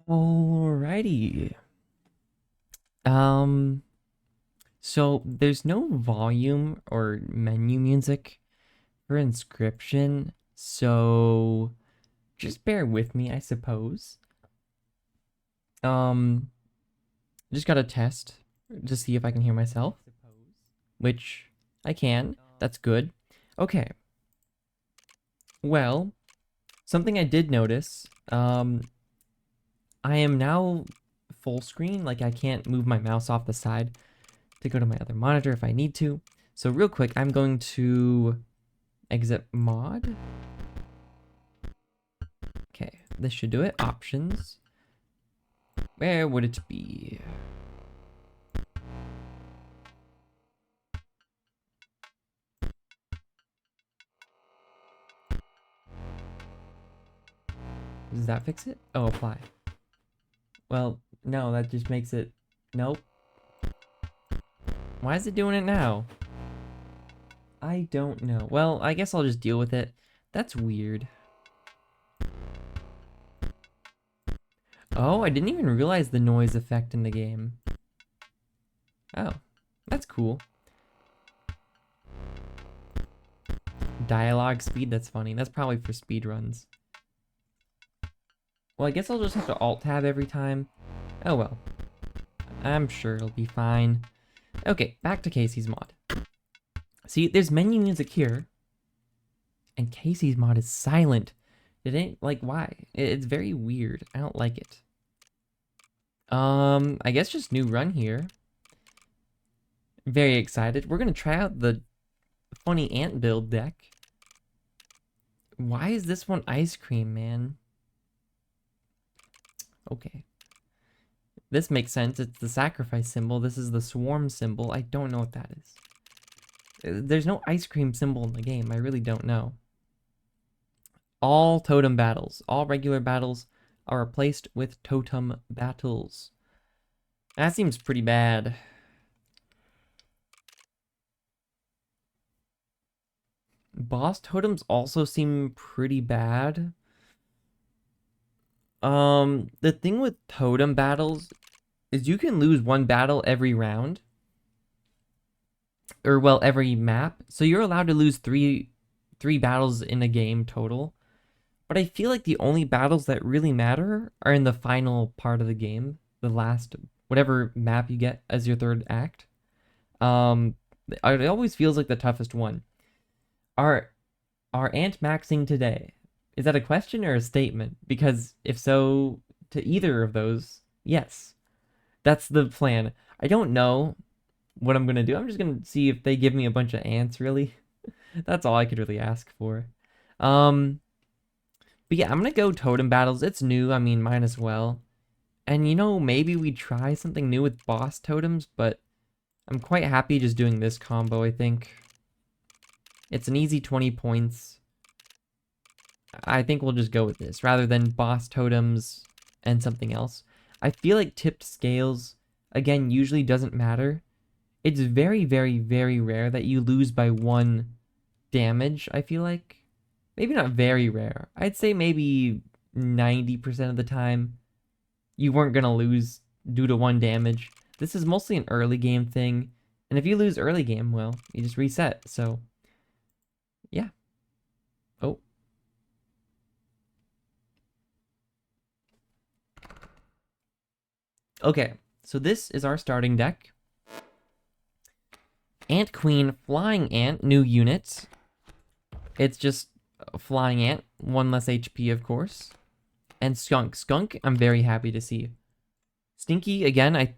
Alrighty. Um, so there's no volume or menu music for Inscryption, so just bear with me, I suppose. Um, just gotta test to see if I can hear myself, which I can. That's good. Okay. Well, something I did notice, I am now full screen, like I can't move my mouse off the side to go to my other monitor if I need to. So real quick, I'm going to exit mod. Okay, this should do it. Options. Where would it be? Does that fix it? Oh, apply. Well, no, that just makes it... Nope. Why is it doing it now? I don't know. Well, I guess I'll just deal with it. That's weird. Oh, I didn't even realize the noise effect in the game. Oh, that's cool. Dialogue speed, that's funny. That's probably for speedruns. Well, I guess I'll just have to alt-tab every time. Oh well. I'm sure it'll be fine. Okay, back to Kaycee's mod. See, there's menu music here. And Kaycee's mod is silent. It ain't, like, why? It's very weird. I don't like it. I guess just new run here. Very excited. We're gonna try out the funny ant build deck. Why is this one ice cream, man? Okay. This makes sense. It's the sacrifice symbol. This is the swarm symbol. I don't know what that is. There's no ice cream symbol in the game. I really don't know. All totem battles. All regular battles are replaced with totem battles. That seems pretty bad. Boss totems also seem pretty bad. The thing with totem battles is you can lose one battle every round. Or, well, every map. So you're allowed to lose three battles in a game total. But I feel like the only battles that really matter are in the final part of the game. The last, whatever map you get as your third act. It always feels like the toughest one. Are ant maxing today? Is that a question or a statement? Because if so, to either of those, yes. That's the plan. I don't know what I'm gonna do. I'm just gonna see if they give me a bunch of ants, really. That's all I could really ask for. But yeah, I'm gonna go totem battles. It's new, I mean, might as well. And you know, maybe we try something new with boss totems, but I'm quite happy just doing this combo, I think. It's an easy 20 points. I think we'll just go with this, rather than boss totems and something else. I feel like tipped scales, again, usually doesn't matter. It's very, very, very rare that you lose by 1 damage, I feel like. Maybe not very rare. I'd say maybe 90% of the time you weren't going to lose due to 1 damage. This is mostly an early game thing. And if you lose early game, well, you just reset. So, yeah. Oh. Okay, so this is our starting deck. Ant Queen, Flying Ant, new unit. It's just a Flying Ant, 1 less HP, of course. And Skunk. Skunk, I'm very happy to see. Stinky, again,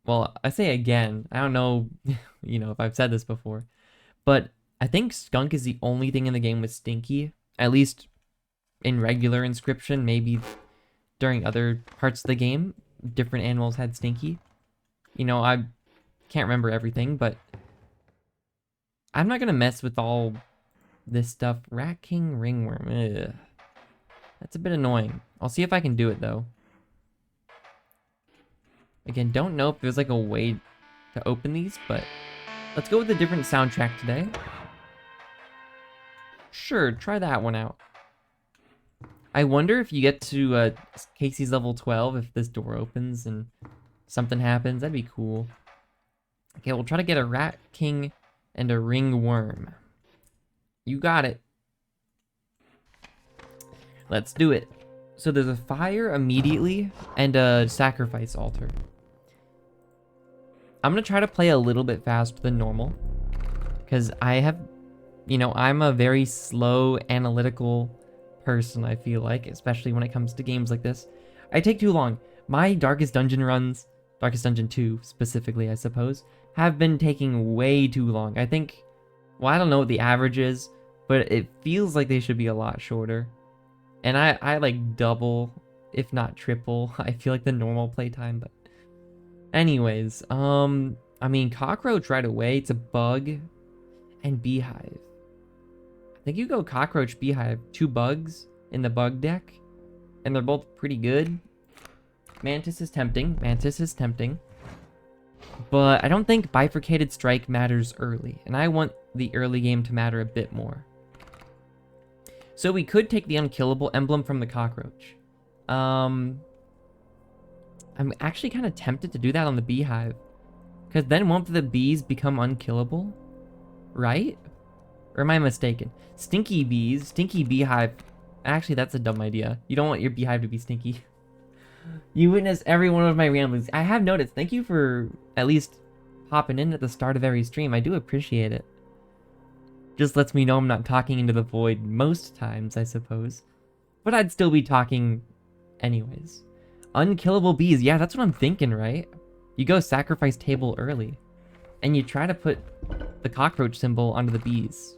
well, I say again. I don't know, if I've said this before. But I think Skunk is the only thing in the game with Stinky. At least in regular Inscryption. Maybe during other parts of the game, different animals had Stinky. I can't remember everything, but I'm not going to mess with all this stuff. Rat King Ringworm. Ugh. That's a bit annoying. I'll see if I can do it, though. Again, don't know if there's like a way to open these, but let's go with a different soundtrack today. Sure, try that one out. I wonder if you get to Kaycee's level 12, if this door opens and something happens. That'd be cool. Okay, we'll try to get a rat king and a ringworm. You got it. Let's do it. So there's a fire immediately and a sacrifice altar. I'm going to try to play a little bit faster than normal. Because I have, you know, I'm a very slow, analytical person, I feel like. Especially when it comes to games like this. I take too long. My Darkest Dungeon runs, Darkest Dungeon 2 specifically, I suppose, have been taking way too long. I think, well, I don't know what the average is, but it feels like they should be a lot shorter. And I like double, if not triple, I feel like the normal playtime, but anyways, I mean, cockroach right away, it's a bug, and beehive. I think you go cockroach, beehive, 2 bugs in the bug deck, and they're both pretty good. Mantis is tempting, but I don't think bifurcated strike matters early, and I want the early game to matter a bit more. So we could take the unkillable emblem from the cockroach. I'm actually kind of tempted to do that on the beehive. Because then won't the bees become unkillable? Right? Or am I mistaken? Stinky bees, stinky beehive. Actually, that's a dumb idea. You don't want your beehive to be stinky. You witness every one of my ramblings. I have noticed. Thank you for at least popping in at the start of every stream. I do appreciate it. Just lets me know I'm not talking into the void most times, I suppose. But I'd still be talking anyways. Unkillable bees. Yeah, that's what I'm thinking, right? You go sacrifice table early. And you try to put the cockroach symbol onto the bees.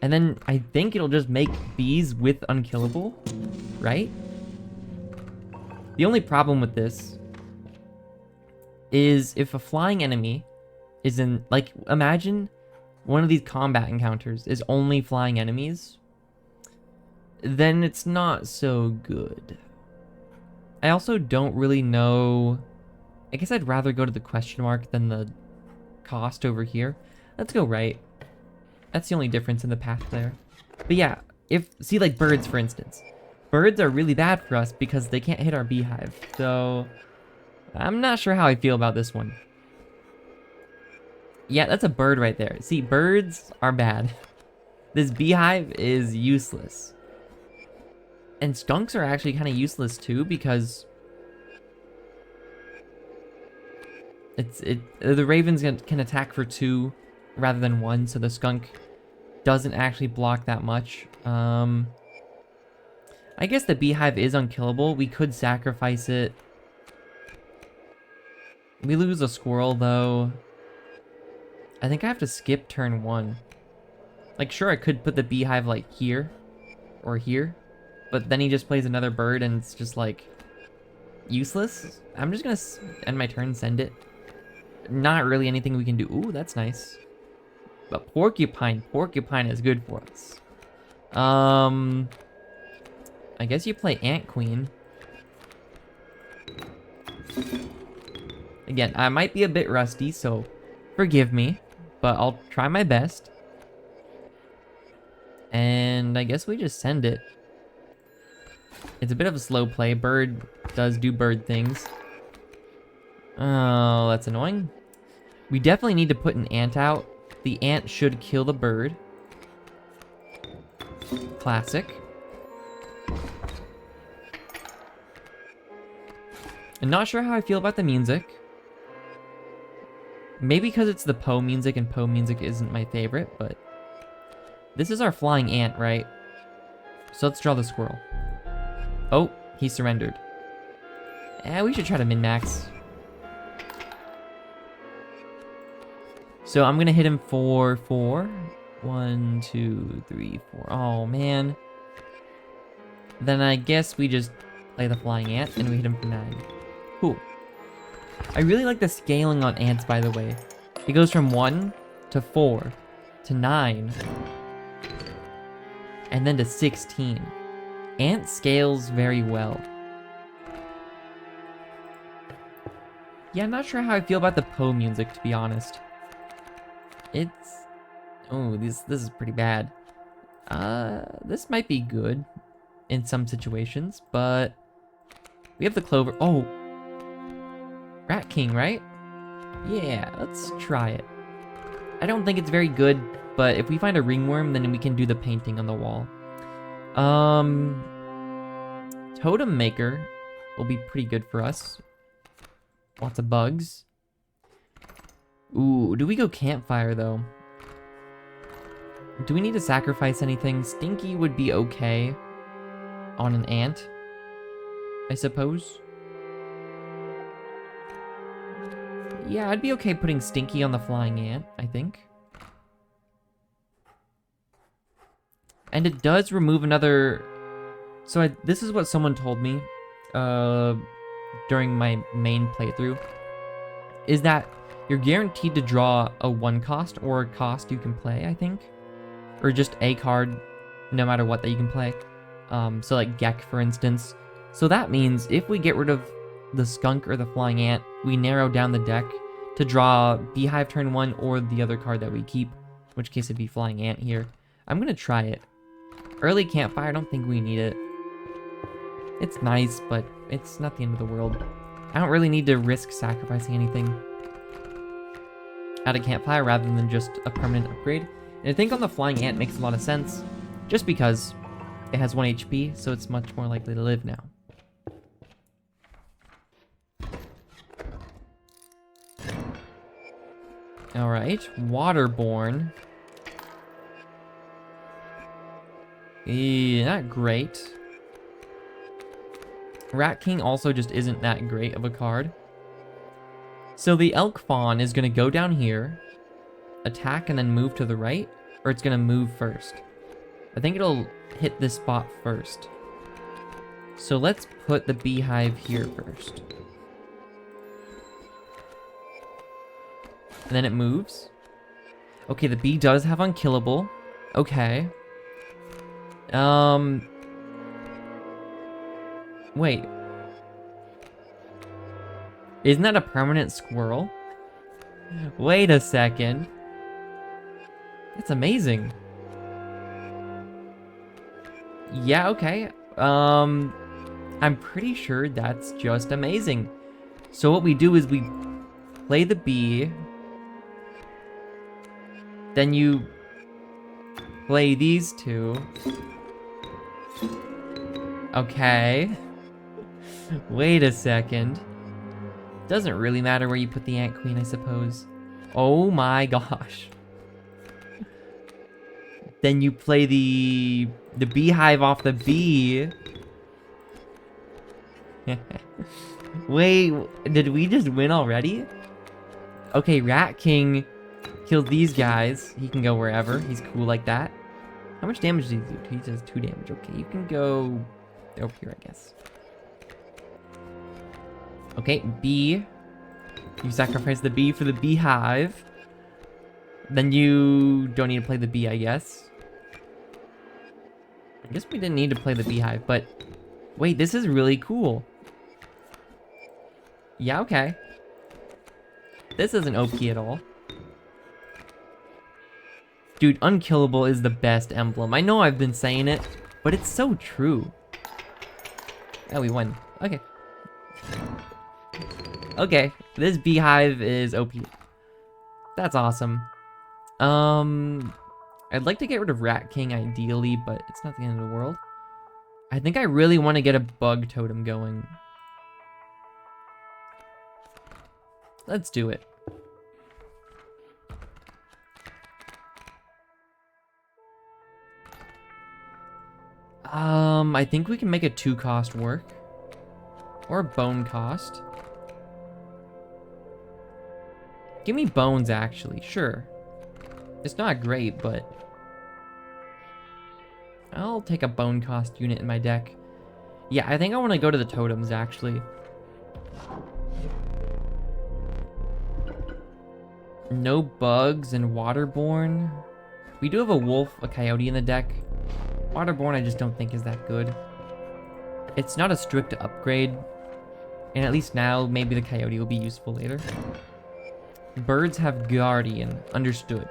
And then I think it'll just make bees with unkillable, right? The only problem with this is if a flying enemy is in, like, imagine one of these combat encounters is only flying enemies, then it's not so good. I also don't really know. I guess I'd rather go to the question mark than the cost over here. Let's go right. That's the only difference in the path there. But yeah, see, like birds, for instance. Birds are really bad for us because they can't hit our beehive. So I'm not sure how I feel about this one. Yeah, that's a bird right there. See, birds are bad. This beehive is useless. And skunks are actually kind of useless too because the ravens can attack for 2 rather than 1, so the skunk doesn't actually block that much. I guess the beehive is unkillable. We could sacrifice it. We lose a squirrel though. I think I have to skip turn 1. Like, sure, I could put the beehive, like, here. Or here. But then he just plays another bird and it's just, like, useless. I'm just gonna end my turn, send it. Not really anything we can do. Ooh, that's nice. But porcupine is good for us. I guess you play Ant Queen. Again, I might be a bit rusty, so forgive me. But I'll try my best. And I guess we just send it. It's a bit of a slow play. Bird does do bird things. Oh, that's annoying. We definitely need to put an ant out. The ant should kill the bird. Classic. I'm not sure how I feel about the music. Maybe because it's the Poe music and Poe music isn't my favorite, but this is our flying ant, right? So let's draw the squirrel. Oh, he surrendered. We should try to min-max. So I'm gonna hit him for 4. 1, 2, 3, 4. Oh man. Then I guess we just play the flying ant and we hit him for 9. Cool. I really like the scaling on ants, by the way. It goes from 1 to 4 to 9 and then to 16. Ant scales very well. Yeah, I'm not sure how I feel about the Poe music, to be honest. Oh, this is pretty bad. This might be good. in some situations, but we have the clover. Oh, Rat King, right? Yeah, let's try it. I don't think it's very good, but if we find a ringworm, then we can do the painting on the wall. Totem Maker will be pretty good for us. Lots of bugs. Ooh, do we go campfire though? Do we need to sacrifice anything? Stinky would be okay on an ant, I suppose. Yeah, I'd be okay putting Stinky on the flying ant, I think. And it does remove another... So this is what someone told me during my main playthrough, is that you're guaranteed to draw a 1 cost or a cost you can play, I think. Or just a card, no matter what, that you can play. So like Gek, for instance. So that means if we get rid of the skunk or the flying ant, we narrow down the deck to draw Beehive turn 1 or the other card that we keep, in which case it'd be flying ant here. I'm gonna try it. Early campfire, I don't think we need it. It's nice, but it's not the end of the world. I don't really need to risk sacrificing anything at a campfire rather than just a permanent upgrade. And I think on the flying ant makes a lot of sense, just because it has 1 HP, so it's much more likely to live now. Alright, Waterborne. Not great. Rat King also just isn't that great of a card. So the Elk Fawn is going to go down here, attack, and then move to the right, or it's going to move first. I think it'll hit this spot first. So let's put the Beehive here first. And then it moves. Okay, the bee does have unkillable. Okay. Wait. Isn't that a permanent squirrel? Wait a second. That's amazing. Yeah, okay. I'm pretty sure that's just amazing. So what we do is we play the bee. Then you play these two. Okay. Wait a second. Doesn't really matter where you put the Ant Queen, I suppose. Oh my gosh. Then you play the Beehive off the bee. Wait, did we just win already? Okay, Rat King killed these guys. He can go wherever. He's cool like that. How much damage does he do? He does 2 damage. Okay, you can go over here, I guess. Okay, bee. You sacrifice the bee for the Beehive. Then you don't need to play the bee, I guess. I guess we didn't need to play the Beehive, but... Wait, this is really cool. Yeah, okay. This isn't OP at all. Dude, unkillable is the best emblem. I know I've been saying it, but it's so true. Oh, we won. Okay. Okay, this Beehive is OP. That's awesome. I'd like to get rid of Rat King ideally, but it's not the end of the world. I think I really want to get a bug totem going. Let's do it. I think we can make a 2-cost work. Or a bone cost. Give me bones, actually. Sure. It's not great, but... I'll take a bone cost unit in my deck. Yeah, I think I want to go to the totems, actually. No bugs and Waterborne. We do have a wolf, a coyote in the deck. Waterborne I just don't think is that good. It's not a strict upgrade. And at least now, maybe the coyote will be useful later. Birds have Guardian. Understood.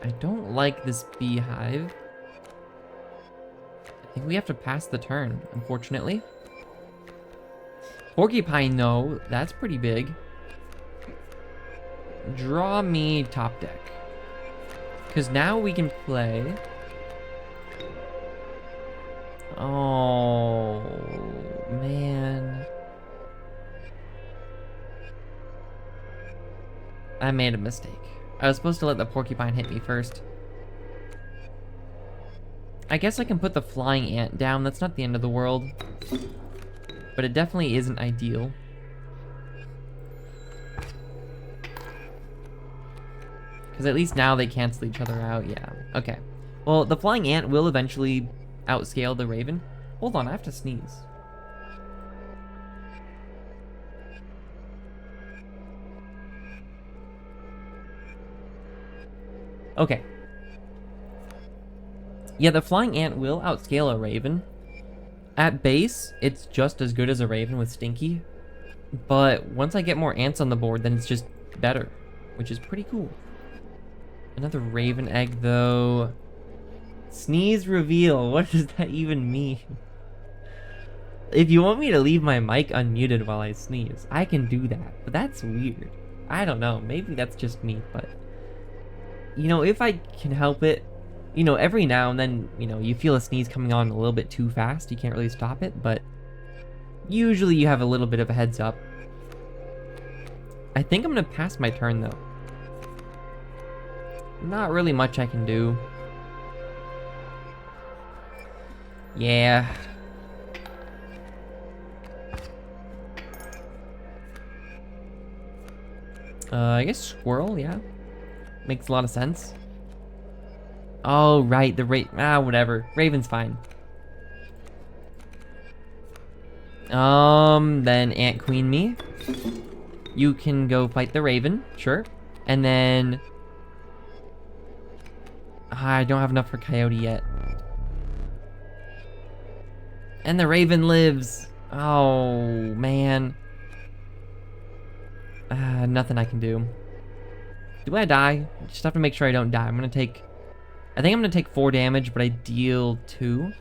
I don't like this beehive. I think we have to pass the turn, unfortunately. Porcupine, though, that's pretty big. Draw me top deck. Because now we can play... Oh, man. I made a mistake. I was supposed to let the porcupine hit me first. I guess I can put the flying ant down. That's not the end of the world. But it definitely isn't ideal. Because at least now they cancel each other out. Yeah, okay. Well, the flying ant will eventually outscale the raven. Hold on, I have to sneeze. Okay. Yeah, the flying ant will outscale a raven. At base, it's just as good as a raven with Stinky. But once I get more ants on the board, then it's just better, which is pretty cool. Another raven egg, though. Sneeze reveal. What does that even mean? If you want me to leave my mic unmuted while I sneeze, I can do that. But that's weird. I don't know. Maybe that's just me, but... You know, if I can help it, you know, every now and then, you know, you feel a sneeze coming on a little bit too fast. You can't really stop it, but usually you have a little bit of a heads up. I think I'm going to pass my turn, though. Not really much I can do. Yeah. I guess squirrel, yeah. Makes a lot of sense. Oh, right, the whatever. Raven's fine. Then Ant Queen me. You can go fight the Raven, sure. And then... I don't have enough for Coyote yet. And the Raven lives. Oh, man. Nothing I can do. Do I die? Just have to make sure I don't die. I'm gonna take... I think I'm gonna take 4 damage, but I deal 2.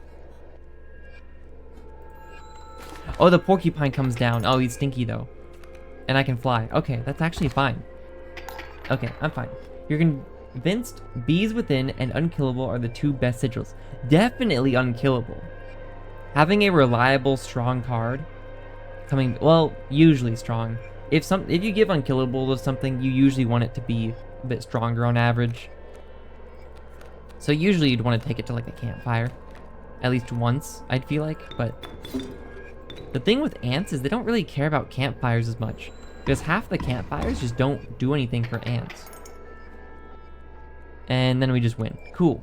Oh, the porcupine comes down. Oh, he's stinky, though. And I can fly. Okay, that's actually fine. Okay, I'm fine. You're convinced bees within and unkillable are the 2 best sigils. Definitely unkillable. Having a reliable, strong card... coming... Well, usually strong. If you give unkillable to something, you usually want it to be a bit stronger on average. So usually you'd want to take it to like a campfire. At least once, I'd feel like. But the thing with ants is they don't really care about campfires as much. Because half the campfires just don't do anything for ants. And then we just win. Cool.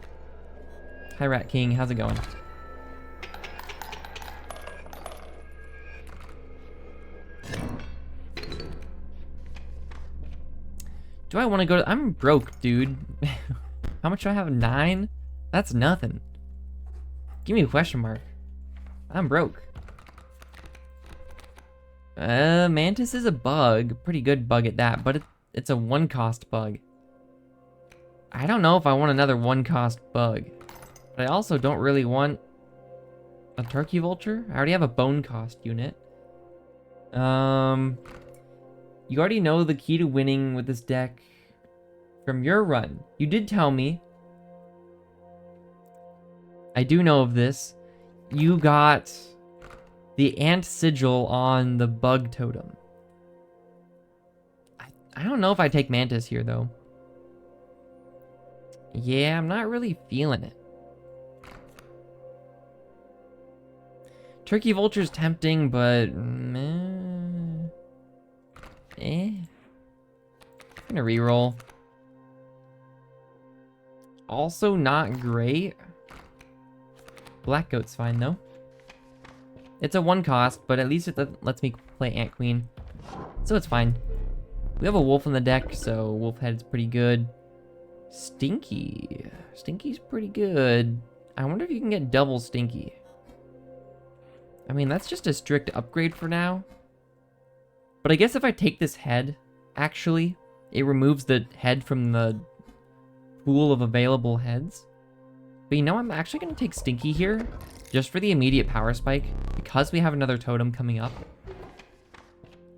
Hi Rat King, how's it going? Do I want to go to... I'm broke, dude. How much do I have? 9? That's nothing. Give me a question mark. I'm broke. Mantis is a bug. Pretty good bug at that, but it's a 1-cost bug. I don't know if I want another 1-cost bug. But I also don't really want a turkey vulture. I already have a bone cost unit. You already know the key to winning with this deck from your run. You did tell me. I do know of this. You got the ant sigil on the bug totem. I don't know if I take Mantis here, though. Yeah, I'm not really feeling it. Turkey Vulture's tempting, but... I'm gonna reroll. Also not great. Black Goat's fine, though. It's a 1-cost, but at least it lets me play Ant Queen. So it's fine. We have a wolf in the deck, so Wolf Head's pretty good. Stinky. Stinky's pretty good. I wonder if you can get double Stinky. I mean, that's just a strict upgrade for now. But I guess if I take this head, actually, it removes the head from the pool of available heads. But you know, I'm actually going to take Stinky here just for the immediate power spike because we have another totem coming up.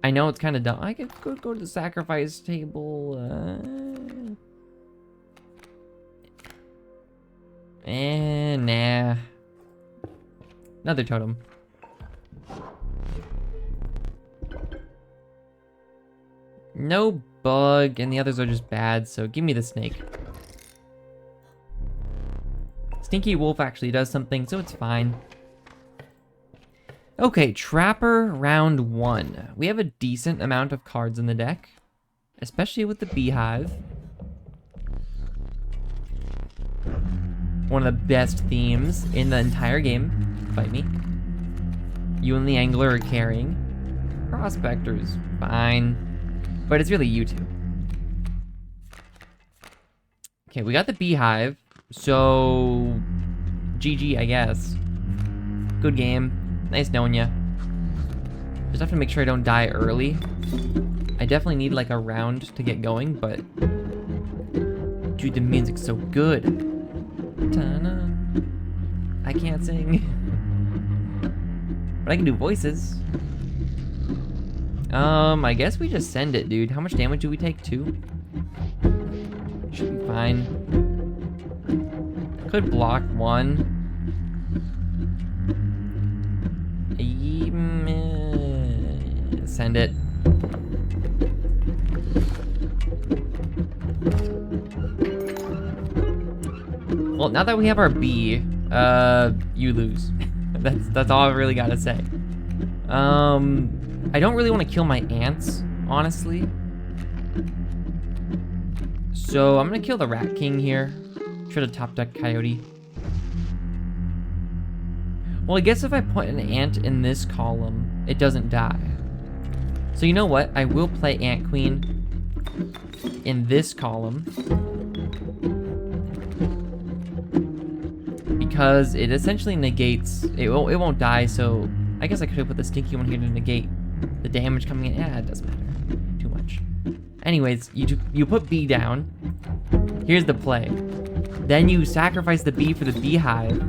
I know it's kind of dumb. I could go to the sacrifice table. Nah. Another totem. No bug, and the others are just bad, so give me the snake. Stinky Wolf actually does something, so it's fine. Okay, Trapper round 1. We have a decent amount of cards in the deck, especially with the Beehive. One of the best themes in the entire game. Fight me. You and the Angler are carrying. Prospectors, fine. But it's really you two. Okay, we got the Beehive. So, GG, I guess. Good game. Nice knowing ya. Just have to make sure I don't die early. I definitely need like a round to get going, but... Dude, the music's so good. Ta-na. I can't sing. But I can do voices. I guess we just send it, dude. How much damage do we take? 2? Should be fine. Could block 1. Send it. Well, now that we have our B, you lose. That's all I really gotta say. I don't really want to kill my ants, honestly. So I'm gonna kill the Rat King here. Should have top deck Coyote. Well, I guess if I put an ant in this column, it doesn't die. So you know what? I will play Ant Queen in this column. Because it essentially negates, it won't die, so I guess I could have put the Stinky one here to negate the damage coming in. Yeah, it doesn't matter too much. Anyways, you put B down. Here's the play. Then you sacrifice the B for the Beehive.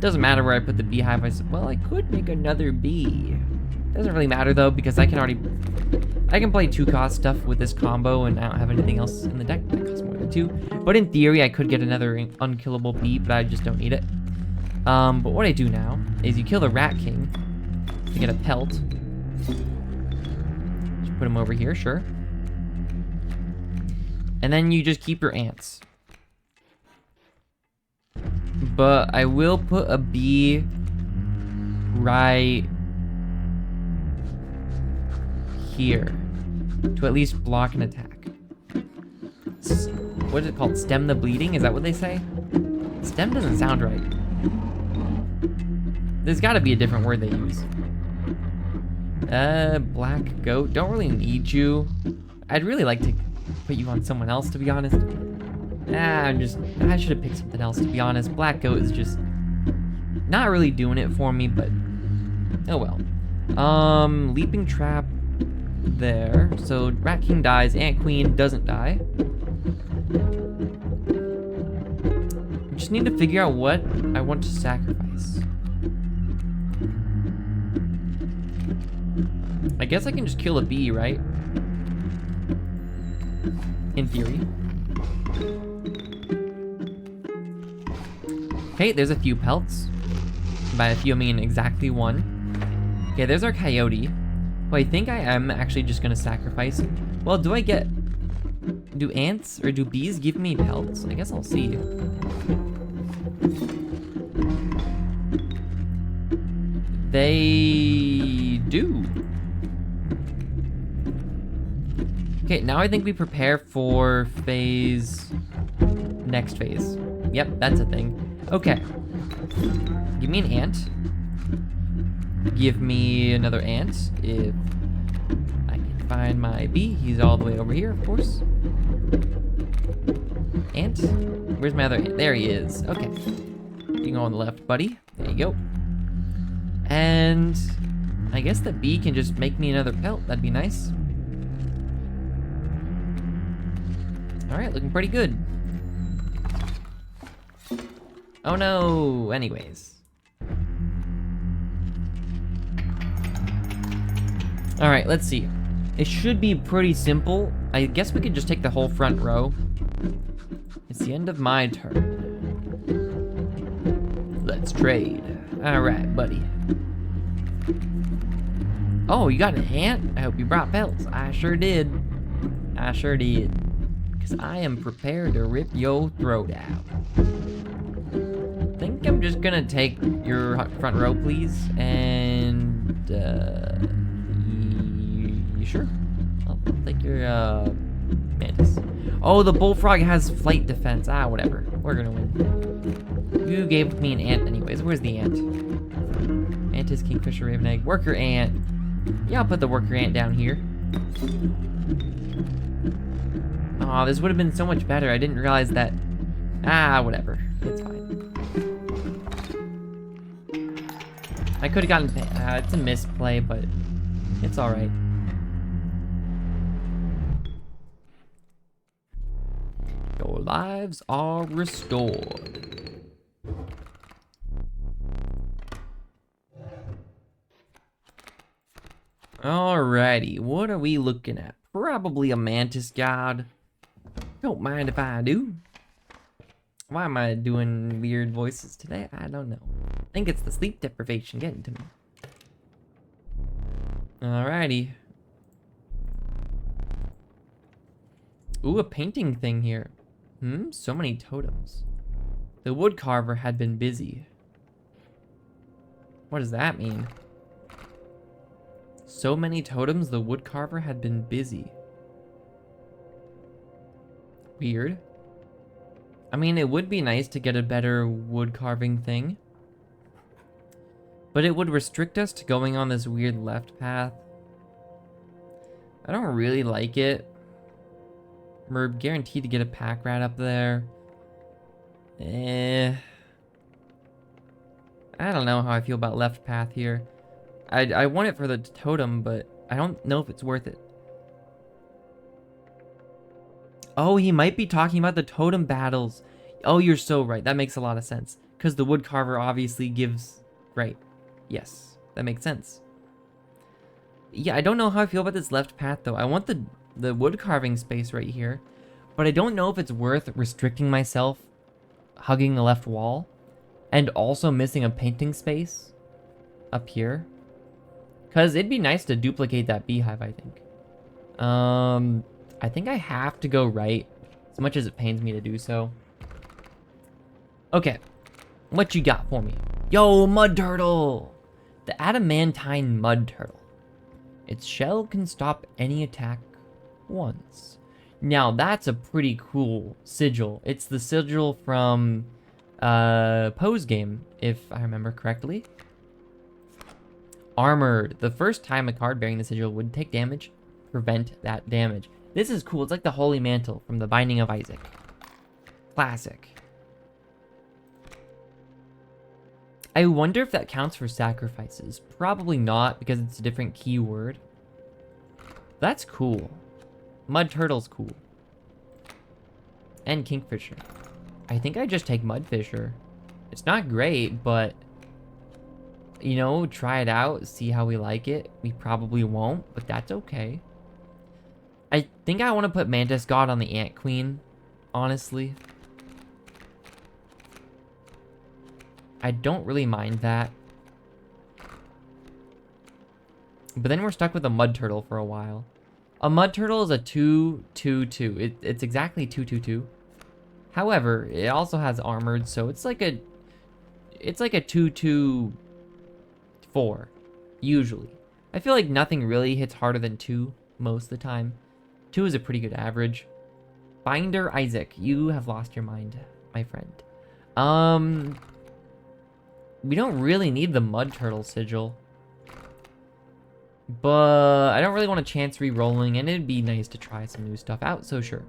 Doesn't matter where I put the Beehive. I said, well, I could make another B. Doesn't really matter though, because I can play 2-cost stuff with this combo, and I don't have anything else in the deck that costs more than 2. But in theory, I could get another unkillable B, but I just don't need it. But what I do now is you kill the Rat King to get a pelt. Just put him over here, sure. And then you just keep your ants. But I will put a B right here to at least block an attack. What is it called? Stem the bleeding? Is that what they say? Stem doesn't sound right. There's got to be a different word they use. Black goat. Don't really need you. I'd really like to put you on someone else, to be honest. I should have picked something else, to be honest. Black goat is just not really doing it for me, but oh well. Leaping trap there. So Rat King dies, Ant Queen doesn't die. Just need to figure out what I want to sacrifice. I guess I can just kill a bee, right? In theory. Okay, there's a few pelts. By a few, I mean exactly 1. Okay, there's our Coyote, who I think I am actually just gonna sacrifice. Well, do ants or do bees give me pelts? I guess I'll see. They do. Okay, now I think we prepare for next phase. Yep, that's a thing. Okay. Give me an ant. Give me another ant if I can find my bee. He's all the way over here, of course. Ant? Where's my other ant? There he is. Okay. You can go on the left, buddy. There you go. And I guess the bee can just make me another pelt. That'd be nice. Alright, looking pretty good. Oh no! Anyways. Alright, let's see. It should be pretty simple. I guess we could just take the whole front row. It's the end of my turn. Let's trade. Alright, buddy. Oh, you got an ant? I hope you brought pelts. I sure did. I sure did. Because I am prepared to rip your throat out. I think I'm just gonna take your front row, please. And, you sure? I'll take your, mantis. Oh, the bullfrog has flight defense. Ah, whatever. We're gonna win. You gave me an ant anyways. Where's the ant? Mantis, kingfisher, raven egg, worker ant. Yeah, I'll put the worker ant down here. Oh, this would have been so much better. I didn't realize that. Ah, whatever. It's fine. I could have gotten... it's a misplay, but it's alright. Your lives are restored. Alrighty, what are we looking at? Probably a mantis god. Don't mind if I do. Why am I doing weird voices today? I don't know. I think it's the sleep deprivation getting to me. Alrighty. Ooh, a painting thing here. So many totems. The woodcarver had been busy. What does that mean? So many totems, the woodcarver had been busy. Weird. I mean, it would be nice to get a better wood carving thing. But it would restrict us to going on this weird left path. I don't really like it. We're guaranteed to get a pack rat up there. I don't know how I feel about left path here. I want it for the totem, but I don't know if it's worth it. Oh, he might be talking about the totem battles. Oh, you're so right. That makes a lot of sense. Because the woodcarver obviously gives... Right. Yes. That makes sense. Yeah, I don't know how I feel about this left path, though. I want the wood carving space right here. But I don't know if it's worth restricting myself, hugging the left wall, and also missing a painting space up here. Because it'd be nice to duplicate that beehive, I think. I think I have to go right, as much as it pains me to do so. Okay, what you got for me? Yo, mud turtle! The adamantine mud turtle. Its shell can stop any attack once. Now, that's a pretty cool sigil. It's the sigil from postgame, if I remember correctly. Armored. The first time a card bearing the sigil would take damage, prevent that damage. This is cool. It's like the Holy Mantle from the Binding of Isaac. Classic. I wonder if that counts for sacrifices. Probably not, because it's a different keyword. That's cool. Mud turtle's cool. And kingfisher. I think I just take mudfisher. It's not great, but... You know, try it out, see how we like it. We probably won't, but that's okay. I think I want to put Mantis God on the Ant Queen, honestly. I don't really mind that. But then we're stuck with a mud turtle for a while. A mud turtle is a 2/2/2. It's exactly 2/2/2. However, it also has armored, so it's like a 2/2/4 usually. I feel like nothing really hits harder than 2 most of the time. 2 is a pretty good average. Binder Isaac, you have lost your mind, my friend. We don't really need the mud turtle sigil. But I don't really want a chance re-rolling, and it'd be nice to try some new stuff out, so sure.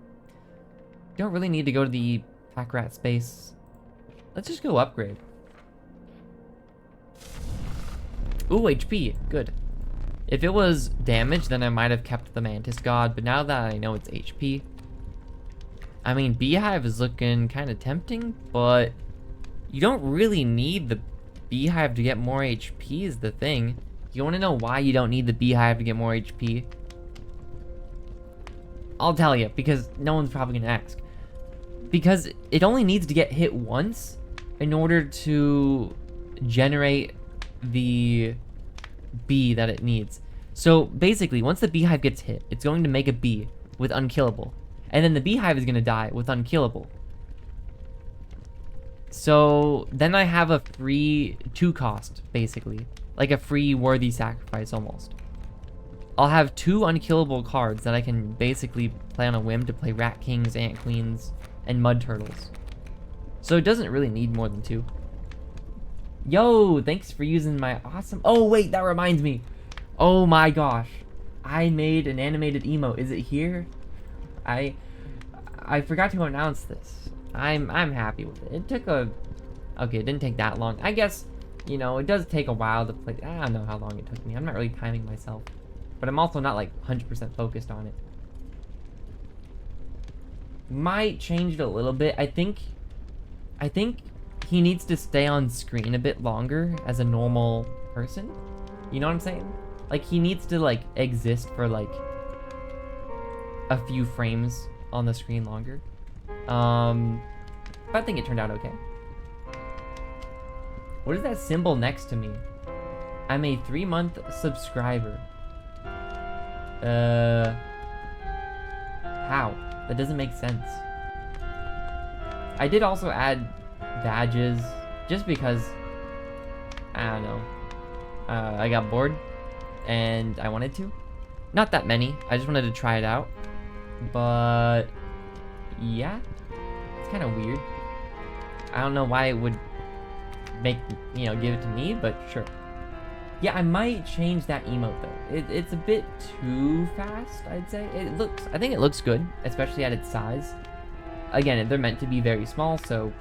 Don't really need to go to the pack rat space. Let's just go upgrade. Ooh, HP. Good. If it was damage, then I might have kept the Mantis God, but now that I know it's HP, I mean, Beehive is looking kind of tempting, but you don't really need the Beehive to get more HP is the thing. You want to know why you don't need the Beehive to get more HP? I'll tell you, because no one's probably going to ask. Because it only needs to get hit once in order to generate the bee that it needs. So basically, once the Beehive gets hit, it's going to make a bee with unkillable. And then the Beehive is going to die with unkillable. So then I have a free 2 cost, basically. Like a free worthy sacrifice almost. I'll have 2 unkillable cards that I can basically play on a whim to play Rat Kings, Ant Queens, and Mud Turtles. So it doesn't really need more than 2. Yo, thanks for using my awesome... Oh, wait, that reminds me. Oh my gosh. I made an animated emote. Is it here? I forgot to announce this. I'm happy with it. It took a... Okay, it didn't take that long. I guess, you know, it does take a while to play... I don't know how long it took me. I'm not really timing myself. But I'm also not, like, 100% focused on it. Might change it a little bit. I think he needs to stay on screen a bit longer as a normal person. You know what I'm saying? Like, he needs to, like, exist for, like, a few frames on the screen longer. But I think it turned out okay. What is that symbol next to me? I'm a 3-month subscriber. How? That doesn't make sense. I did also add badges just because, I don't know, I got bored and I wanted to. Not that many, I just wanted to try it out. But yeah, it's kind of weird. I don't know why it would make, you know, give it to me, but sure. Yeah, I might change that emote though. It's a bit too fast, I'd say. I think it looks good, especially at its size. Again, they're meant to be very small, so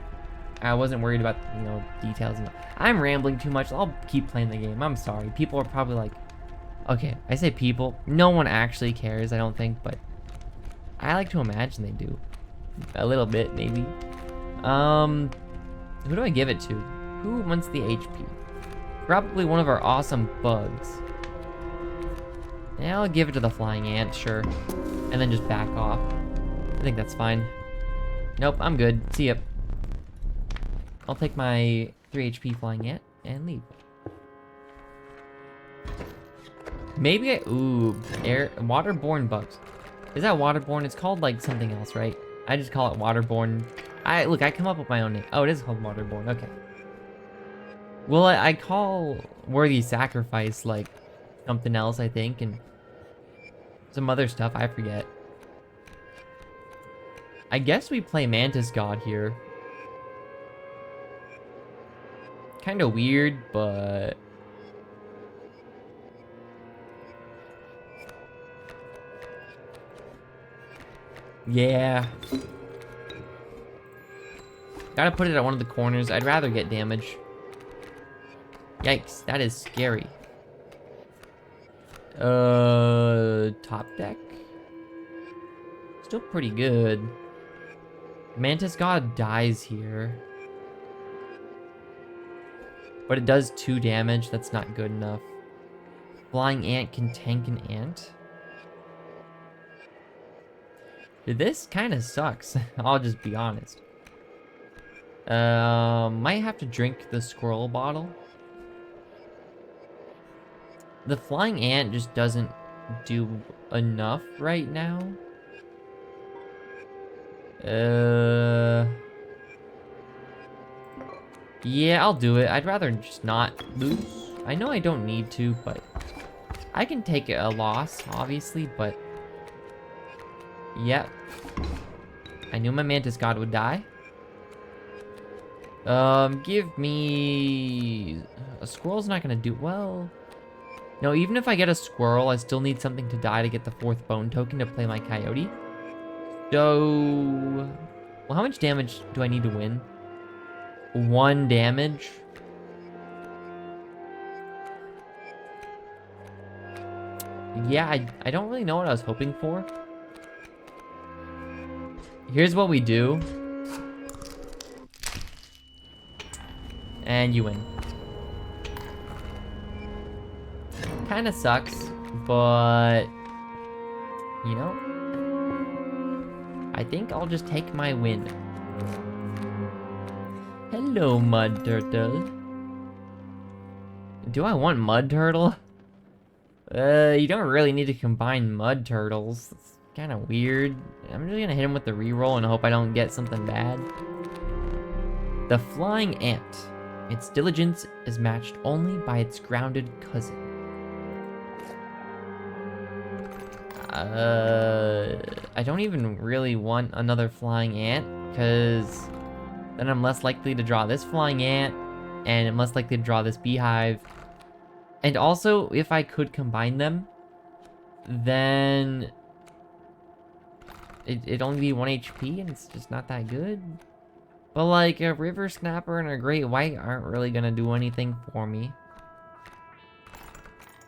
I wasn't worried about, you know, details. I'm rambling too much. I'll keep playing the game. I'm sorry. People are probably like, okay, I say people. No one actually cares, I don't think, but I like to imagine they do. A little bit, maybe. Who do I give it to? Who wants the HP? Probably one of our awesome bugs. Yeah, I'll give it to the flying ant, sure. And then just back off. I think that's fine. Nope, I'm good. See ya. I'll take my 3 HP flying ant and leave. Maybe ooh, waterborne bugs. Is that waterborne? It's called like something else, right? I just call it waterborne. Look, I come up with my own name. Oh, it is called waterborne, okay. Well, I call worthy sacrifice like something else, I think, and some other stuff, I forget. I guess we play Mantis God here. Kind of weird, but... yeah. Gotta put it at one of the corners. I'd rather get damage. Yikes, that is scary. Top deck? Still pretty good. Mantis God dies here. But it does 2 damage, that's not good enough. Flying Ant can tank an ant. Dude, this kind of sucks, I'll just be honest. Might have to drink the squirrel bottle. The flying ant just doesn't do enough right now. Yeah, I'll do it. I'd rather just not lose. I know I don't need to, but I can take a loss, obviously, but yep. I knew my Mantis God would die. Give me... a squirrel's not gonna do well. No, even if I get a squirrel, I still need something to die to get the 4th bone token to play my coyote. So... well, how much damage do I need to win? 1 damage? Yeah, I don't really know what I was hoping for. Here's what we do. And you win. Kinda sucks, but... You know? I think I'll just take my win. Hello, mud turtle. Do I want mud turtle? You don't really need to combine mud turtles. It's kind of weird. I'm just gonna hit him with the reroll and hope I don't get something bad. The flying ant. Its diligence is matched only by its grounded cousin. I don't even really want another flying ant, because then I'm less likely to draw this flying ant, and I'm less likely to draw this beehive. And also, if I could combine them, then it'd only be 1 HP, and it's just not that good. But like, a river snapper and a great white aren't really gonna do anything for me.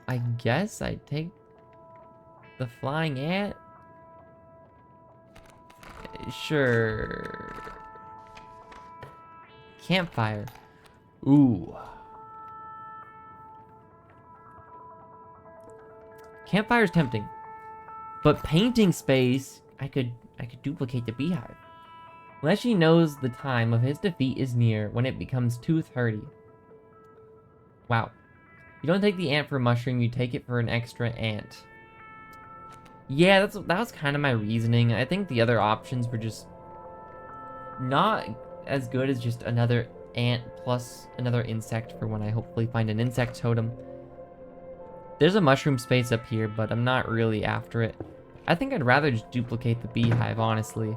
I guess I'd take the flying ant? Sure. Campfire. Ooh. Campfire's tempting. But painting space, I could duplicate the beehive. Leshy knows the time of his defeat is near when it becomes 2:30. Wow. You don't take the ant for a mushroom, you take it for an extra ant. Yeah, that was kind of my reasoning. I think the other options were just not as good as just another ant plus another insect for when I hopefully find an insect totem. There's a mushroom space up here, but I'm not really after it. I think I'd rather just duplicate the beehive, honestly.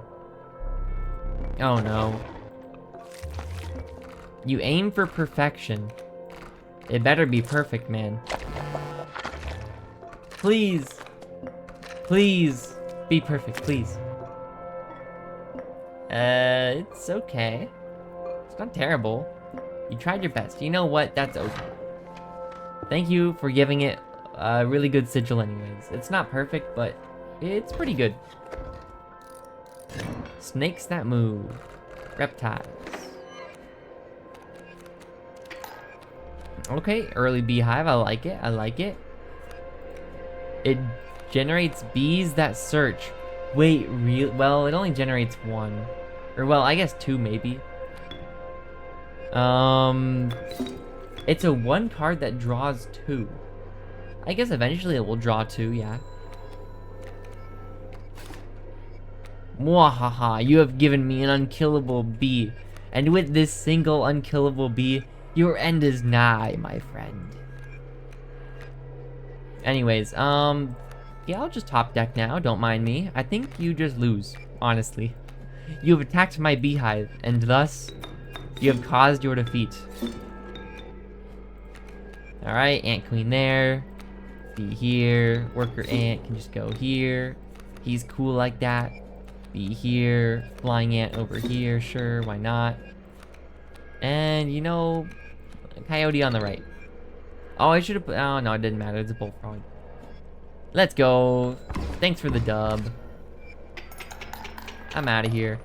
Oh no. You aim for perfection. It better be perfect, man. Please. Please. Be perfect, please. It's okay. It's not terrible. You tried your best. You know what? That's okay. Thank you for giving it a really good sigil anyways. It's not perfect, but it's pretty good. Snakes that move. Reptiles. Okay, early beehive. I like it. I like it. It generates bees that search. Wait, well, it only generates 1. Or, well, I guess 2 maybe. It's a 1 card that draws 2. I guess eventually it will draw 2, yeah. Mwahaha, you have given me an unkillable bee. And with this single unkillable bee, your end is nigh, my friend. Anyways, yeah, I'll just top deck now, don't mind me. I think you just lose, honestly. You have attacked my beehive, and thus, you have caused your defeat. Alright, ant queen there. Be here. Worker ant can just go here. He's cool like that. Be here. Flying ant over here, sure, why not? And, you know, coyote on the right. Oh, I should have put, oh no, it didn't matter, it's a bullfrog. Let's go. Thanks for the dub. I'm out of here.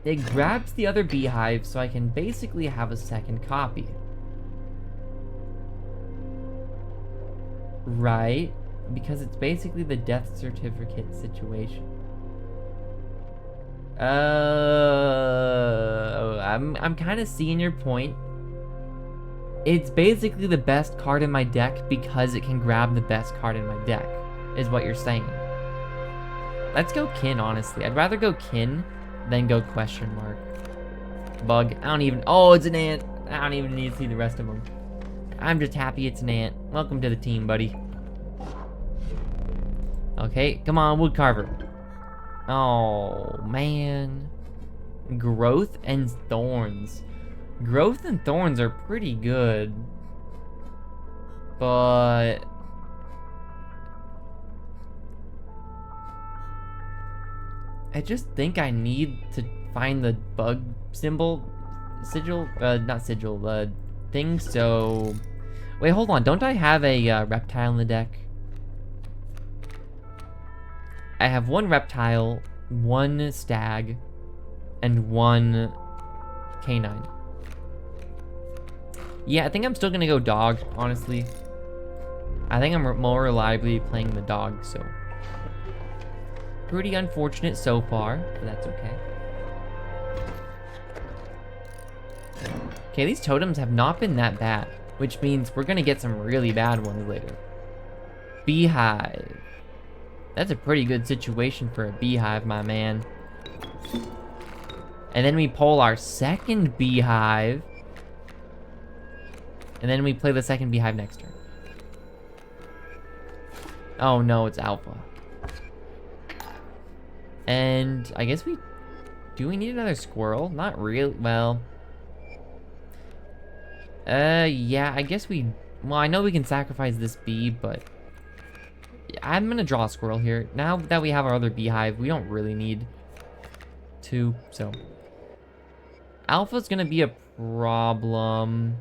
It grabs the other beehive so I can basically have a second copy. Right? Because it's basically the death certificate situation. I'm kind of seeing your point. It's basically the best card in my deck because it can grab the best card in my deck, is what you're saying. Let's go kin, honestly. I'd rather go kin than go question mark. Bug. I don't even... Oh, it's an ant. I don't even need to see the rest of them. I'm just happy it's an ant. Welcome to the team, buddy. Okay, come on, woodcarver. Oh, man. Growth and thorns. Growth and thorns are pretty good. But... I just think I need to find the bug symbol. Sigil? Not sigil, the thing, so... Wait, hold on. Don't I have a reptile in the deck? I have 1 reptile, one stag, and one canine. Yeah, I think I'm still gonna go dog, honestly. I think I'm more reliably playing the dog, so. Pretty unfortunate so far, but that's okay. Okay, these totems have not been that bad, which means we're gonna get some really bad ones later. Beehive. That's a pretty good situation for a beehive, my man. And then we pull our second beehive. And then we play the second beehive next turn. Oh no, it's alpha. And I guess do we need another squirrel? Not really, well. Yeah, I guess well, I know we can sacrifice this bee, but I'm gonna draw a squirrel here. Now that we have our other beehive, we don't really need to, so. Alpha's gonna be a problem.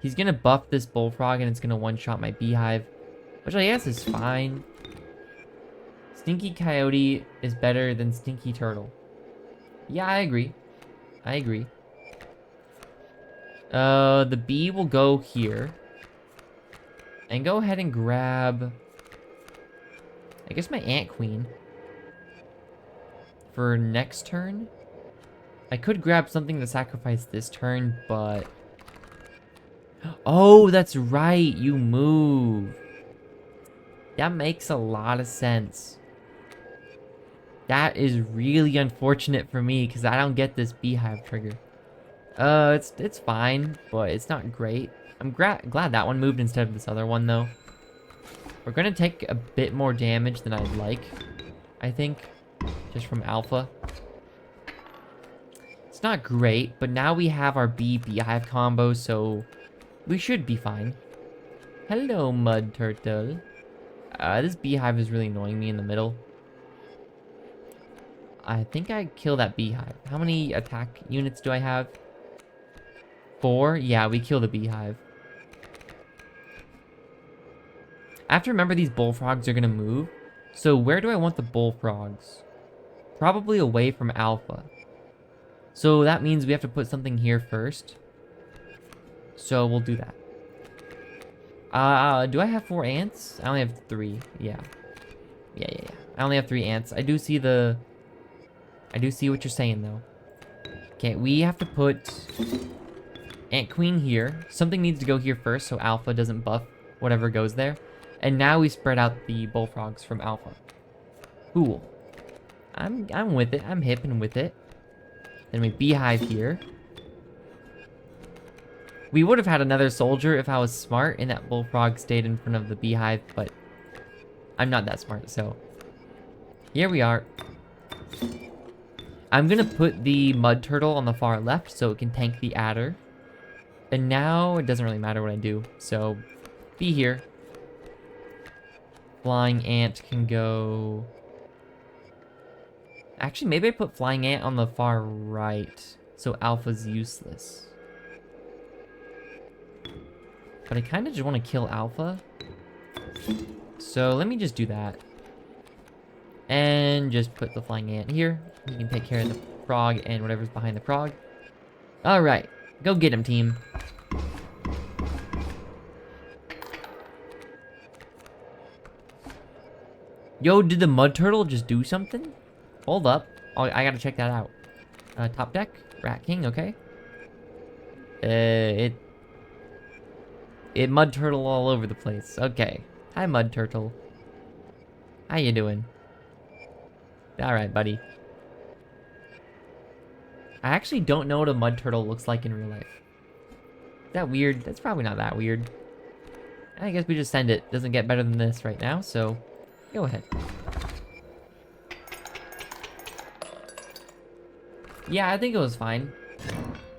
He's gonna buff this bullfrog and it's gonna one-shot my beehive, which I guess is fine. Stinky Coyote is better than Stinky Turtle. Yeah, I agree. I agree. The bee will go here. And go ahead and grab, I guess, my Ant Queen. For next turn. I could grab something to sacrifice this turn, but... Oh, that's right. You move. That makes a lot of sense. That is really unfortunate for me because I don't get this beehive trigger. It's fine, but it's not great. I'm glad that one moved instead of this other one, though. We're gonna take a bit more damage than I'd like, I think, just from alpha. It's not great, but now we have our beehive combo, so we should be fine. Hello, mud turtle. This beehive is really annoying me in the middle. I think I kill that beehive. How many attack units do I have? 4? Yeah, we kill the beehive. I have to remember these bullfrogs are gonna move. So where do I want the bullfrogs? Probably away from alpha. So that means we have to put something here first. So we'll do that. Do I have 4 ants? I only have 3. Yeah. Yeah. I only have 3 ants. I do see what you're saying, though. Okay, we have to put Ant Queen here. Something needs to go here first so Alpha doesn't buff whatever goes there. And now we spread out the bullfrogs from Alpha. Cool. I'm with it. I'm hip and with it. Then we beehive here. We would have had another soldier if I was smart and that bullfrog stayed in front of the beehive, but I'm not that smart, so here we are. I'm gonna put the mud turtle on the far left so it can tank the adder. And now it doesn't really matter what I do, so be here. Flying ant can go... Actually, maybe I put flying ant on the far right, so alpha's useless. But I kind of just want to kill alpha. So let me just do that. And just put the flying ant here. You can take care of the frog and whatever's behind the frog. Alright, go get him, team. Yo, did the mud turtle just do something? Hold up. Oh, I gotta check that out. Top deck? Rat King, okay. It mud turtle all over the place. Okay. Hi, mud turtle. How you doing? Alright, buddy. I actually don't know what a mud turtle looks like in real life. Is that weird? That's probably not that weird. I guess we just send it. Doesn't get better than this right now, so go ahead. Yeah, I think it was fine.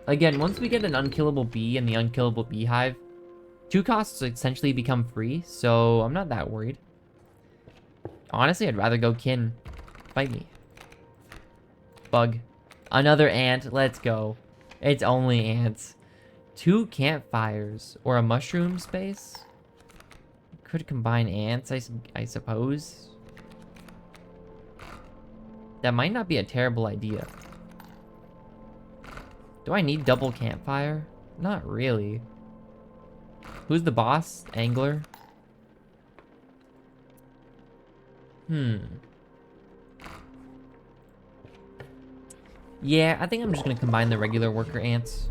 Again, once we get an unkillable bee and the unkillable beehive, 2 costs essentially become free, so I'm not that worried. Honestly, I'd rather go kin. Fight me. Bug. Another ant. Let's go. It's only ants. 2 campfires or a mushroom space. Could combine ants, I suppose. That might not be a terrible idea. Do I need double campfire? Not really. Who's the boss? Angler? Yeah, I think I'm just gonna combine the regular worker ants.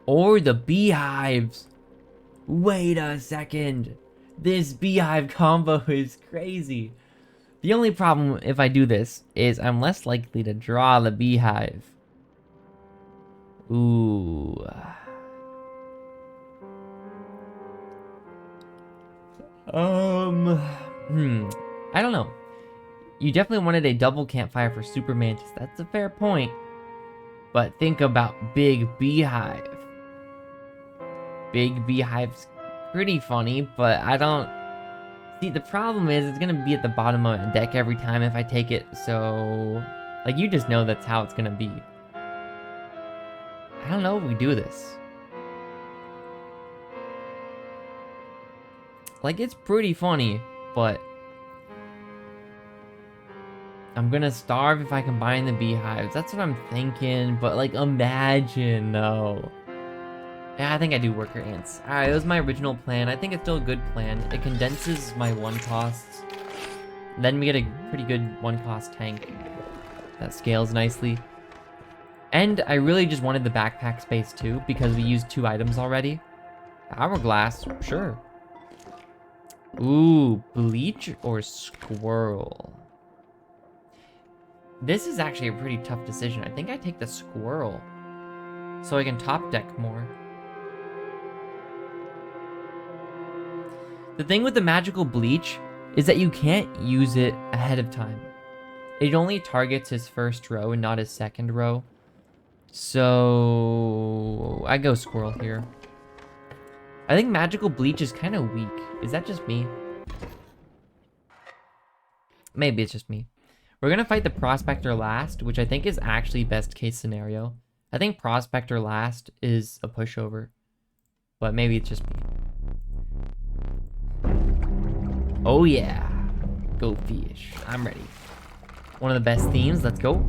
Or the beehives. Wait a second. This beehive combo is crazy. The only problem if I do this is I'm less likely to draw the beehive. Ooh. I don't know. You definitely wanted a double campfire for Super Mantis. That's a fair point. But think about Big Beehive. Big Beehive's pretty funny, but I don't... See, the problem is it's gonna be at the bottom of a deck every time if I take it, so... Like, you just know that's how it's gonna be. I don't know if we do this. Like, it's pretty funny, but... I'm gonna starve if I combine the beehives. That's what I'm thinking, but like, imagine, no. Yeah, I think I do worker ants. Alright, it was my original plan. I think it's still a good plan. It condenses my one costs. Then we get a pretty good one cost tank. That scales nicely. And I really just wanted the backpack space too, because we used 2 items already. Hourglass, sure. Ooh, bleach or squirrel? This is actually a pretty tough decision. I think I take the squirrel, so I can top deck more. The thing with the magical bleach is that you can't use it ahead of time. It only targets his first row and not his second row. So I go squirrel here. I think magical bleach is kind of weak. Is that just me? Maybe it's just me. We're gonna fight the Prospector last, which I think is actually best case scenario. I think Prospector last is a pushover, but maybe it's just me. Oh yeah, go fish. I'm ready. One of the best themes, let's go.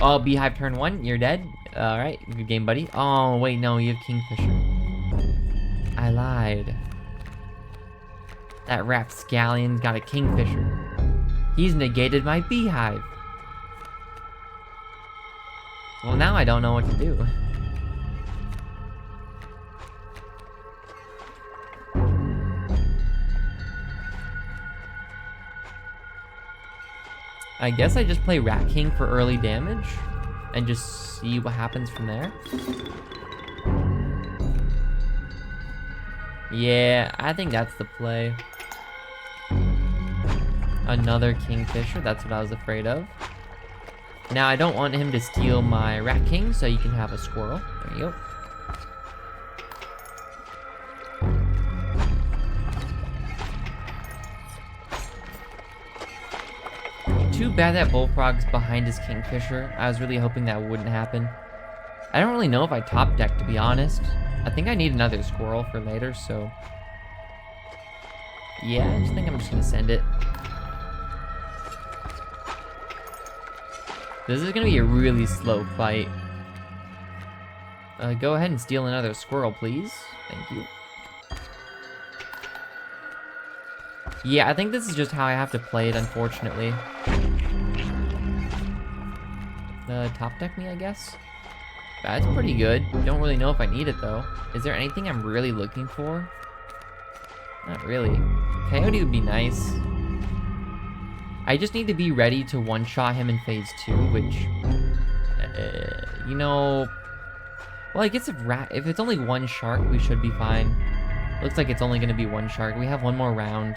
Oh, Beehive turn 1, you're dead. All right, good game, buddy. Oh, wait, no, you have Kingfisher. I lied. That rapscallion's got a Kingfisher. He's negated my beehive. Well, now I don't know what to do. I guess I just play Rat King for early damage and just see what happens from there. Yeah, I think that's the play. Another Kingfisher, that's what I was afraid of. Now, I don't want him to steal my Rat King, so you can have a squirrel. There you go. Too bad that Bullfrog's behind his Kingfisher. I was really hoping that wouldn't happen. I don't really know if I top deck, to be honest. I think I need another squirrel for later, so... Yeah, I just think I'm just gonna send it. This is gonna be a really slow fight. Go ahead and steal another squirrel, please. Thank you. Yeah, I think this is just how I have to play it, unfortunately. Top deck me, I guess? That's pretty good. Don't really know if I need it, though. Is there anything I'm really looking for? Not really. Coyote would be nice. I just need to be ready to one-shot him in phase 2, which... you know... Well, I guess if it's only one shark, we should be fine. Looks like it's only going to be one shark. We have one more round.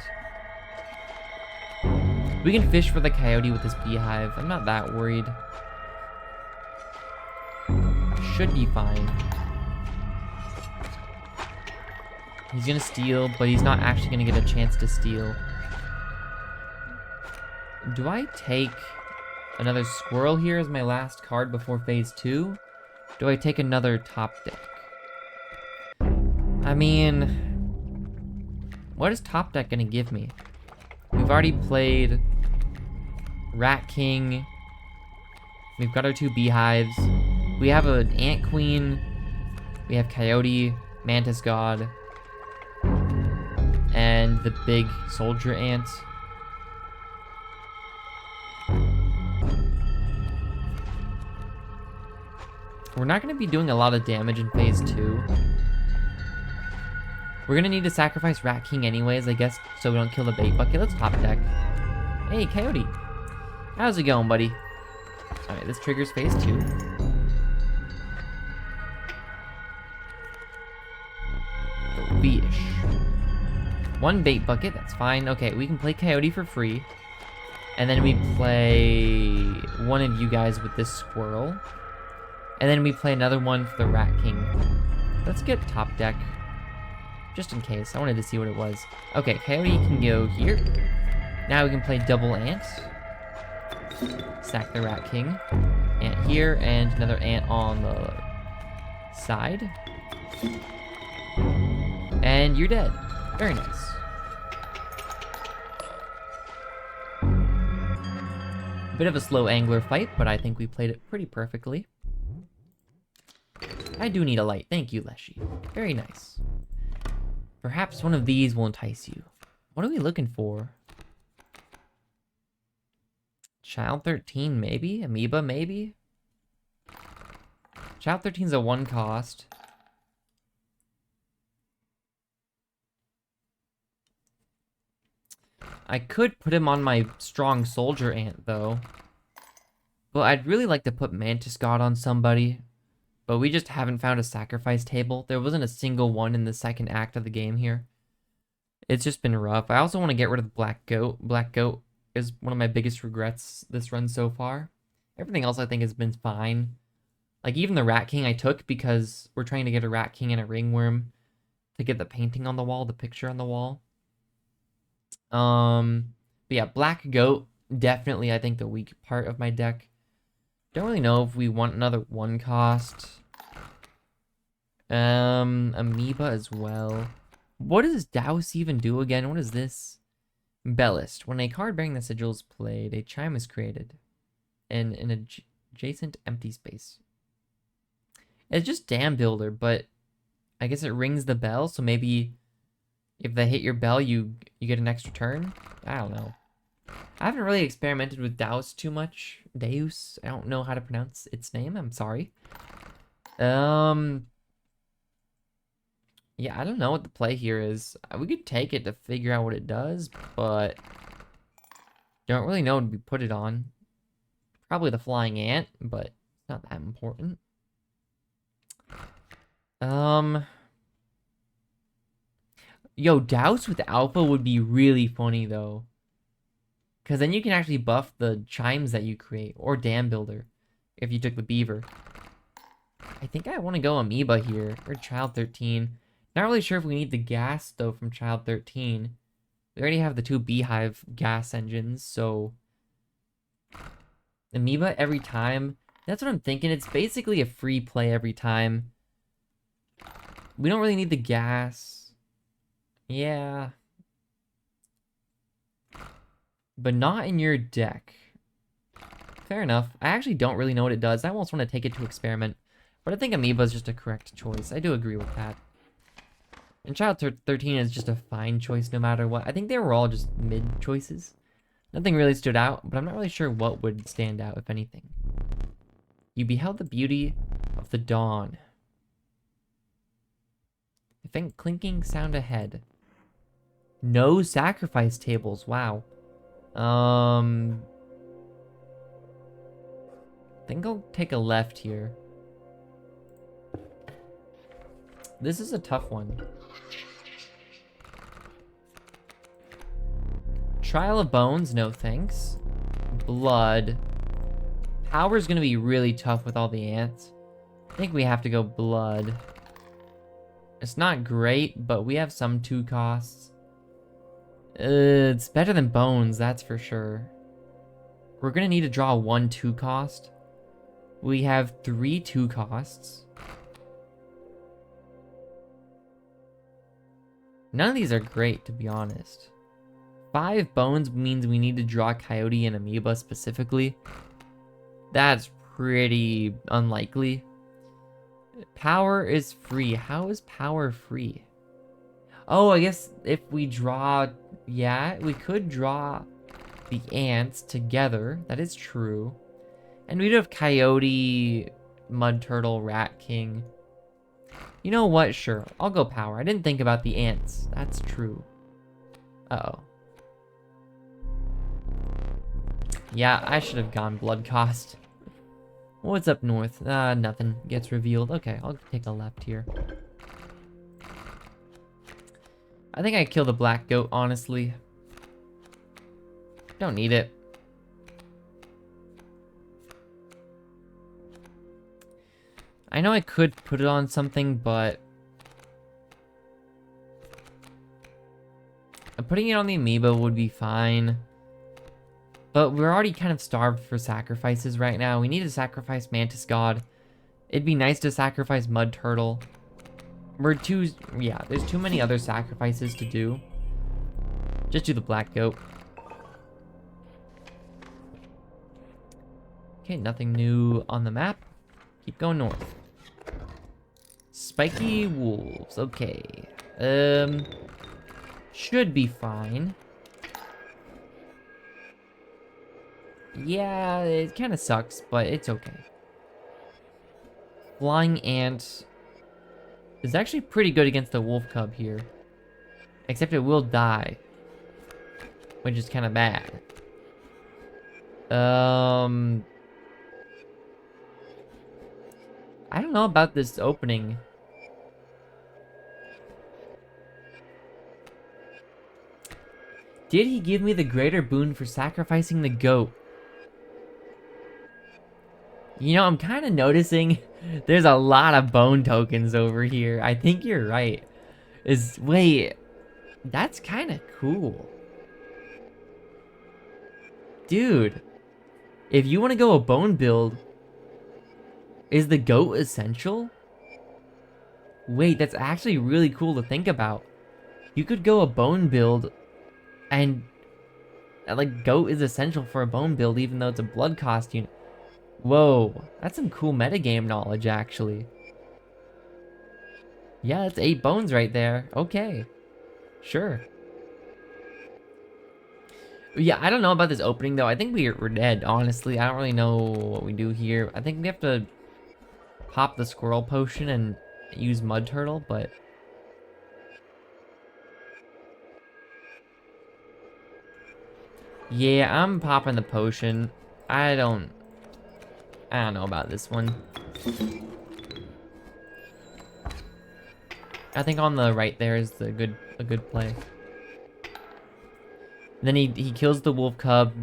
We can fish for the coyote with this beehive. I'm not that worried. Should be fine. He's gonna steal, but he's not actually gonna get a chance to steal. Do I take another squirrel here as my last card before phase 2? Do I take another top deck? I mean, what is top deck gonna give me? We've already played Rat King. We've got our 2 beehives. We have an ant queen. We have coyote, mantis god, and the big soldier ant. We're not going to be doing a lot of damage in phase 2. We're going to need to sacrifice Rat King anyways, I guess, so we don't kill the bait bucket. Let's top deck. Hey, coyote. How's it going, buddy? Alright, this triggers phase 2. Fish. 1 bait bucket, that's fine. Okay, we can play coyote for free. And then we play one of you guys with this squirrel. And then we play another one for the Rat King. Let's get top deck. Just in case. I wanted to see what it was. Okay, coyote can go here. Now we can play double ant. Sack the Rat King. Ant here, and another ant on the side. And you're dead. Very nice. Bit of a slow angler fight, but I think we played it pretty perfectly. I do need a light. Thank you, Leshy. Very nice. Perhaps one of these will entice you. What are we looking for? Child 13, maybe? Amoeba, maybe? Child 13's a 1 cost. I could put him on my strong soldier ant, though. Well, I'd really like to put Mantis God on somebody. But we just haven't found a sacrifice table. There wasn't a single one in the second act of the game here. It's just been rough. I also want to get rid of the Black Goat. Black Goat is one of my biggest regrets this run so far. Everything else I think has been fine. Like even the Rat King I took because we're trying to get a Rat King and a Ringworm to get the painting on the wall, the picture on the wall. But yeah, Black Goat, definitely I think the weak part of my deck. Don't really know if we want another 1 cost. Amoeba as well. What does Douse even do again? What is this? Bellist. When a card bearing the sigil is played, a chime is created in an adjacent empty space. It's just Dam Builder, but I guess it rings the bell, so maybe if they hit your bell, you get an extra turn? I don't know. I haven't really experimented with Douse too much. Deus. I don't know how to pronounce its name. I'm sorry. Yeah, I don't know what the play here is. We could take it to figure out what it does, but don't really know what we put it on. Probably the flying ant, but it's not that important. Yo, Douse with Alpha would be really funny though. Because then you can actually buff the chimes that you create, or Dam Builder, if you took the Beaver. I think I want to go Amoeba here, or Child 13. Not really sure if we need the gas, though, from Child 13. We already have the 2 Beehive gas engines, so... Amoeba every time. That's what I'm thinking. It's basically a free play every time. We don't really need the gas. Yeah. But not in your deck. Fair enough. I actually don't really know what it does. I almost want to take it to experiment. But I think Amoeba is just a correct choice. I do agree with that. And Child 13 is just a fine choice no matter what. I think they were all just mid choices. Nothing really stood out, but I'm not really sure what would stand out, if anything. You beheld the beauty of the dawn. I think clinking sound ahead. No sacrifice tables. Wow. I think I'll take a left here. This is a tough one. Trial of Bones, no thanks. Blood. Power's gonna be really tough with all the ants. I think we have to go blood. It's not great, but we have some 2 costs. It's better than bones, that's for sure. We're gonna need to draw 1 2 cost. We have 3 2 costs. None of these are great, to be honest. 5 bones means we need to draw Coyote and Amoeba specifically. That's pretty unlikely. Power is free. How is power free? Oh, I guess if we draw... Yeah, we could draw the ants together. That is true. And we do have Coyote, Mud Turtle, Rat King. You know what? Sure. I'll go power. I didn't think about the ants. That's true. Uh-oh. Yeah, I should have gone blood cost. What's up north? Nothing gets revealed. Okay, I'll take a left here. I think I kill the black goat, honestly. Don't need it. I know I could put it on something, but... putting it on the amoeba would be fine. But we're already kind of starved for sacrifices right now. We need to sacrifice Mantis God. It'd be nice to sacrifice Mud Turtle. Yeah, there's too many other sacrifices to do. Just do the black goat. Okay, nothing new on the map. Keep going north. Spiky wolves. Okay. Should be fine. Yeah, it kind of sucks, but it's okay. Flying ant is actually pretty good against the wolf cub here. Except it will die. Which is kind of bad. I don't know about this opening. Did he give me the greater boon for sacrificing the goat? You know, I'm kind of noticing there's a lot of bone tokens over here. I think you're right. Wait, that's kind of cool. Dude, if you want to go a bone build, is the goat essential? Wait, that's actually really cool to think about. You could go a bone build and like goat is essential for a bone build even though it's a blood cost unit. Whoa, that's some cool metagame knowledge actually. Yeah, that's 8 bones right there. Okay, sure. Yeah, I don't know about this opening though. I think we're dead, honestly. I don't really know what we do here. I think we have to pop the squirrel potion and use Mud Turtle, but... Yeah, I'm popping the potion. I don't know about this one. I think on the right there is a good play. Then he kills the wolf cub.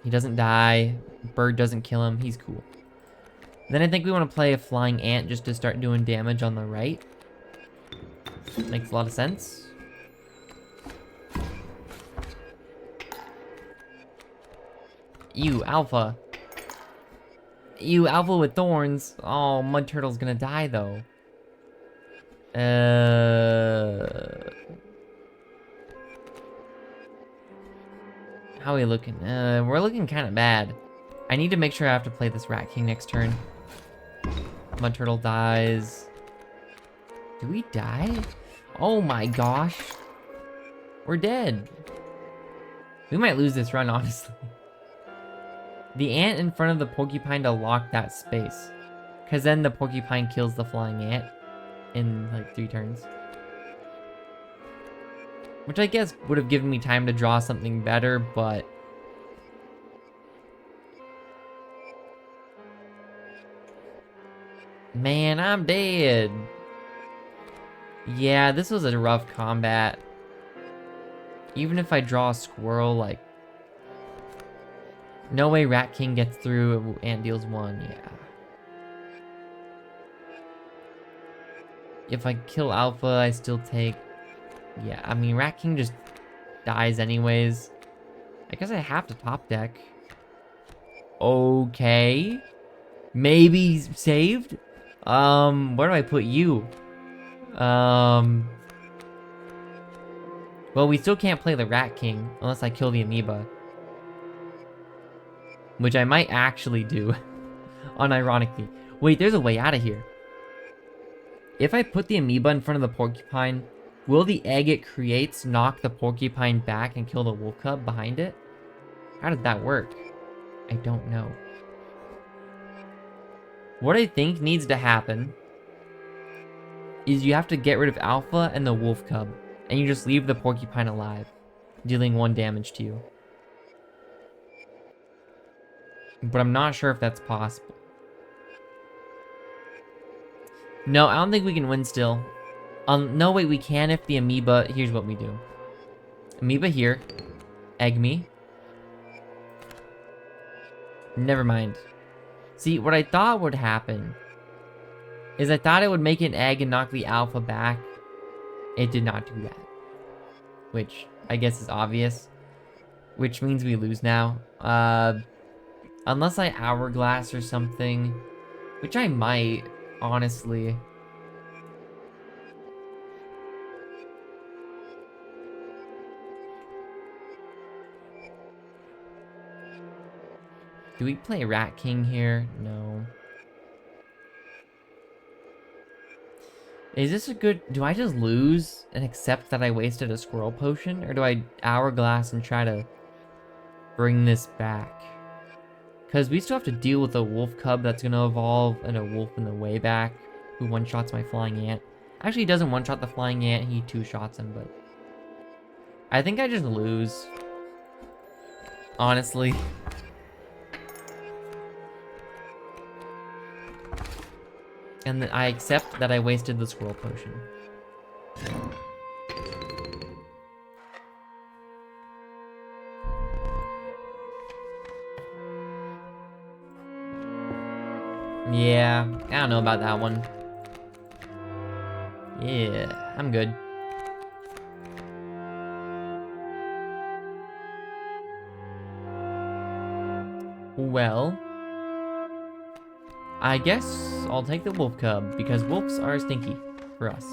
He doesn't die. Bird doesn't kill him. He's cool. Then I think we want to play a flying ant just to start doing damage on the right. Makes a lot of sense. You, Alpha. You, Alpha with thorns. Oh, Mud Turtle's gonna die, though. How are we looking? We're looking kind of bad. I need to make sure I have to play this Rat King next turn. Mud Turtle dies. Do we die? Oh my gosh. We're dead. We might lose this run, honestly. The ant in front of the porcupine to lock that space. Because then the porcupine kills the flying ant in like 3 turns. Which I guess would have given me time to draw something better, but... Man, I'm dead. Yeah, this was a rough combat. Even if I draw a squirrel, like... No way Rat King gets through, Ant deals 1, yeah. If I kill Alpha, I still take... Yeah, I mean, Rat King just dies anyways. I guess I have to top deck. Okay. Maybe saved? Where do I put you? Well, we still can't play the Rat King unless I kill the amoeba. Which I might actually do. Unironically. Wait, there's a way out of here. If I put the amoeba in front of the porcupine, will the egg it creates knock the porcupine back and kill the wolf cub behind it? How does that work? I don't know. What I think needs to happen is you have to get rid of Alpha and the wolf cub, and you just leave the porcupine alive, dealing 1 damage to you. But I'm not sure if that's possible. No, I don't think we can win still. No, wait, we can if the amoeba... Here's what we do. Amoeba here. Egg me. Never mind. See, what I thought would happen is I thought it would make an egg and knock the alpha back. It did not do that. Which I guess is obvious. Which means we lose now. Unless I hourglass or something. Which I might, honestly. Do we play Rat King here? No. Is this a good... Do I just lose and accept that I wasted a squirrel potion? Or do I hourglass and try to bring this back? Because we still have to deal with a wolf cub that's going to evolve and a wolf in the way back who one-shots my flying ant. Actually, he doesn't one-shot the flying ant. He two-shots him, but... I think I just lose. Honestly. And I accept that I wasted the squirrel potion. Yeah, I don't know about that one. Yeah, I'm good. Well, I guess I'll take the wolf cub because wolves are stinky for us.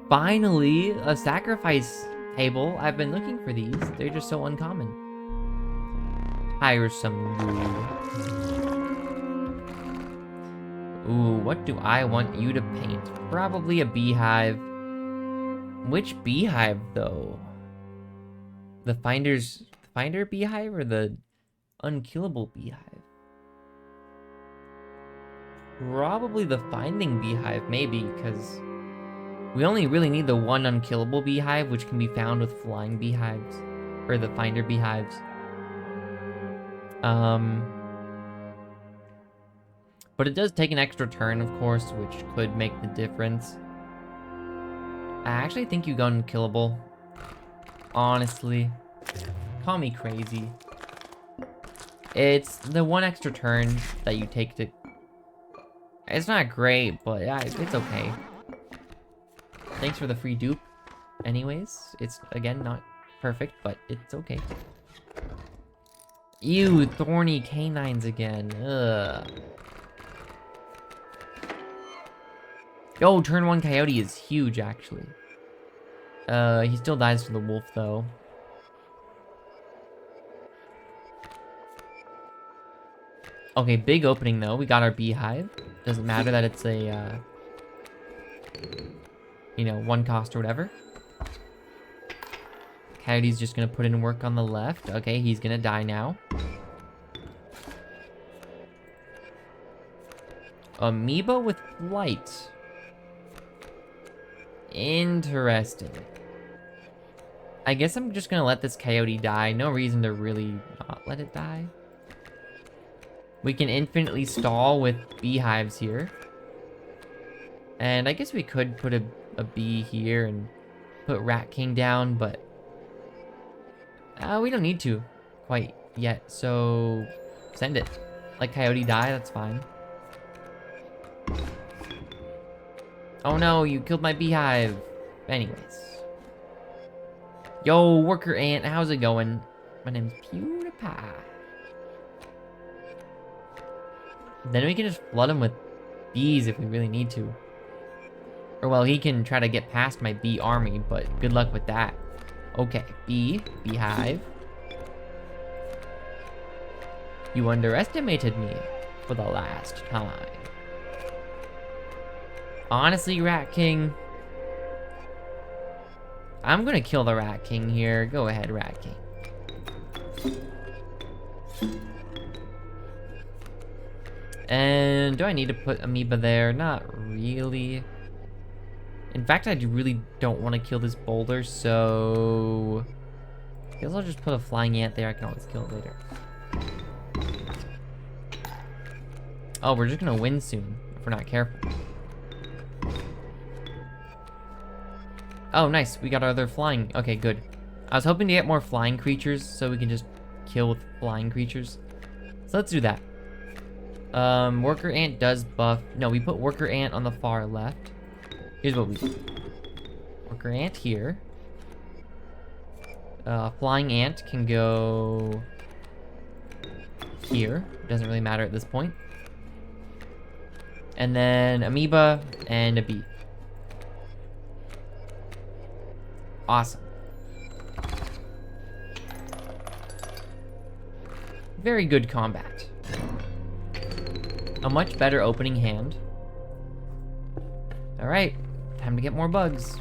Finally, a sacrifice table. I've been looking for these. They're just so uncommon. Tiresome rude. Ooh, what do I want you to paint? Probably a beehive. Which beehive, though? The Finder beehive or the unkillable beehive? Probably the Finding beehive, maybe, because we only really need the one unkillable beehive, which can be found with flying beehives, or the Finder beehives. But it does take an extra turn, of course, which could make the difference. I actually think you go unkillable. Honestly. Call me crazy. It's the one extra turn that you take to... It's not great, but yeah, it's okay. Thanks for the free dupe. Anyways, it's, again, not perfect, but it's okay. Ew, thorny canines again. Ugh. Yo, turn 1 coyote is huge, actually. He still dies to the wolf, though. Okay, big opening, though. We got our beehive. Doesn't matter that it's a, you know, 1 cost or whatever. Coyote's just gonna put in work on the left. Okay, he's gonna die now. Amoeba with flight. Interesting. I guess I'm just gonna let this coyote die. No reason to really not let it die. We can infinitely stall with beehives here. And I guess we could put a bee here and put Rat King down, but... we don't need to quite yet, so... Send it. Let coyote die, that's fine. Oh no, you killed my beehive. Anyways. Yo, worker ant, how's it going? My name's PewDiePie. Then we can just flood them with bees if we really need to. Or, well, he can try to get past my bee army, but good luck with that. Okay, beehive. You underestimated me for the last time. Honestly, Rat King, I'm gonna kill the Rat King here. Go ahead, Rat King. And do I need to put amoeba there? Not really. In fact, I really don't want to kill this boulder, so I guess I'll just put a flying ant there. I can always kill it later. Oh, we're just gonna win soon if we're not careful. Oh, nice. We got our other flying. Okay, good. I was hoping to get more flying creatures so we can just kill with flying creatures. So let's do that. Worker ant does buff. No, we put worker ant on the far left. Here's what we do. Worker ant here. Flying ant can go here. Doesn't really matter at this point. And then amoeba and a bee. Awesome. Very good combat. A much better opening hand. Alright, time to get more bugs.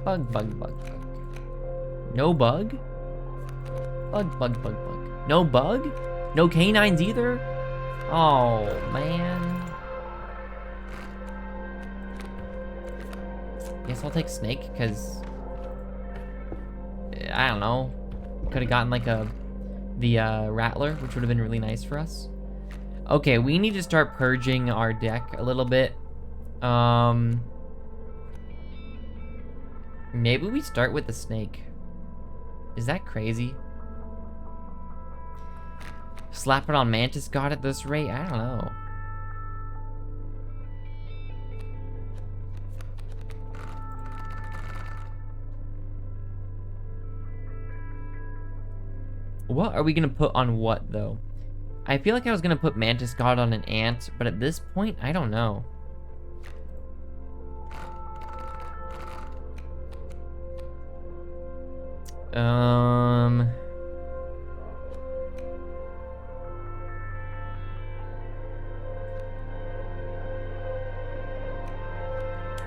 Bug, bug, bug, bug. No bug? Bug, bug, bug, bug. No bug? No canines either? Oh, man. Guess I'll take snake, because I don't know. Could have gotten like the rattler, which would have been really nice for us. Okay, we need to start purging our deck a little bit. Maybe we start with the snake. Is that crazy? Slap it on Mantis God at this rate? I don't know. What are we gonna put on what, though? I feel like I was gonna put Mantis God on an ant, but at this point, I don't know.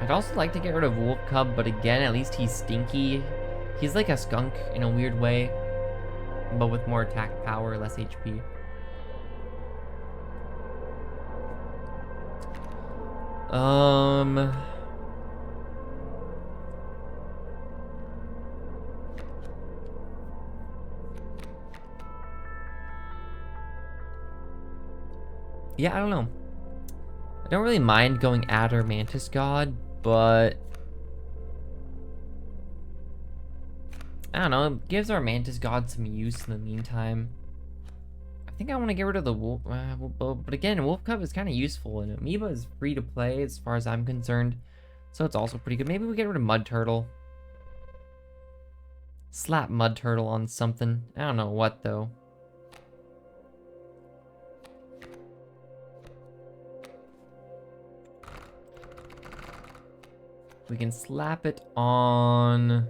I'd also like to get rid of Wolf Cub, but again, at least he's stinky. He's like a skunk in a weird way, but with more attack power, less HP. Yeah, I don't know. I don't really mind going Adder Mantis God, but I don't know, it gives our Mantis God some use in the meantime. I think I want to get rid of the Wolf, but again, Wolf Cub is kind of useful, and Amoeba is free to play as far as I'm concerned, so it's also pretty good. Maybe we get rid of Mud Turtle. Slap Mud Turtle on something. I don't know what, though. We can slap it on...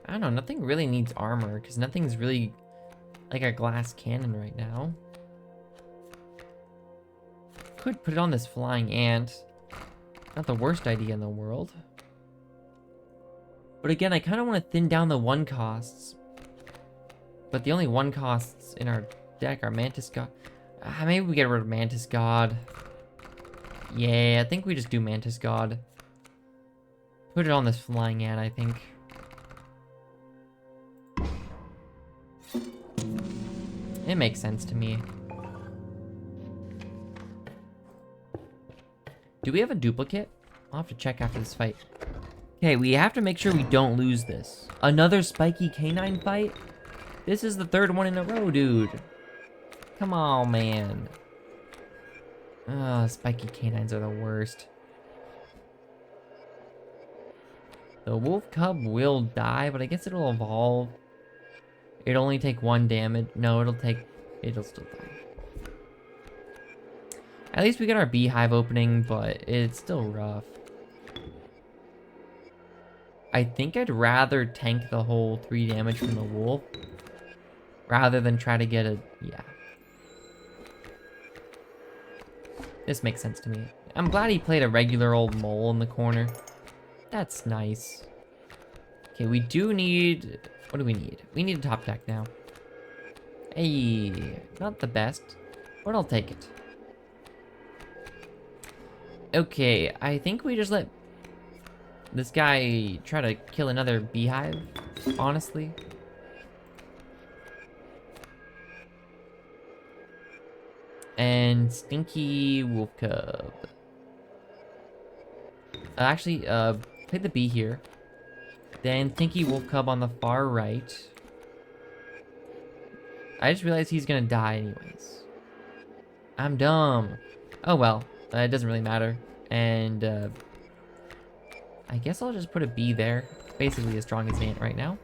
I don't know, nothing really needs armor, because nothing's really like a glass cannon right now. Could put it on this flying ant. Not the worst idea in the world. But again, I kind of want to thin down the one costs. But the only one costs in our deck are Mantis God. Maybe we get rid of Mantis God. Yeah, I think we just do Mantis God. Put it on this flying ant, I think. It makes sense to me. Do we have a duplicate? I'll have to check after this fight. Okay, we have to make sure we don't lose this. Another spiky canine fight? This is the third one in a row, dude. Come on, man. Spiky canines are the worst. The Wolf Cub will die, but I guess it'll evolve. It'll only take 1 damage. No, it'll still die. At least we got our beehive opening, but it's still rough. I think I'd rather tank the whole 3 damage from the wolf rather than try to get a... yeah. This makes sense to me. I'm glad he played a regular old mole in the corner. That's nice. Okay, we do need... what do we need? We need a top deck now. Hey, not the best, but I'll take it. Okay, I think we just let this guy try to kill another beehive, honestly. And Stinky Wolf Cub. Actually, play the bee here. Then Stinky Wolf Cub on the far right. I just realized he's gonna die anyways. I'm dumb. Oh well, it doesn't really matter. And I guess I'll just put a bee there. It's basically as strong as an ant right now.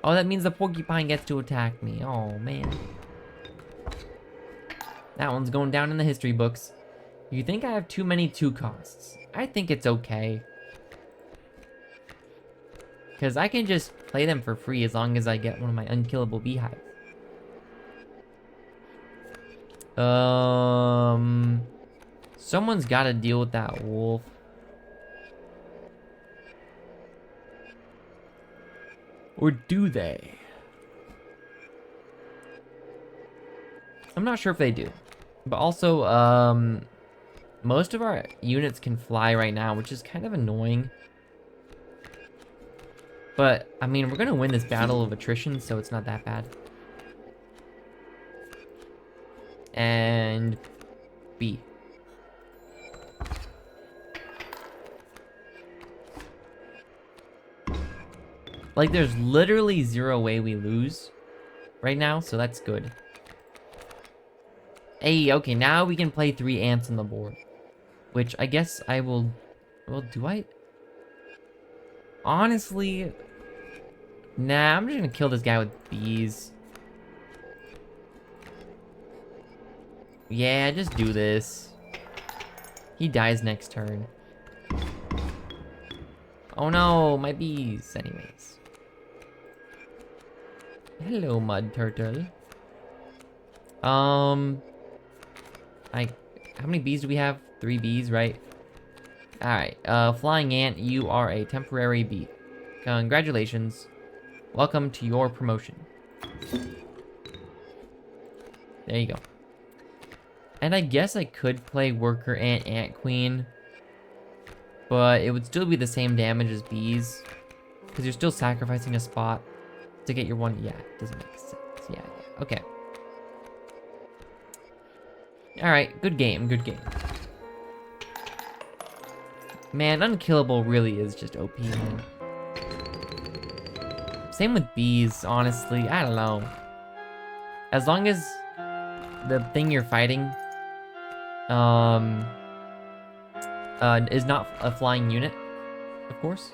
Oh, that means the porcupine gets to attack me. Oh man. That one's going down in the history books. You think I have too many 2 costs? I think it's okay. Because I can just play them for free as long as I get one of my unkillable beehives. Someone's got to deal with that wolf. Or do they? I'm not sure if they do. But also, most of our units can fly right now, which is kind of annoying. But, I mean, we're going to win this battle of attrition, so it's not that bad. And B. Like, there's literally 0 way we lose right now, so that's good. Hey, okay, now we can play 3 ants on the board. Which I guess I will... well, do I? Honestly... nah, I'm just gonna kill this guy with bees. Yeah, just do this. He dies next turn. Oh no, my bees. Anyways. Hello, mud turtle. How many bees do we have? 3 bees, right? Alright, flying ant, you are a temporary bee. Congratulations. Welcome to your promotion. There you go. And I guess I could play worker ant, ant queen. But it would still be the same damage as bees. Because you're still sacrificing a spot to get your one. Yeah, it doesn't make sense. Yeah, okay. Alright, good game, good game. Man, unkillable really is just OP, man. Same with bees, honestly. I don't know. As long as the thing you're fighting is not a flying unit, of course.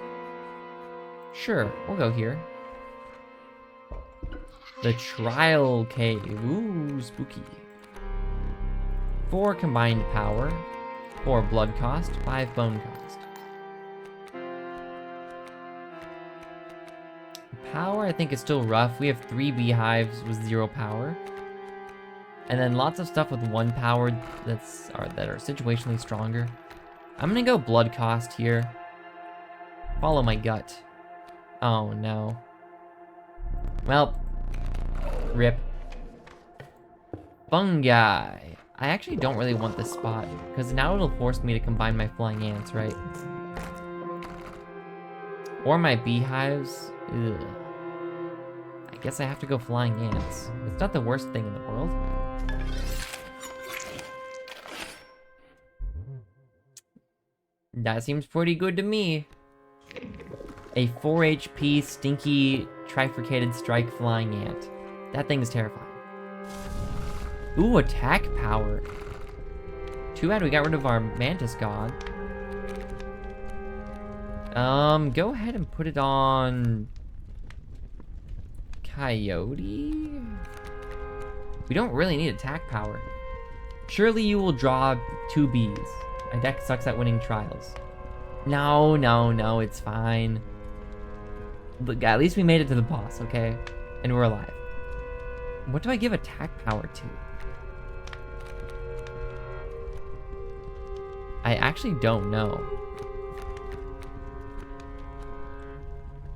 Sure, we'll go here. The Trial Cave. Ooh, spooky. 4 combined power, 4 blood cost, 5 bone cost. Power, I think, is still rough. We have 3 beehives with 0 power. And then lots of stuff with 1 power that are situationally stronger. I'm gonna go blood cost here. Follow my gut. Oh no. Well, rip. Fungi. I actually don't really want this spot, because now it'll force me to combine my flying ants, right? Or my beehives. Ugh. I guess I have to go flying ants. It's not the worst thing in the world. That seems pretty good to me. A 4 HP stinky trifurcated strike flying ant. That thing is terrifying. Ooh, attack power. Too bad we got rid of our mantis god. Go ahead and put it on Coyote. We don't really need attack power. Surely you will draw 2 Bs. My deck sucks at winning trials. No, no, no, it's fine. Look, at least we made it to the boss, okay? And we're alive. What do I give attack power to? I actually don't know.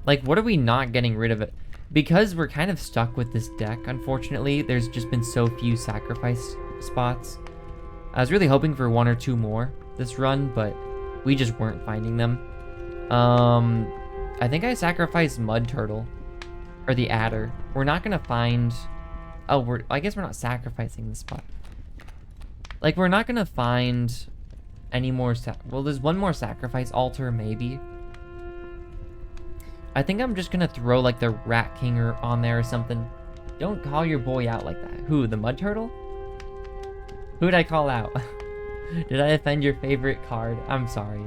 Like, what are we not getting rid of it? Because we're kind of stuck with this deck, unfortunately. There's just been so few sacrifice spots. I was really hoping for 1 or 2 more this run, but we just weren't finding them. I think I sacrificed Mud Turtle. Or the Adder. We're not gonna find... Oh, I guess we're not sacrificing the spot. Like, we're not gonna find any more... Well, there's 1 more sacrifice altar, maybe. I think I'm just gonna throw, like, the Rat King on there or something. Don't call your boy out like that. Who, the Mud Turtle? Who'd I call out? Did I offend your favorite card? I'm sorry.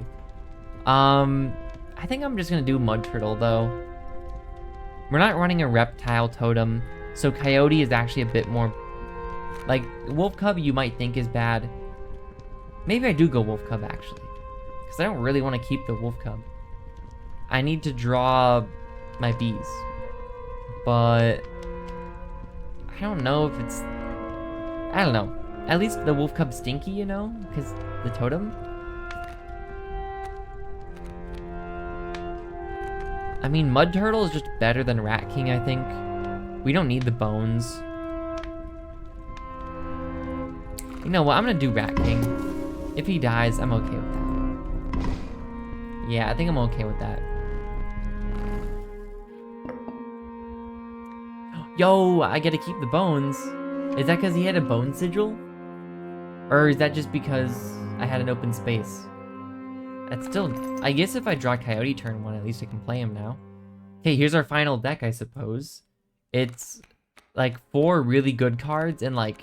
I think I'm just gonna do Mud Turtle, though. We're not running a Reptile Totem, so Coyote is actually a bit more... Like, Wolf Cub you might think is bad. Maybe I do go Wolf Cub, actually. Because I don't really want to keep the Wolf Cub. I need to draw my bees. But... I don't know if it's... I don't know. At least the Wolf Cub's stinky, you know? Because the totem? I mean, Mud Turtle is just better than Rat King, I think. We don't need the bones. You know what? I'm gonna do Rat King. If he dies, I'm okay with that. Yeah, I think I'm okay with that. Yo, I get to keep the bones. Is that because he had a bone sigil? Or is that just because I had an open space? That's still... I guess if I draw Coyote turn 1, at least I can play him now. Okay, here's our final deck, I suppose. It's like 4 really good cards and like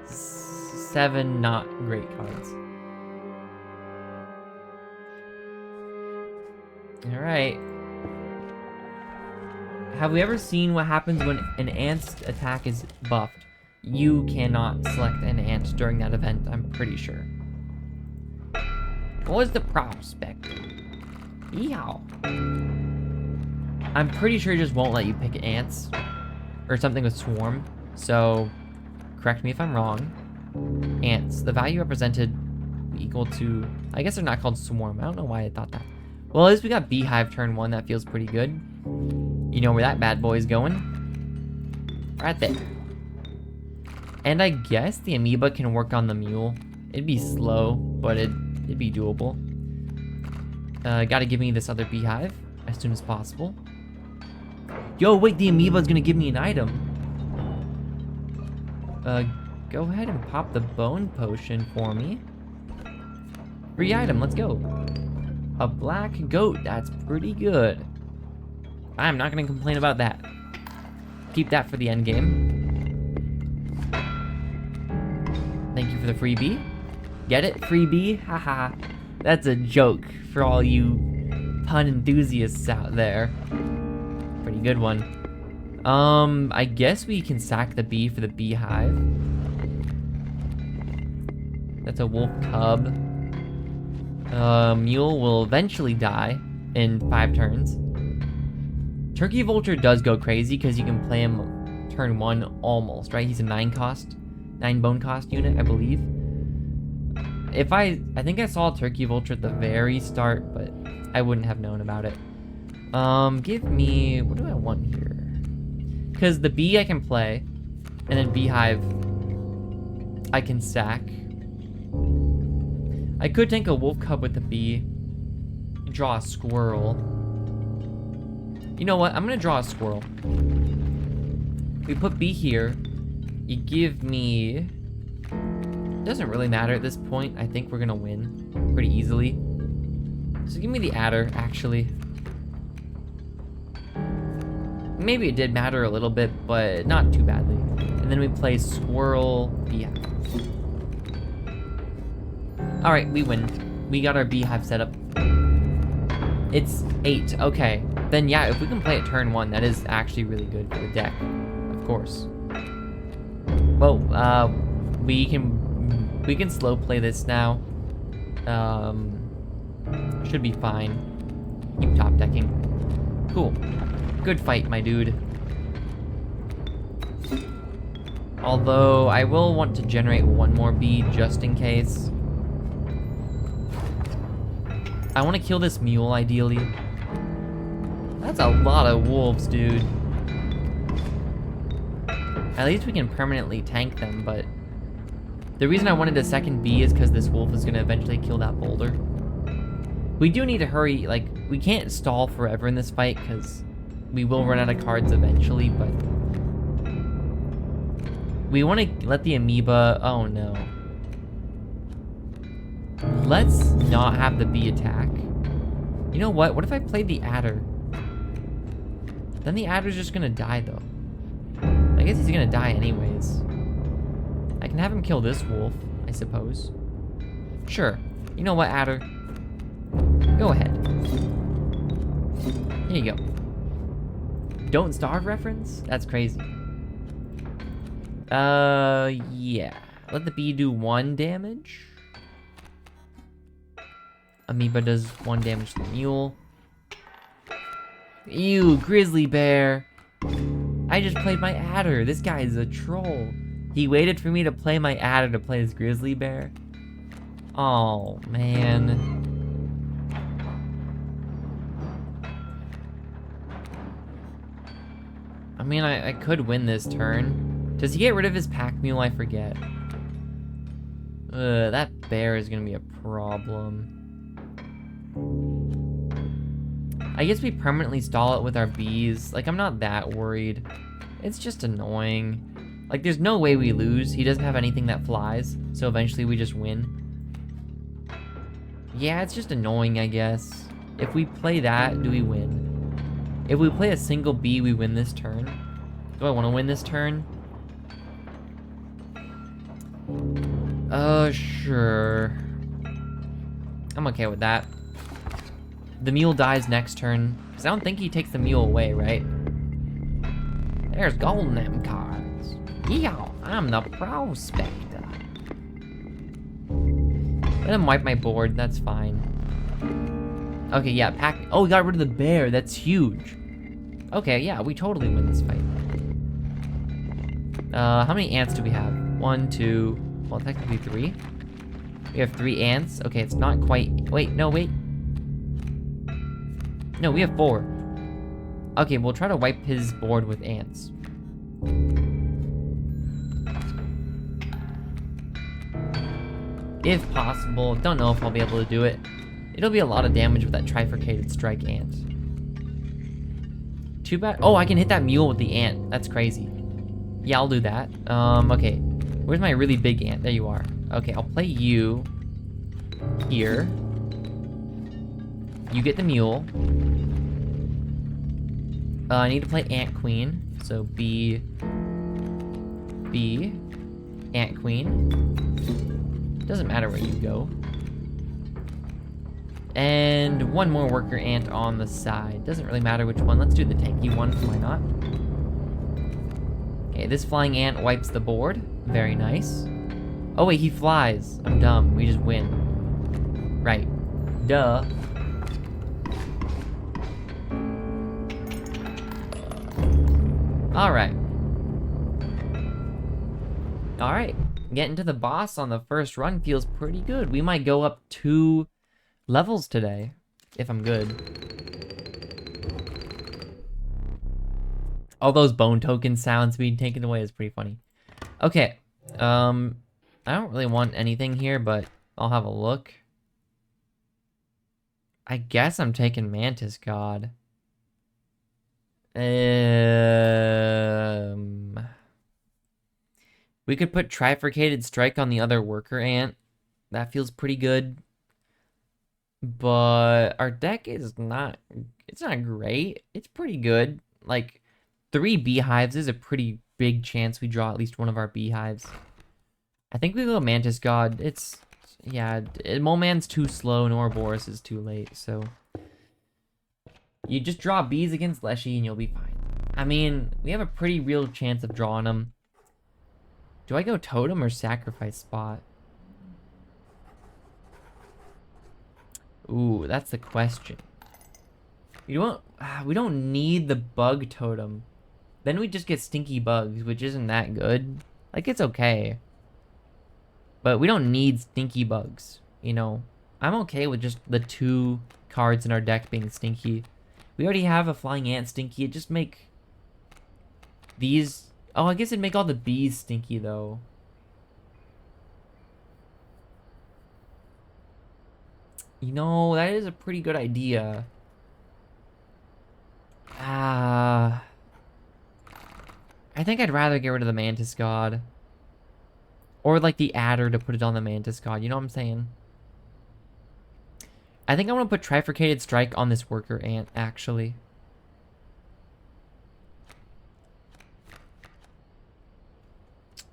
7 not great cards. Alright. Have we ever seen what happens when an ant's attack is buffed? You cannot select an ant during that event, I'm pretty sure. What was the prospect? Yeehaw. I'm pretty sure it just won't let you pick ants. Or something with swarm. So, correct me if I'm wrong. Ants. The value represented equal to... I guess they're not called swarm. I don't know why I thought that. Well, at least we got Beehive turn 1. That feels pretty good. You know where that bad boy's going. Right there. And I guess the amoeba can work on the mule. It'd be slow, but it'd be doable. Gotta give me this other beehive as soon as possible. Yo, wait, the amoeba's gonna give me an item. Go ahead and pop the bone potion for me. Free item, let's go. A black goat, that's pretty good. I'm not gonna complain about that. Keep that for the end game. Thank you for the freebie. Get it? Freebie? Haha. That's a joke for all you pun enthusiasts out there. Pretty good one. I guess we can sack the bee for the beehive. That's a wolf cub. Mule will eventually die in 5 turns. Turkey Vulture does go crazy because you can play him turn 1 almost, right? He's a 9 bone cost unit, I believe. I think I saw Turkey Vulture at the very start, but I wouldn't have known about it. Give me, what do I want here? Because the bee I can play, and then beehive I can sack. I could take a wolf cub with the bee, draw a squirrel. You know what? I'm gonna draw a squirrel. We put bee here. You give me... Doesn't really matter at this point. I think we're gonna win pretty easily. So give me the adder, actually. Maybe it did matter a little bit, but not too badly. And then we play squirrel beehive. Alright, we win. We got our beehive set up. It's 8. Okay. Then yeah, if we can play it turn 1, that is actually really good for the deck. Of course. Well, We can slow play this now. Should be fine. Keep top decking. Cool. Good fight, my dude. Although, I will want to generate one more bee just in case. I want to kill this mule, ideally. That's a lot of wolves, dude. At least we can permanently tank them, but... The reason I wanted a second bee is because this wolf is going to eventually kill that boulder. We do need to hurry, like, we can't stall forever in this fight, because we will run out of cards eventually, but... We want to let the amoeba... Oh, no. Let's not have the bee attack. You know what? What if I played the adder? Then the adder's just gonna die, though. I guess he's gonna die anyways. I can have him kill this wolf, I suppose. Sure. You know what, adder? Go ahead. Here you go. Don't starve reference? That's crazy. Yeah. Let the bee do 1 damage. Amoeba does 1 damage to the mule. Ew, grizzly bear. I just played my adder. This guy is a troll. He waited for me to play my adder to play his grizzly bear. Oh, man. I mean, I could win this turn. Does he get rid of his pack mule? I forget. That bear is gonna be a problem. I guess we permanently stall it with our bees. Like, I'm not that worried. It's just annoying. Like, there's no way we lose. He doesn't have anything that flies, so eventually we just win. Yeah, it's just annoying, I guess. If we play that, do we win? If we play a single bee, we win this turn. Do I want to win this turn? Sure. I'm okay with that. The mule dies next turn, because I don't think he takes the mule away, right? There's gold in them cards. Yeah, I'm the prospector. Let him wipe my board, that's fine. Okay, yeah, pack. Oh, we got rid of the bear, that's huge. Okay, yeah, we totally win this fight. How many ants do we have? 1, 2, well, technically 3. We have 3 ants. Okay, it's not quite, wait, no, wait. No, we have 4. Okay, we'll try to wipe his board with ants. If possible. Don't know if I'll be able to do it. It'll be a lot of damage with that trifurcated strike ant. Too bad. Oh, I can hit that mule with the ant. That's crazy. Yeah, I'll do that. Okay. Where's my really big ant? There you are. Okay, I'll play you here. You get the mule. I need to play Ant Queen. So B, Ant Queen. Doesn't matter where you go. And one more worker ant on the side. Doesn't really matter which one. Let's do the tanky one. Why not? Okay, this flying ant wipes the board. Very nice. Oh wait, he flies. I'm dumb. We just win. Right. Duh. Alright. Alright. Getting to the boss on the first run feels pretty good. We might go up 2 levels today, if I'm good. All those bone token sounds being taken away is pretty funny. Okay. I don't really want anything here, but I'll have a look. I guess I'm taking Mantis God. We could put Trifurcated Strike on the other worker ant. That feels pretty good. But our deck is not, it's not great. It's pretty good. Like, 3 beehives is a pretty big chance we draw at least one of our beehives. I think we go Mantis God. It's, yeah, Moman's too slow and Ouroboros is too late, so. You just draw bees against Leshy and you'll be fine. I mean, we have a pretty real chance of drawing them. Do I go totem or sacrifice spot? Ooh, that's the question. We don't need the bug totem. Then we just get stinky bugs, which isn't that good. Like, it's okay. But we don't need stinky bugs, you know. I'm okay with just the 2 cards in our deck being stinky. We already have a flying ant stinky. It just make these... Oh, I guess it'd make all the bees stinky, though. You know, that is a pretty good idea. I think I'd rather get rid of the Mantis God. Or, like, the adder to put it on the Mantis God. You know what I'm saying? I think I want to put Trifurcated Strike on this worker ant, actually.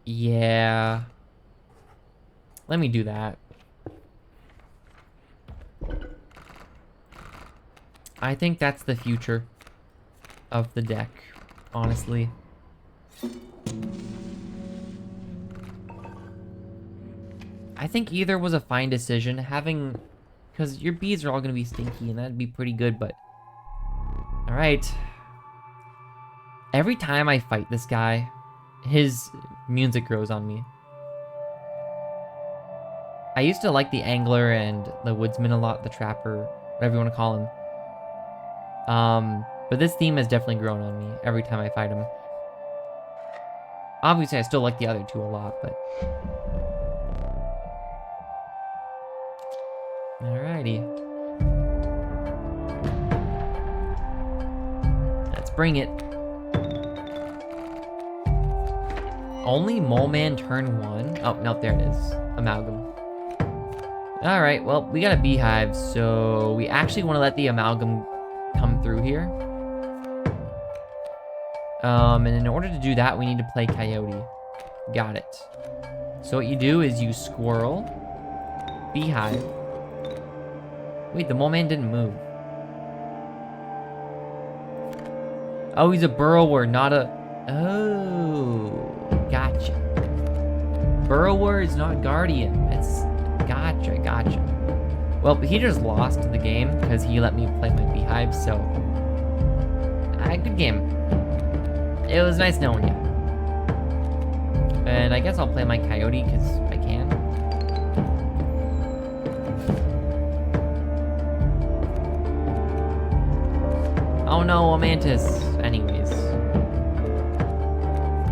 Yeah. Let me do that. I think that's the future of the deck, honestly. I think either was a fine decision. Having... Because your bees are all going to be stinky, and that'd be pretty good, but... Alright. Every time I fight this guy, his music grows on me. I used to like the Angler and the Woodsman a lot, the Trapper, whatever you want to call him. But this theme has definitely grown on me every time I fight him. Obviously, I still like the other 2 a lot, but... Alrighty. Let's bring it. Only Mole Man turn 1? Oh, no, there it is. Amalgam. Alright, well, we got a beehive, so we actually want to let the amalgam come through here. And in order to do that, we need to play Coyote. Got it. So what you do is you squirrel, beehive. Wait, the Mole Man didn't move. Oh, he's a burrower, not a... Oh, gotcha. Burrower is not guardian. It's... Gotcha, gotcha. Well, he just lost the game because he let me play my beehive, so... good game. It was nice knowing you. And I guess I'll play my Coyote because I can. Oh no, a Mantis. Anyways.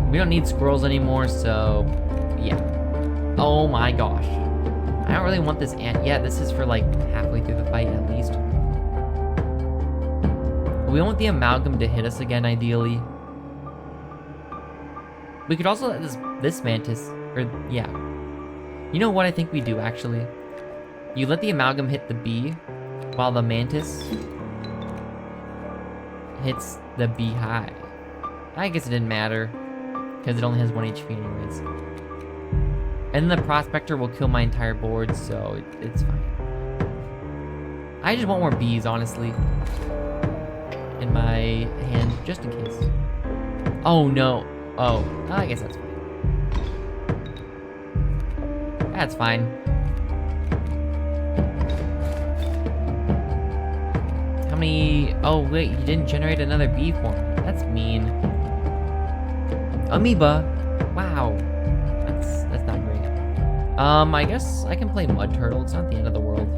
We don't need squirrels anymore, so... Yeah. Oh my gosh. I don't really want this ant yet. This is for like halfway through the fight at least. We want the amalgam to hit us again, ideally. We could also let this Mantis, or yeah. You know what I think we do actually? You let the amalgam hit the bee, while the Mantis hits the beehive. I guess it didn't matter, because it only has 1 HP anyways. And the Prospector will kill my entire board, so it's fine. I just want more bees, honestly, in my hand, just in case. Oh no. Oh, I guess that's fine. That's fine. How many... Oh wait, you didn't generate another bee for me. That's mean. Amoeba. Wow. That's not great. I guess I can play Mud Turtle. It's not the end of the world.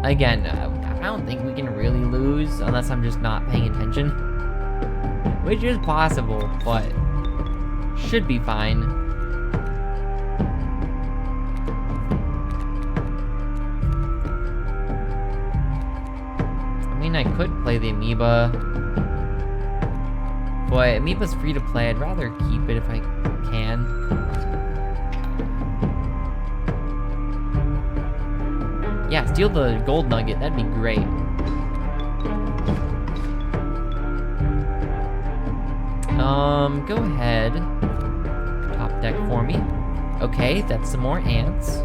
Again, I don't think we can really lose unless I'm just not paying attention. Which is possible, but should be fine. I mean, I could play the Amoeba, but Amoeba's free to play. I'd rather keep it if I can. Yeah, steal the gold nugget. That'd be great. Go ahead. Top deck for me. Okay, that's some more ants.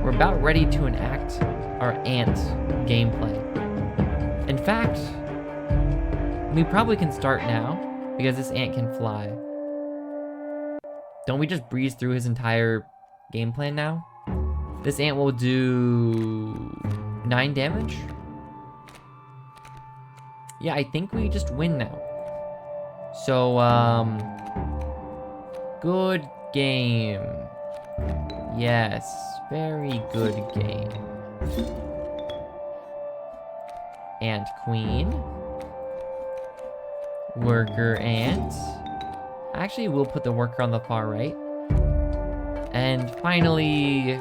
We're about ready to enact our ant gameplay. In fact, we probably can start now, because this ant can fly. Don't we just breeze through his entire game plan now? This ant will do 9 damage. Yeah, I think we just win now. So, good game. Yes, very good game. Ant queen. Worker ant. Actually, we'll put the worker on the far right. And finally,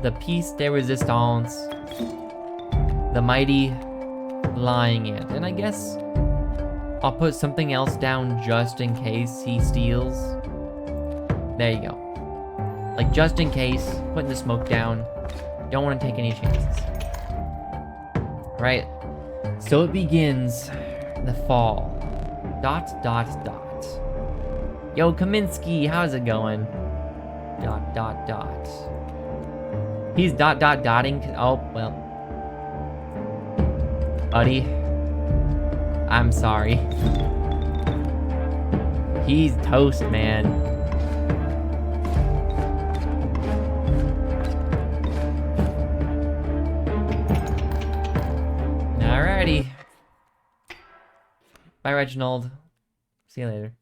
the piece de resistance. The mighty flying ant. And I guess I'll put something else down just in case he steals. There you go. Like, just in case, putting the smoke down. Don't want to take any chances. Right. So it begins the fall. Dot, dot, dot. Yo, Kaminsky, how's it going? Dot, dot, dot. He's dot, dot, dotting. Oh, well. Buddy. I'm sorry. He's toast, man. Alrighty. Bye, Reginald. See you later.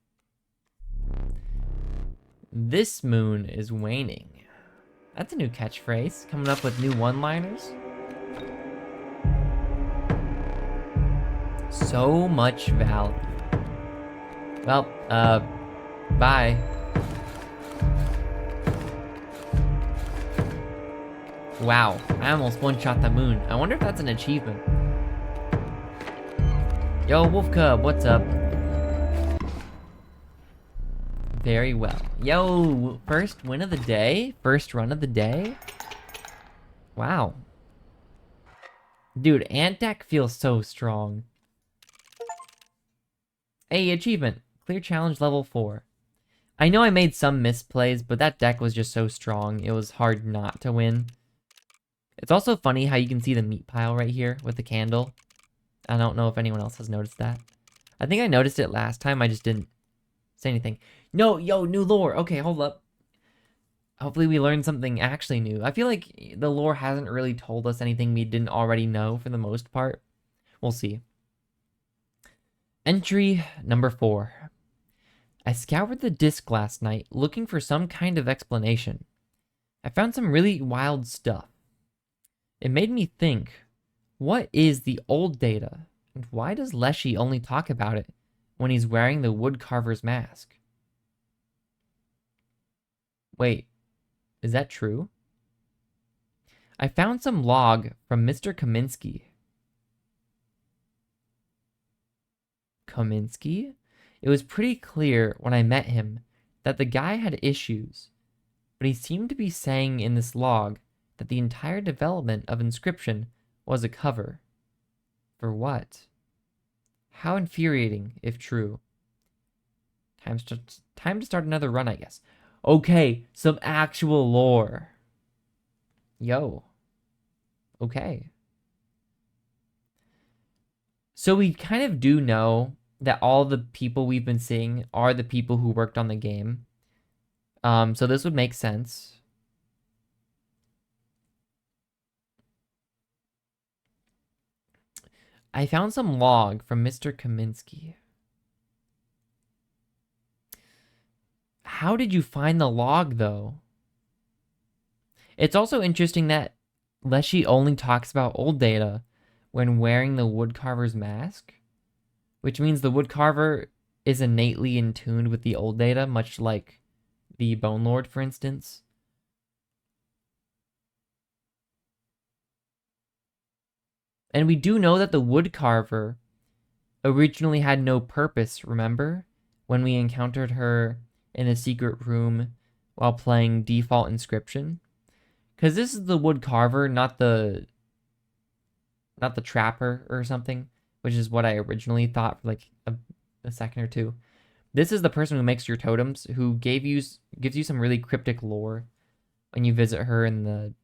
This moon is waning. That's a new catchphrase. Coming up with new one-liners. So much value. Well, bye. Wow, I almost one-shot the moon. I wonder if that's an achievement. Yo, Wolf Cub, what's up? Very well. Yo, first win of the day? First run of the day? Wow. Dude, Ant deck feels so strong. Hey, achievement. Clear challenge level 4. I know I made some misplays, but that deck was just so strong, it was hard not to win. It's also funny how you can see the meat pile right here with the candle. I don't know if anyone else has noticed that. I think I noticed it last time, I just didn't say anything. No, yo, new lore. Okay, hold up. Hopefully we learned something actually new. I feel like the lore hasn't really told us anything we didn't already know for the most part. We'll see. Entry number 4. I scoured the disc last night looking for some kind of explanation. I found some really wild stuff. It made me think, what is the old data? And why does Leshy only talk about it when he's wearing the woodcarver's mask? Wait, is that true? I found some log from Mr. Kaminsky. Kaminsky? It was pretty clear when I met him that the guy had issues, but he seemed to be saying in this log that the entire development of Inscryption was a cover. For what? How infuriating, if true. Time to start another run, I guess. Okay, some actual lore. Yo. Okay. So we kind of do know that all the people we've been seeing are the people who worked on the game. So this would make sense. I found some log from Mr. Kaminsky. How did you find the log, though? It's also interesting that Leshy only talks about old data when wearing the woodcarver's mask, which means the woodcarver is innately in tune with the old data, much like the Bone Lord, for instance. And we do know that the woodcarver originally had no purpose, remember? When we encountered her in a secret room while playing default Inscryption. Because this is the woodcarver, not the trapper or something, which is what I originally thought for like a second or two. This is the person who makes your totems, who gives you some really cryptic lore when you visit her in the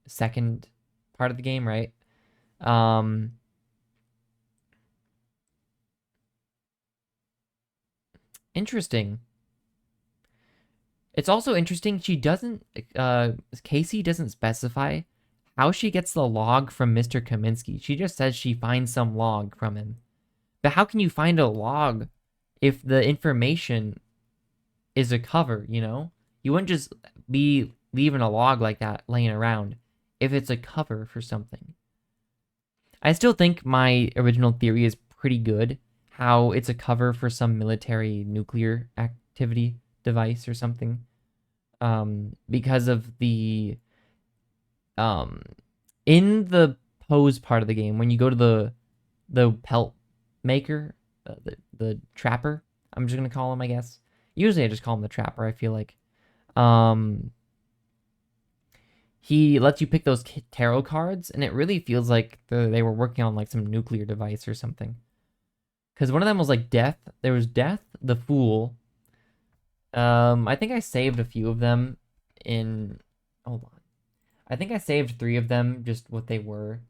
second part of the game, right? Interesting. It's also interesting, Kaycee doesn't specify how she gets the log from Mr. Kaminsky. She just says she finds some log from him. But how can you find a log if the information is a cover, you know? You wouldn't just be leaving a log like that laying around if it's a cover for something. I still think my original theory is pretty good, how it's a cover for some military nuclear activity device or something. Because of um in the pose part of the game, when you go to the pelt maker, the trapper, I'm just gonna call him, I guess. Usually I just call him the trapper, I feel like. Um he lets you pick those tarot cards, and it really feels like they were working on like some nuclear device or something. Because one of them was like death. There was death, the fool. I think I saved a few of them in. Hold on. I think I saved 3 of them, just what they were.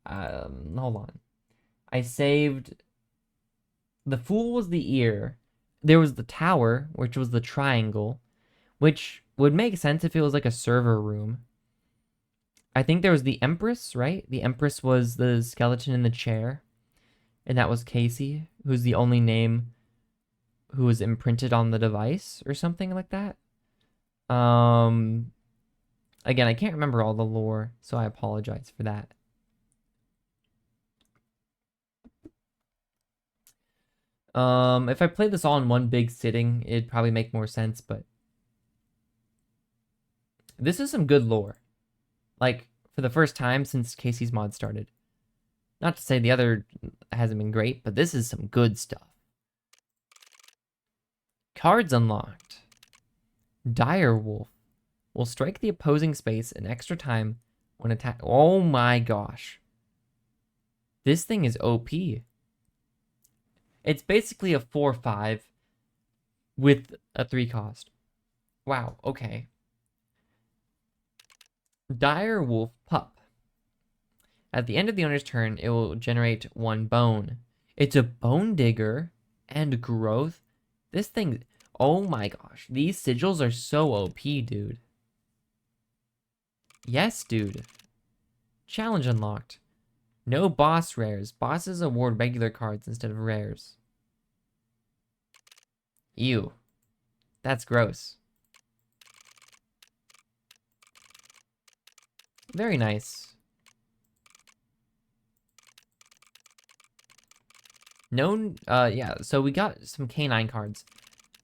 Hold on. I saved. The fool was the ear. There was the tower, which was the triangle, which would make sense if it was like a server room. I think there was the Empress, right? The Empress was the skeleton in the chair, and that was Kaycee, who's the only name who was imprinted on the device or something like that. Um, Again, I can't remember all the lore, so I apologize for that. If I played this all in one big sitting, it'd probably make more sense, but this is some good lore. Like, for the first time since Kaycee's mod started. Not to say the other hasn't been great, but this is some good stuff. Cards unlocked. Dire Wolf will strike the opposing space an extra time when attack. Oh my gosh. This thing is OP. It's basically a 4/5 with a 3 cost. Wow, okay. Dire Wolf Pup. At the end of the owner's turn, it will generate 1 bone. It's a bone digger and growth. This thing, oh my gosh. These sigils are so OP, dude. Yes, dude. Challenge unlocked. No boss rares. Bosses award regular cards instead of rares. Ew. That's gross. Very nice. No, yeah, so we got some canine cards.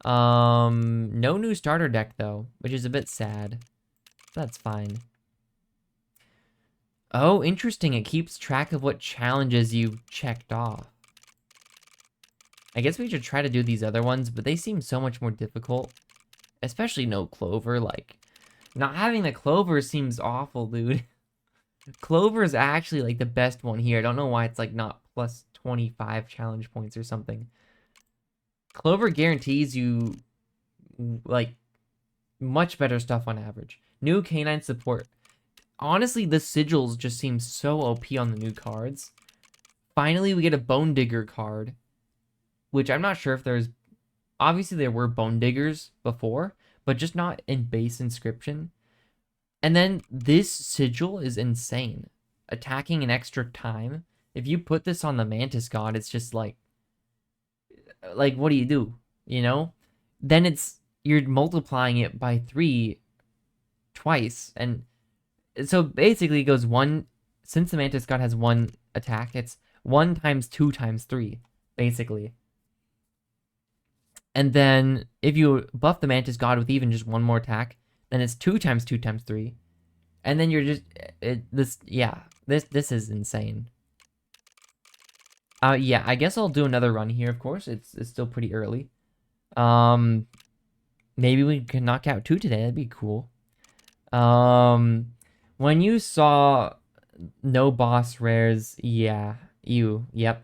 No new starter deck, though, which is a bit sad. That's fine. Oh, interesting. It keeps track of what challenges you've checked off. I guess we should try to do these other ones, but they seem so much more difficult. Especially no clover. Like, not having the clover seems awful, dude. Clover is actually, like, the best one here. I don't know why it's, like, not plus 25 challenge points or something. Clover guarantees you, like, much better stuff on average. New canine support. Honestly, the sigils just seem so OP on the new cards. Finally, we get a Bone Digger card, which I'm not sure if there's... Obviously, there were Bone Diggers before, but just not in base Inscryption. And then this sigil is insane. Attacking an extra time. If you put this on the Mantis God, it's just like, what do you do? You know? Then you're multiplying it by 3 twice. And so basically it goes 1, since the Mantis God has 1 attack, it's 1 times 2 times 3, basically. And then if you buff the Mantis God with even just 1 more attack, then it's 2 times 2 times 3. And then you're just, this is insane. Yeah, I guess I'll do another run here, of course. It's still pretty early. Maybe we can knock out 2 today. That'd be cool. When you saw no boss rares, yeah, yep.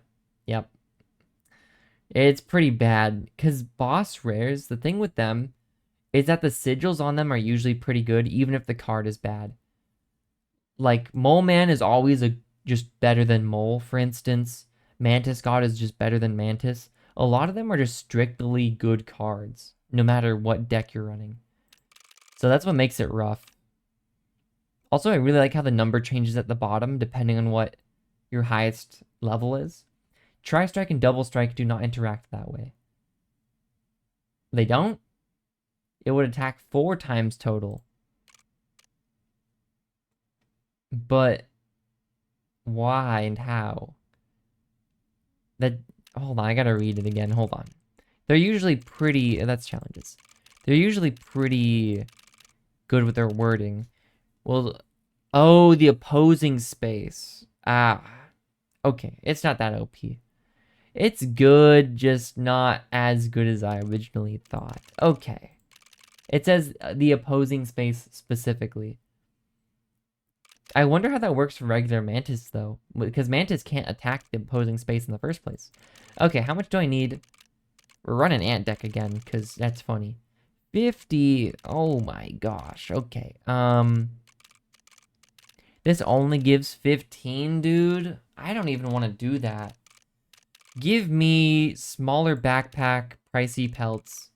It's pretty bad, because boss rares, the thing with them is that the sigils on them are usually pretty good, even if the card is bad. Like, Mole Man is always just better than Mole, for instance. Mantis God is just better than Mantis. A lot of them are just strictly good cards, no matter what deck you're running. So that's what makes it rough. Also, I really like how the number changes at the bottom depending on what your highest level is. Tri-strike and double strike do not interact that way. They don't? It would attack 4 times total. But why and how? That, hold on, I gotta read it again. Hold on. They're usually pretty, that's challenges. They're usually pretty good with their wording. Well, oh, the opposing space. Ah, okay. It's not that OP. It's good, just not as good as I originally thought. Okay. It says the opposing space specifically. I wonder how that works for regular Mantis, though. Because Mantis can't attack the opposing space in the first place. Okay, how much do I need? We're running Ant Deck again, because that's funny. 50. Oh my gosh. Okay. This only gives 15, dude. I don't even want to do that. Give me smaller backpack, pricey pelts,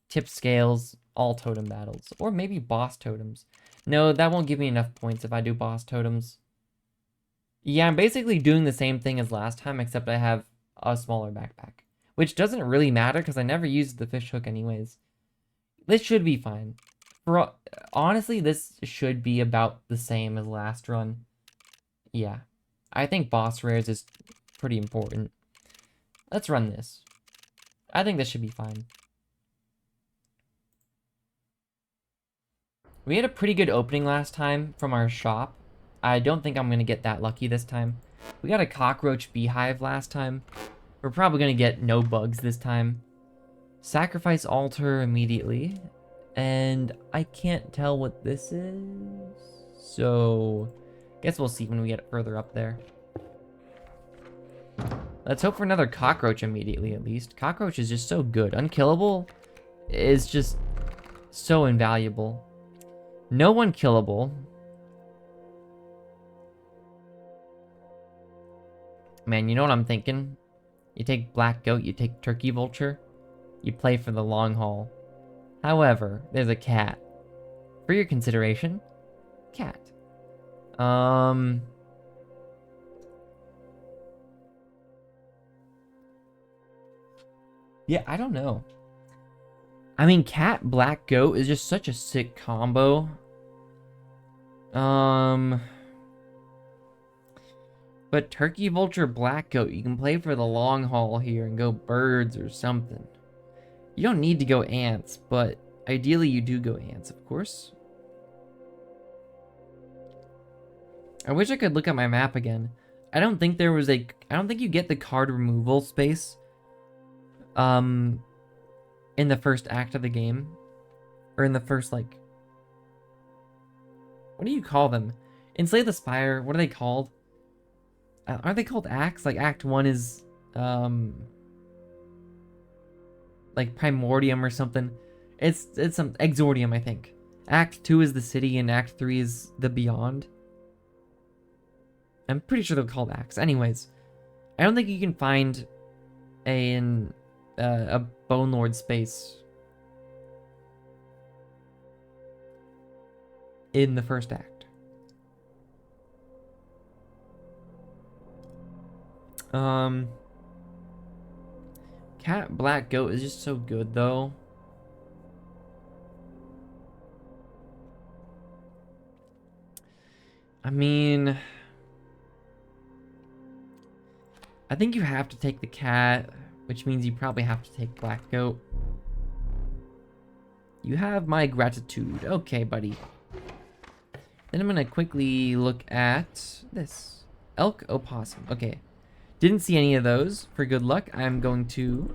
tip scales, all totem battles. Or maybe boss totems. No, that won't give me enough points if I do boss totems. Yeah, I'm basically doing the same thing as last time, except I have a smaller backpack. Which doesn't really matter, because I never used the fish hook anyways. This should be fine. Honestly, this should be about the same as last run. Yeah. I think boss rares is pretty important. Let's run this. I think this should be fine. We had a pretty good opening last time from our shop. I don't think I'm going to get that lucky this time. We got a cockroach beehive last time. We're probably going to get no bugs this time. Sacrifice altar immediately. And I can't tell what this is. So, guess we'll see when we get further up there. Let's hope for another cockroach immediately, at least. Cockroach is just so good. Unkillable is just so invaluable. No one killable. Man, you know what I'm thinking? You take black goat, you take turkey vulture. You play for the long haul. However, there's a cat. For your consideration, cat. Yeah, I don't know. I mean, cat, black goat is just such a sick combo. But turkey vulture, black goat, you can play for the long haul here and go birds or something. You don't need to go ants, but ideally you do go ants, of course. I wish I could look at my map again. I don't think you get the card removal space in the first act of the game, or in the first, like, what do you call them? Enslave the Spire, what are they called? Aren't they called acts? Like act 1 is like Primordium or something. It's some Exordium, I think. Act 2 is the city and act 3 is the beyond. I'm pretty sure they're called acts. Anyways, I don't think you can find a Bone Lord space in the first act. Cat black goat is just so good though. I mean, I think you have to take the cat, which means you probably have to take black goat. You have my gratitude. Okay, buddy. Then I'm gonna quickly look at this. Elk opossum. Okay. Didn't see any of those. For good luck, I'm going to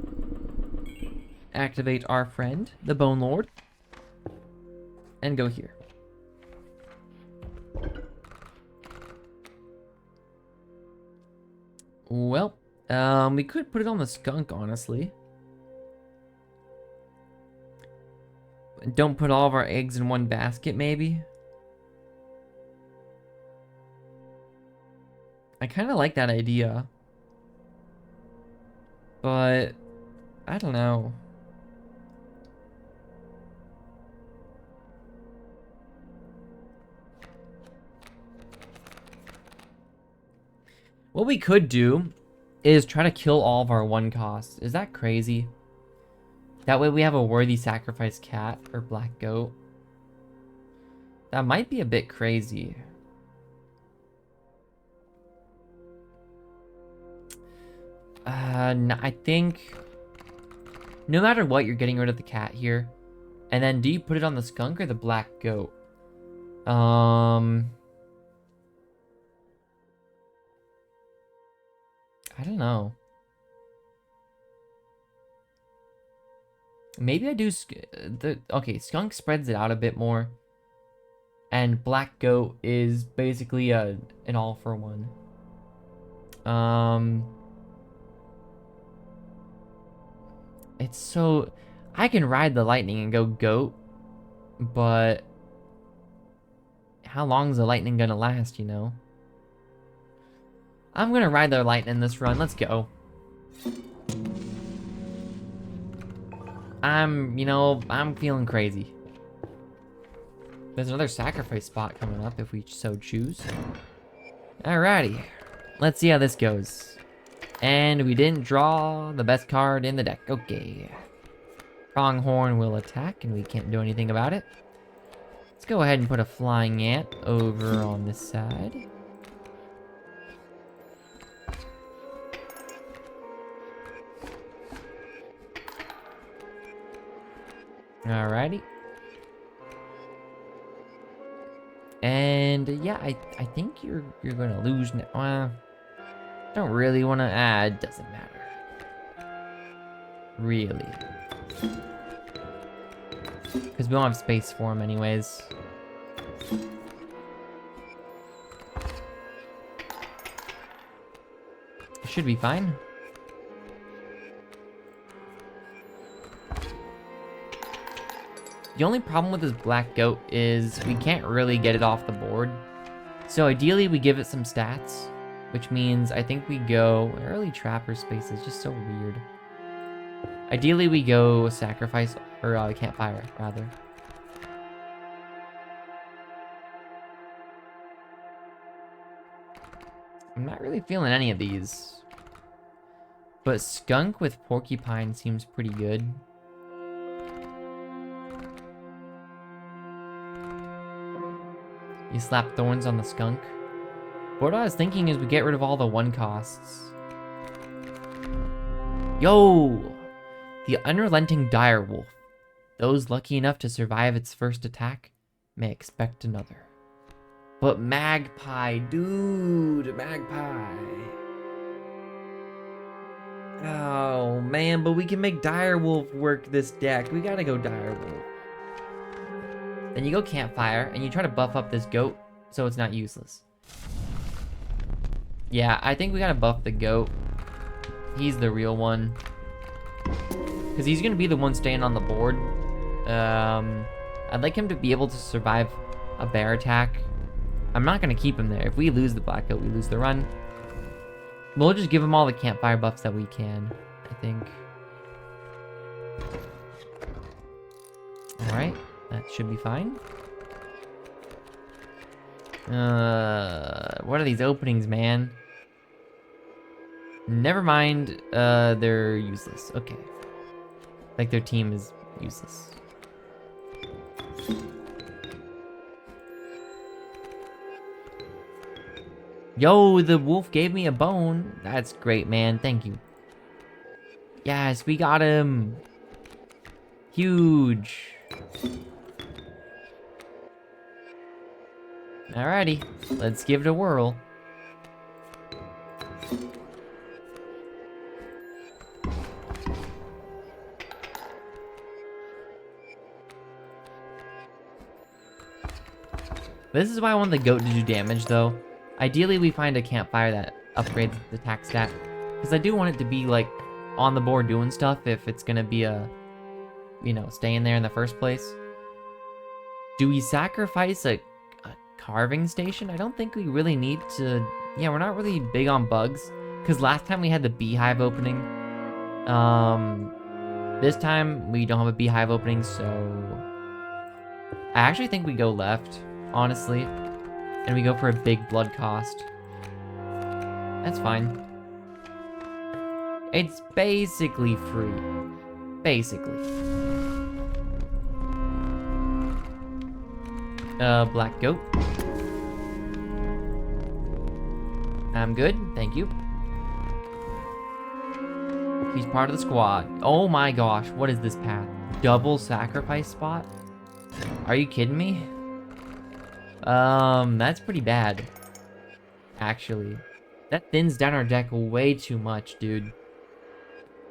activate our friend, the Bone Lord, and go here. Well, we could put it on the skunk, honestly. Don't put all of our eggs in one basket, maybe. I kind of like that idea. But, I don't know. What we could do is try to kill all of our 1 costs. Is that crazy? That way we have a worthy sacrifice cat or black goat. That might be a bit crazy. No, I think no matter what, you're getting rid of the cat here. And then do you put it on the skunk or the black goat? I don't know. Maybe I do okay, skunk spreads it out a bit more. And black goat is basically an all for one. It's so I can ride the lightning and go goat, but how long is the lightning gonna last, you know? I'm gonna ride the lightning this run. Let's go. I'm feeling crazy. There's another sacrifice spot coming up if we so choose. Alrighty. Let's see how this goes. And we didn't draw the best card in the deck. Okay. Pronghorn will attack, and we can't do anything about it. Let's go ahead and put a flying ant over on this side. Alrighty. And yeah, I think you're gonna lose now. Well, don't really want to add. Doesn't matter. Really. Because we don't have space for him anyways. It should be fine. The only problem with this black goat is we can't really get it off the board. So ideally we give it some stats, which means I think we go early trapper space is just so weird. Ideally we go sacrifice or campfire rather. I'm not really feeling any of these. But skunk with porcupine seems pretty good. You slap thorns on the skunk. But what I was thinking is we get rid of all the 1 costs. Yo! The unrelenting direwolf. Those lucky enough to survive its first attack may expect another. But magpie, dude, magpie. Oh man, but we can make direwolf work this deck. We gotta go direwolf. Then you go campfire, and you try to buff up this goat, so it's not useless. Yeah, I think we gotta buff the goat. He's the real one. Because he's gonna be the one staying on the board. I'd like him to be able to survive a bear attack. I'm not gonna keep him there. If we lose the black goat, we lose the run. We'll just give him all the campfire buffs that we can, I think. Alright. That should be fine. What are these openings, man? Never mind. They're useless. Okay. Like their team is useless. Yo, the wolf gave me a bone. That's great, man. Thank you. Yes, we got him. Huge. Alrighty, let's give it a whirl. This is why I want the goat to do damage, though. Ideally, we find a campfire that upgrades the attack stat. Because I do want it to be, like, on the board doing stuff if it's gonna be staying there in the first place. Do we sacrifice a carving station? I don't think we really need to. Yeah, we're not really big on bugs. Because last time we had the beehive opening. This time we don't have a beehive opening, so I actually think we go left, honestly. And we go for a big blood cost. That's fine. It's basically free. Basically. Black goat. I'm good, thank you. He's part of the squad. Oh my gosh, what is this path? Double sacrifice spot? Are you kidding me? That's pretty bad. Actually. That thins down our deck way too much, dude.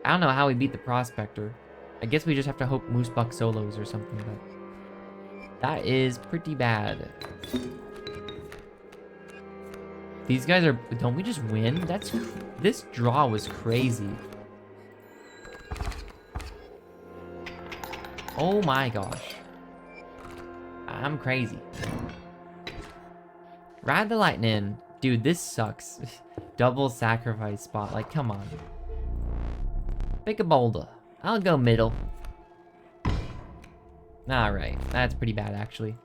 I don't know how we beat the Prospector. I guess we just have to hope Moosebuck solos or something, but that is pretty bad. These guys are... Don't we just win? This draw was crazy. Oh my gosh. I'm crazy. Ride the lightning. Dude, this sucks. Double sacrifice spot. Like, come on. Pick a boulder. I'll go middle. Alright. That's pretty bad, actually.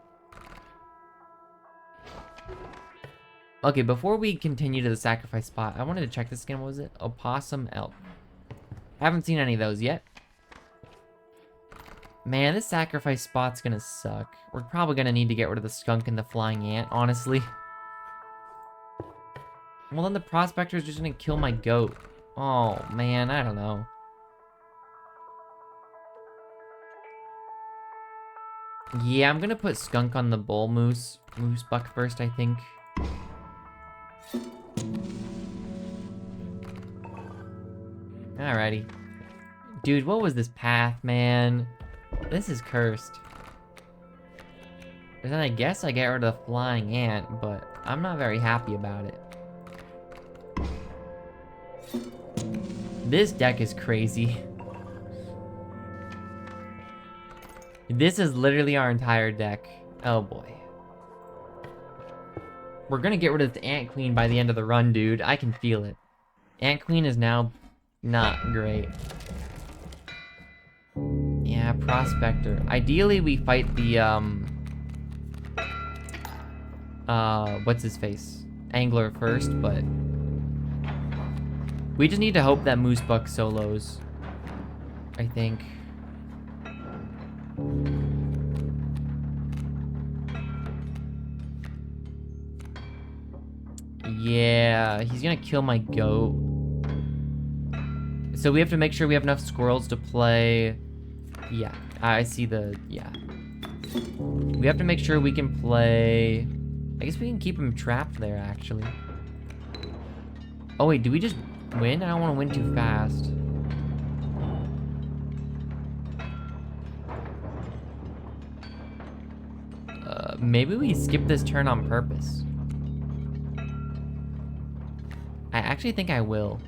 Okay, before we continue to the sacrifice spot, I wanted to check this again. What was it? Opossum elk. Haven't seen any of those yet. Man, this sacrifice spot's gonna suck. We're probably gonna need to get rid of the skunk and the flying ant, honestly. Well, then the prospector is just gonna kill my goat. Oh, man, I don't know. Yeah, I'm gonna put skunk on the bull moose buck first, I think. Alrighty. Dude, what was this path, man? This is cursed. And then I guess I get rid of the flying ant, but I'm not very happy about it. This deck is crazy. This is literally our entire deck. Oh boy. We're gonna get rid of the Ant Queen by the end of the run, dude. I can feel it. Ant Queen is now not great. Yeah, Prospector. Ideally, we fight the, what's his face? Angler first, but we just need to hope that Moosebuck solos, I think. Yeah, he's gonna kill my goat. So we have to make sure we have enough squirrels to play. Yeah, I see the, yeah. We have to make sure we can play. I guess we can keep him trapped there, actually. Oh wait, do we just win? I don't want to win too fast. Maybe we skip this turn on purpose. I actually think I will.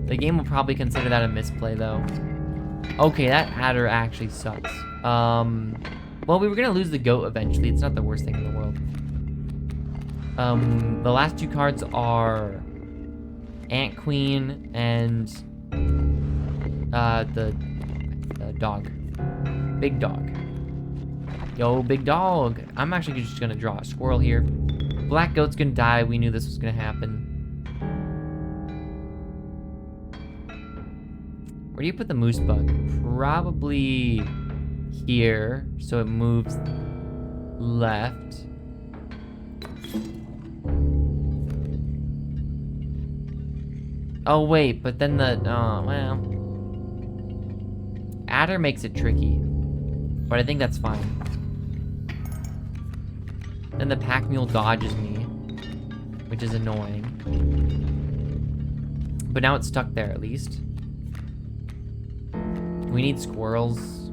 The game will probably consider that a misplay, though. Okay, that adder actually sucks. Well, we were gonna lose the goat eventually. It's not the worst thing in the world. The last two cards are Ant Queen and the dog. Big dog. Yo, big dog. I'm actually just gonna draw a squirrel here. Black goat's gonna die. We knew this was gonna happen. Where do you put the moose bug? Probably here, so it moves left. Oh wait, but then the, oh, well. Adder makes it tricky, but I think that's fine. Then the pack mule dodges me, which is annoying. But now it's stuck there at least. We need squirrels.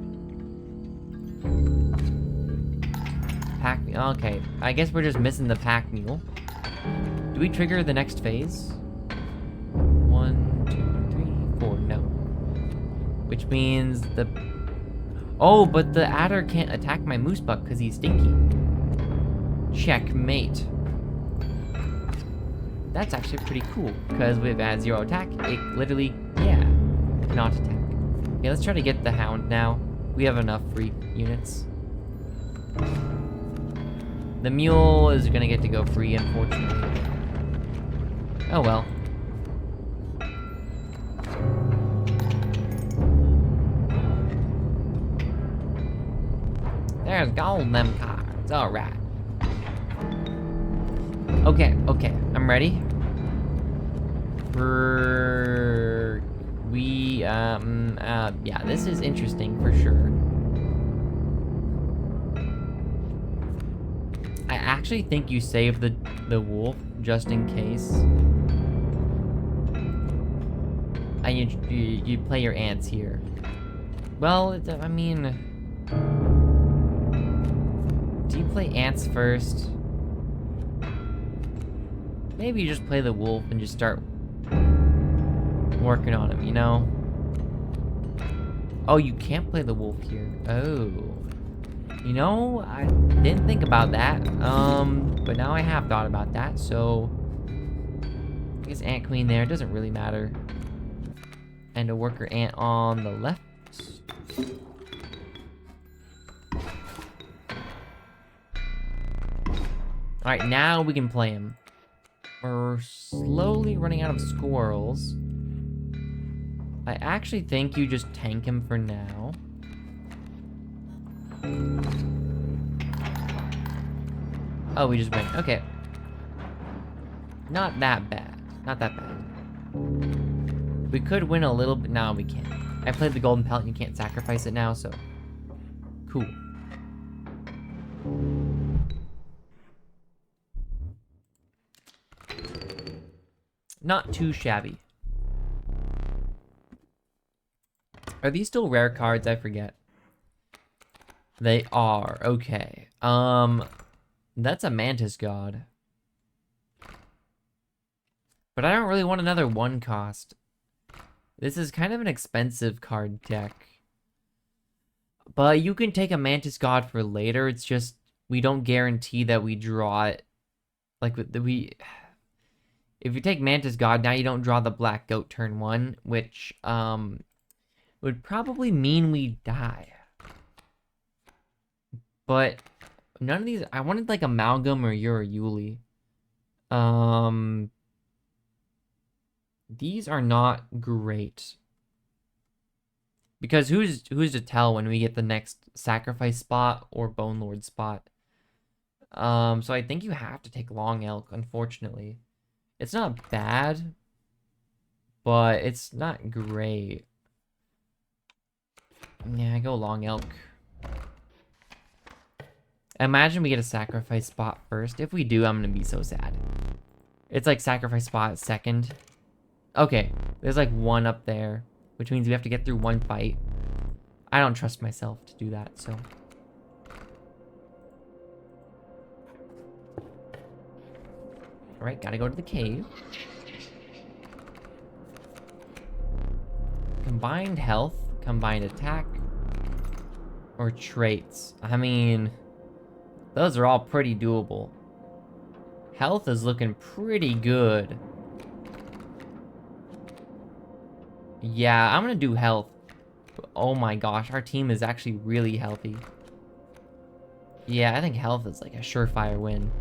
Pack, okay. I guess we're just missing the pack mule. Do we trigger the next phase? 1, 2, 3, 4, no. Which means the... Oh, but the adder can't attack my moose buck because he's stinky. Checkmate. That's actually pretty cool, because with add 0 attack, it literally, yeah, cannot attack. Okay, let's try to get the hound now. We have enough free units. The mule is gonna get to go free, unfortunately. Oh well. There's gold in them cards. Alright. Okay, I'm ready. Yeah, this is interesting for sure. I actually think you save the wolf just in case. And you play your ants here. Well, I mean, do you play ants first? Maybe you just play the wolf and just start working on him, you know? Oh, you can't play the wolf here. Oh. You know, I didn't think about that. But now I have thought about that, so I guess ant queen there doesn't really matter. And a worker ant on the left. Alright, now we can play him. We're slowly running out of squirrels. I actually think you just tank him for now. Oh, we just win. Okay. Not that bad. Not that bad. We could win a little bit. No, we can't. I played the golden pellet. You can't sacrifice it now, so. Cool. Not too shabby. Are these still rare cards? I forget. They are. Okay. That's a mantis god. But I don't really want another 1 cost. This is kind of an expensive card deck. But you can take a mantis god for later. It's just we don't guarantee that we draw it. Like if you take mantis god, now you don't draw the black goat turn 1, which would probably mean we die. But none of these, I wanted like amalgam or Yuli. These are not great. Because who's to tell when we get the next sacrifice spot or bone lord spot? So I think you have to take long elk, unfortunately. It's not bad, but it's not great. Yeah, I go long elk. Imagine we get a sacrifice spot first. If we do, I'm gonna be so sad. It's like sacrifice spot second. Okay, there's like 1 up there, which means we have to get through 1 fight. I don't trust myself to do that, so. Alright, gotta go to the cave. Combined health, combined attack, or traits. I mean, those are all pretty doable. Health is looking pretty good. Yeah, I'm gonna do health. Oh my gosh, our team is actually really healthy. Yeah, I think health is like a surefire win.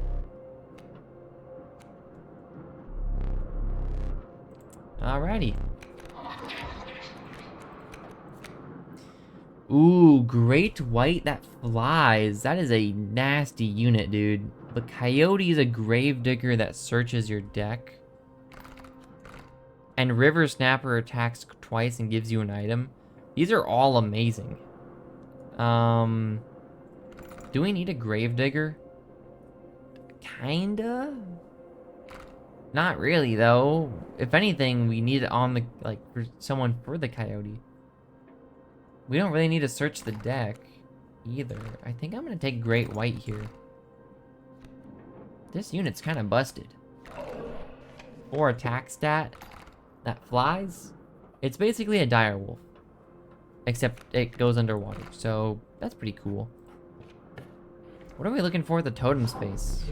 Alrighty. Ooh, great white that flies. That is a nasty unit, dude. The coyote is a gravedigger that searches your deck. And river snapper attacks twice and gives you an item. These are all amazing. Do we need a gravedigger? Kinda? Not really, though. If anything, we need it on the, like, for someone for the coyote. We don't really need to search the deck either. I think I'm gonna take great white here. This unit's kind of busted. 4 attack stat that flies. It's basically a dire wolf, except it goes underwater, so that's pretty cool. What are we looking for at the totem space?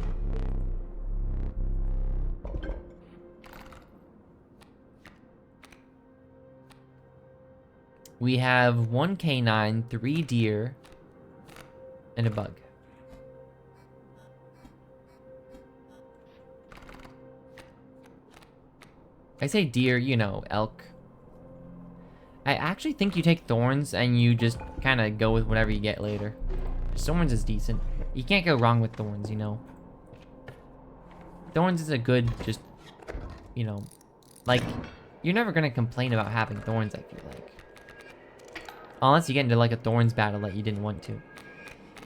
We have 1 canine, 3 deer, and a bug. I say deer, you know, elk. I actually think you take thorns and you just kind of go with whatever you get later. Thorns is decent. You can't go wrong with thorns, you know. Thorns is a good, just, you know, like, you're never going to complain about having thorns, I feel like. Unless you get into, like, a thorns battle that you didn't want to.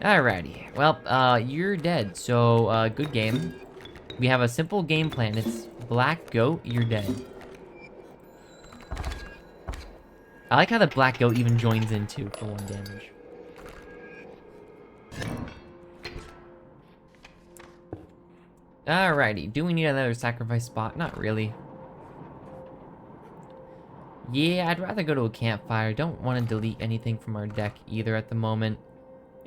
Alrighty. Well, you're dead, so, good game. We have a simple game plan. It's black goat, you're dead. I like how the black goat even joins in, too, for 1 damage. Alrighty, do we need another sacrifice spot? Not really. Yeah, I'd rather go to a campfire. Don't want to delete anything from our deck either at the moment.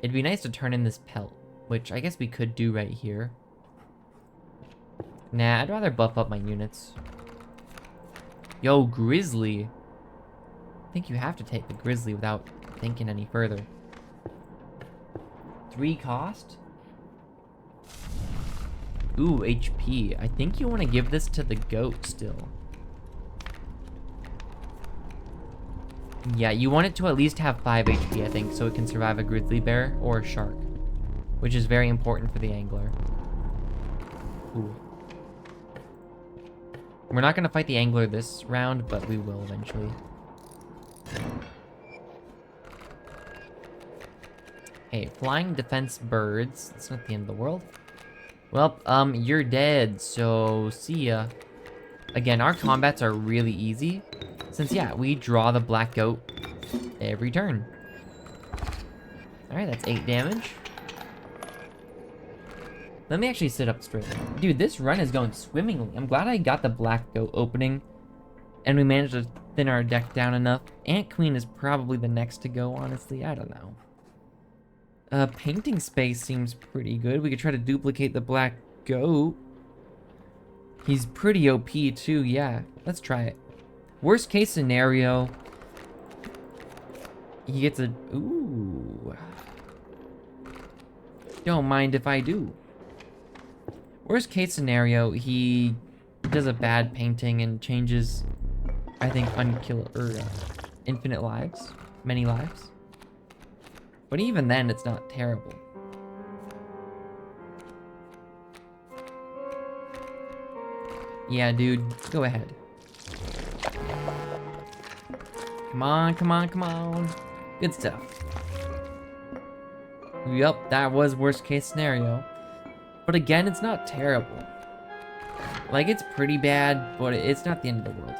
It'd be nice to turn in this pelt, which I guess we could do right here. Nah, I'd rather buff up my units. Yo, grizzly. I think you have to take the grizzly without thinking any further. 3 cost? Ooh, HP. I think you want to give this to the goat still. Yeah, you want it to at least have 5 HP, I think, so it can survive a grizzly bear or a shark. Which is very important for the angler. Ooh. We're not going to fight the angler this round, but we will eventually. Hey, flying defense birds. That's not the end of the world. Well, you're dead, so see ya. Again, our combats are really easy. Since, yeah, we draw the black goat every turn. Alright, that's 8 damage. Let me actually sit up straight. Dude, this run is going swimmingly. I'm glad I got the black goat opening. And we managed to thin our deck down enough. Ant Queen is probably the next to go, honestly. I don't know. Painting space seems pretty good. We could try to duplicate the black goat. He's pretty OP too, yeah. Let's try it. Worst case scenario, he gets a... Ooh. Don't mind if I do. Worst case scenario, he does a bad painting and changes, I think, infinite lives. Many lives. But even then, it's not terrible. Yeah, dude, go ahead. Come on, come on, come on. Good stuff. Yup, that was worst case scenario. But again, it's not terrible. Like, it's pretty bad, but it's not the end of the world.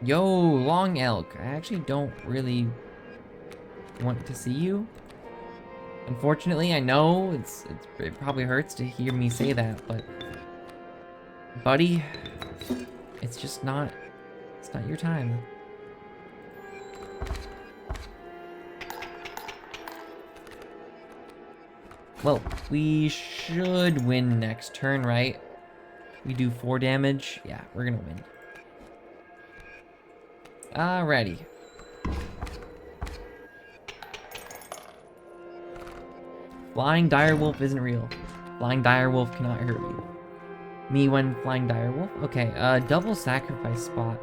Yo, long elk. I actually don't really want to see you. Unfortunately, I know it probably hurts to hear me say that, but buddy, it's just not, it's not your time. Well, we should win next turn, right? We do 4 damage. Yeah, we're gonna win. Alrighty. Flying direwolf isn't real. Flying direwolf cannot hurt you. Me when flying direwolf? Okay, double sacrifice spot.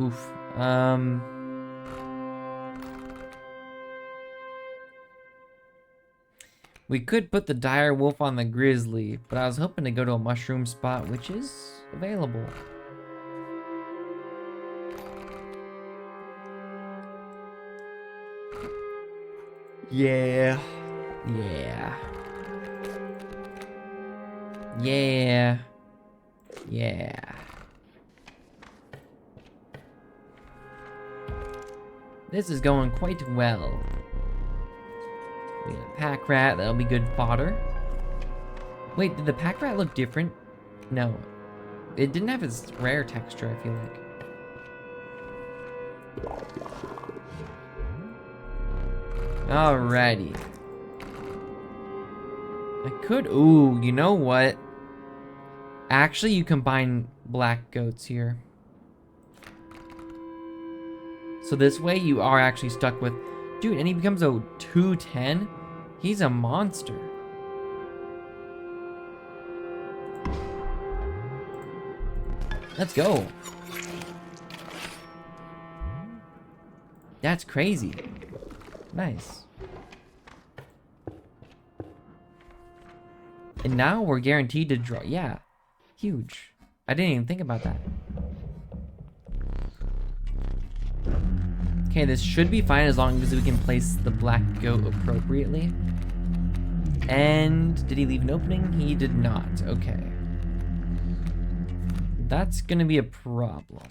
Oof. We could put the direwolf on the grizzly, but I was hoping to go to a mushroom spot, which is available. Yeah. Yeah. Yeah. Yeah. This is going quite well. We got a pack rat, that'll be good fodder. Wait, did the pack rat look different? No. It didn't have its rare texture, I feel like. Alrighty. I could... Ooh, you know what? Actually, you combine black goats here. So this way, you are actually stuck with Dude, and he becomes a 2/10? He's a monster. Let's go. That's crazy. Nice. And now we're guaranteed to draw. Yeah. Huge. I didn't even think about that. Okay, this should be fine as long as we can place the black goat appropriately. And did he leave an opening? He did not. Okay. That's gonna be a problem.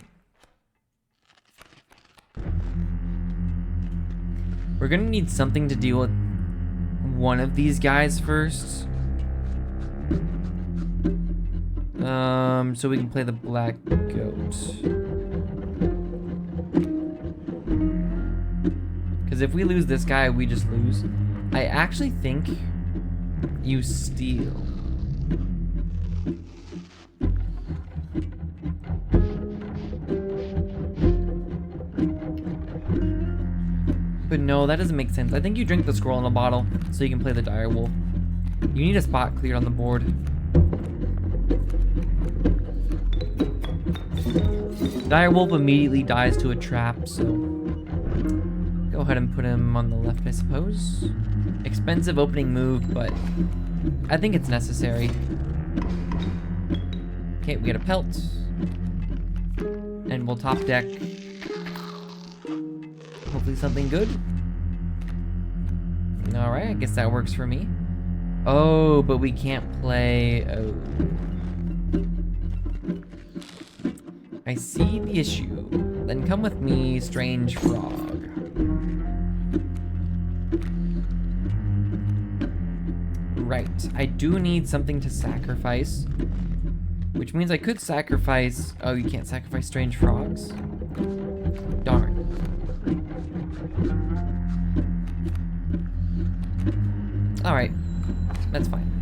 We're gonna need something to deal with one of these guys first. So we can play the black goat. Because if we lose this guy, we just lose. I actually think you steal. But no, that doesn't make sense. I think you drink the scroll in a bottle so you can play the dire wolf. You need a spot cleared on the board. Dire wolf immediately dies to a trap, so go ahead and put him on the left, I suppose. Expensive opening move, but I think it's necessary. Okay, we get a pelt. And we'll top deck. Hopefully something good. Alright, I guess that works for me. Oh, but we can't play... Oh. I see the issue. Then come with me, strange frog. Right, I do need something to sacrifice. Which means I could sacrifice... Oh, you can't sacrifice strange frogs? Darn. Alright, that's fine.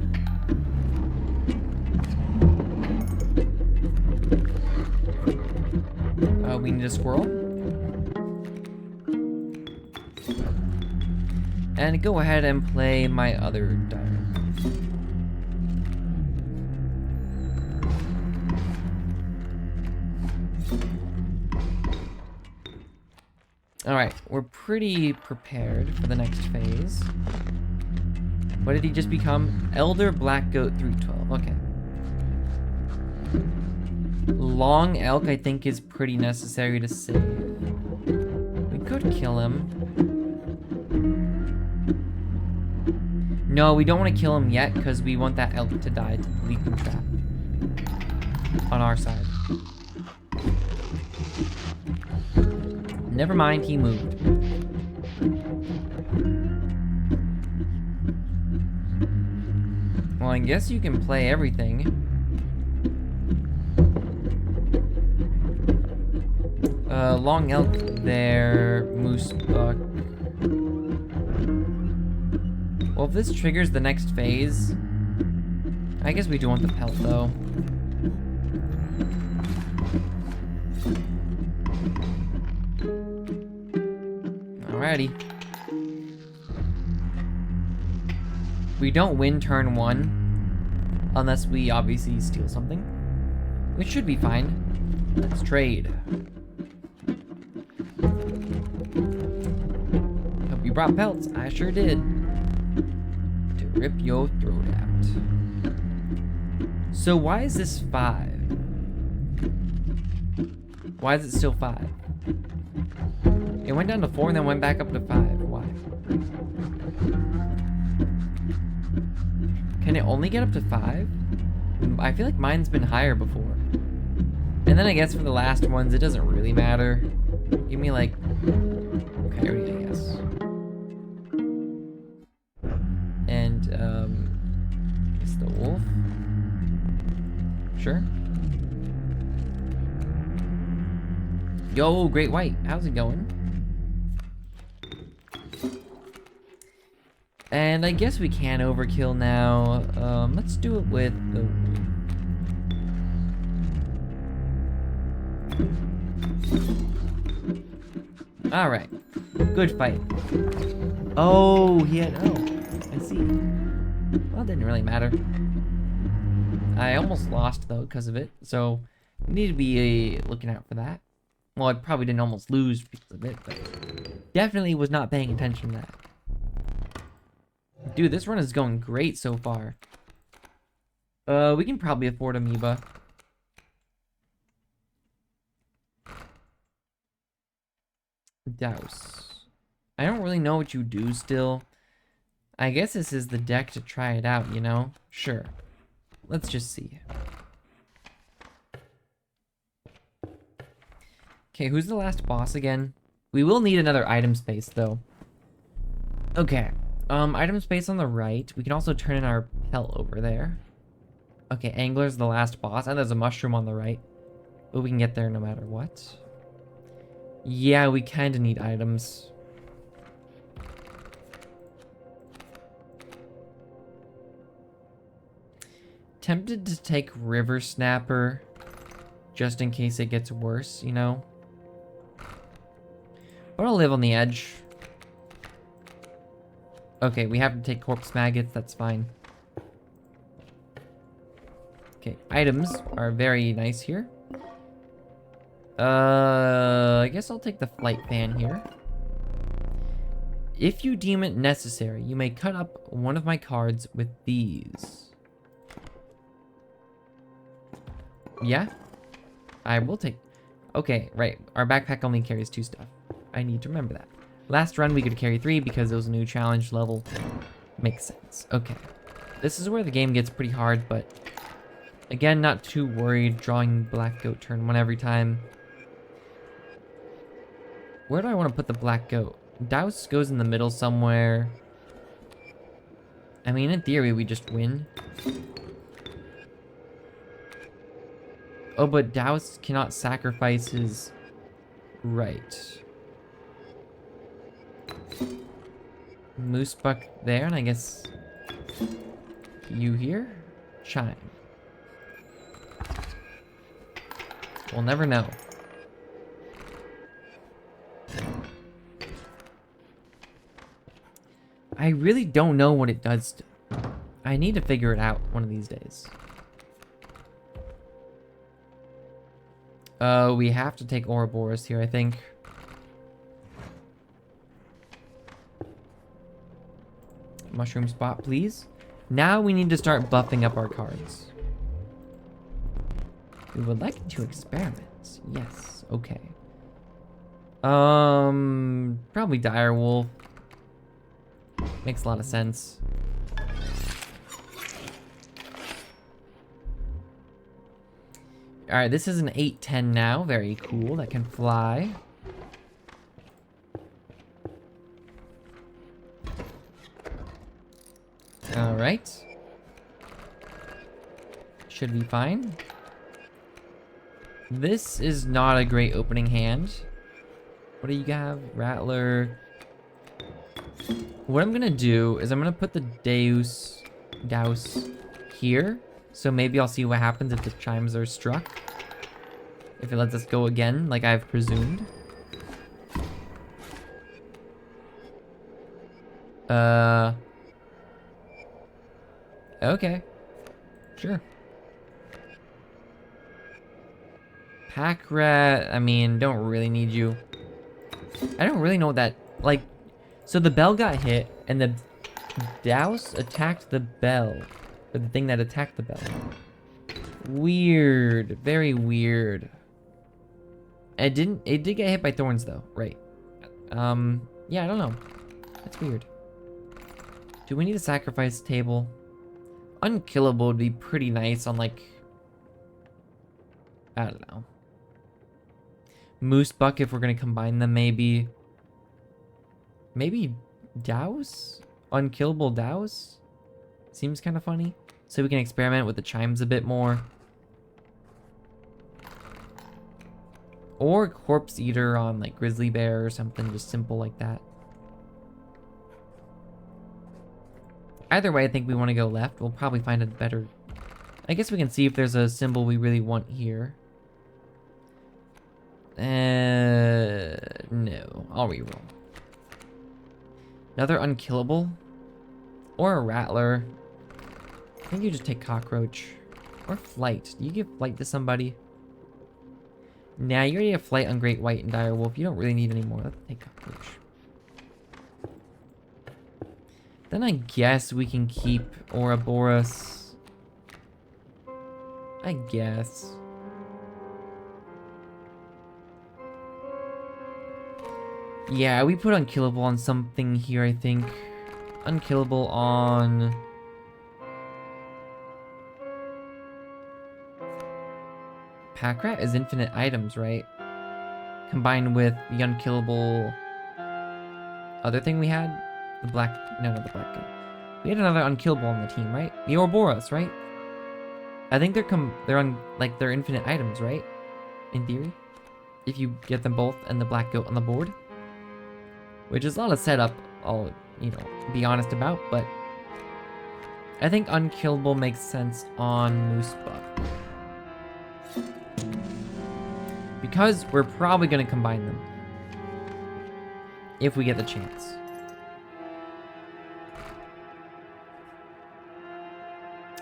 We need a squirrel. And go ahead and play my other dire. Alright, we're pretty prepared for the next phase. What did he just become? Elder Black Goat 312. Okay. Long Elk, I think, is pretty necessary to save. We could kill him. No, we don't want to kill him yet because we want that elk to die to the leaping trap. On our side. Never mind, he moved. Well, I guess you can play everything. Long elk there, moose buck. Well, if this triggers the next phase, I guess we do want the pelt though. Alrighty. We don't win turn 1 unless we obviously steal something, which should be fine. Let's trade. Hope you brought pelts. I sure did. To rip your throat out. So why is this 5? Why is it still 5? It went down to 4 and then went back up to 5. Why? Can it only get up to 5? I feel like mine's been higher before. And then I guess for the last ones, it doesn't really matter. Give me like... Okay, I guess. And, it's the wolf? Sure. Yo, Great White, how's it going? And I guess we can overkill now. Let's do it with the... Alright. Good fight. Oh, he had... Oh, I see. Well, it didn't really matter. I almost lost, though, because of it. So, need to be looking out for that. Well, I probably didn't almost lose because of it, but definitely was not paying attention to that. Dude, this run is going great so far. We can probably afford Amoeba. Douse. I don't really know what you do still. I guess this is the deck to try it out, you know? Sure. Let's just see. Okay, who's the last boss again? We will need another item space, though. Okay. Item space on the right. We can also turn in our pelt over there. Okay, Angler's the last boss, and there's a mushroom on the right. But we can get there no matter what. Yeah, we kind of need items. Tempted to take River Snapper, just in case it gets worse, you know? But I'll live on the edge. Okay, we have to take Corpse Maggots, that's fine. Okay, items are very nice here. I guess I'll take the Flight Fan here. If you deem it necessary, you may cut up one of my cards with these. Yeah? I will take... Okay, right. Our backpack only carries 2 stuff. I need to remember that. Last run, we could carry 3 because it was a new challenge level. Makes sense. Okay. This is where the game gets pretty hard, but... Again, not too worried. Drawing Black Goat turn 1 every time. Where do I want to put the Black Goat? Douse goes in the middle somewhere. I mean, in theory, we just win. Oh, but Douse cannot sacrifice his... Right. Moosebuck there, and I guess... You here? Chime. We'll never know. I really don't know what it does. I need to figure it out one of these days. We have to take Ouroboros here, I think. Mushroom spot, please. Now we need to start buffing up our cards. We would like to experiment. Yes, okay. Probably Direwolf. Makes a lot of sense. Alright, this is an 8-10 now. Very cool. That can fly. Alright. Should be fine. This is not a great opening hand. What do you have? Rattler. What I'm gonna do is I'm gonna put the Douse here. So maybe I'll see what happens if the chimes are struck. If it lets us go again, like I've presumed. Okay. Sure. Pack Rat, I mean, don't really need you. I don't really know what that, like, so the bell got hit, and the Douse attacked the bell. Or the thing that attacked the bell. Weird. Very weird. It did get hit by thorns, though. Right. Yeah, I don't know. That's weird. Do we need a sacrifice table? Unkillable would be pretty nice on, like... I don't know. Moosebuck, if we're gonna combine them, maybe. Maybe Douse? Unkillable Douse? Seems kind of funny. So we can experiment with the chimes a bit more. Or Corpse Eater on like Grizzly Bear or something just simple like that. Either way, I think we want to go left. We'll probably find a better... I guess we can see if there's a symbol we really want here. No. I'll reroll. Another unkillable? Or a rattler. I think you just take cockroach. Or flight. Do you give flight to somebody? Nah, you already have flight on great white and dire wolf. You don't really need any more. Let's take cockroach. Then I guess we can keep Ouroboros. I guess. Yeah, we put unkillable on something here, I think. Unkillable on... Pack rat is infinite items, right? Combined with the unkillable... other thing we had? The black... no, not the black guy. We had another unkillable on the team, right? The Ouroboros, right? I think they're infinite items, right? In theory. If you get them both and the black goat on the board. Which is a lot of setup, I'll, be honest about, but I think unkillable makes sense on Moose Buck. Because we're probably going to combine them. If we get the chance.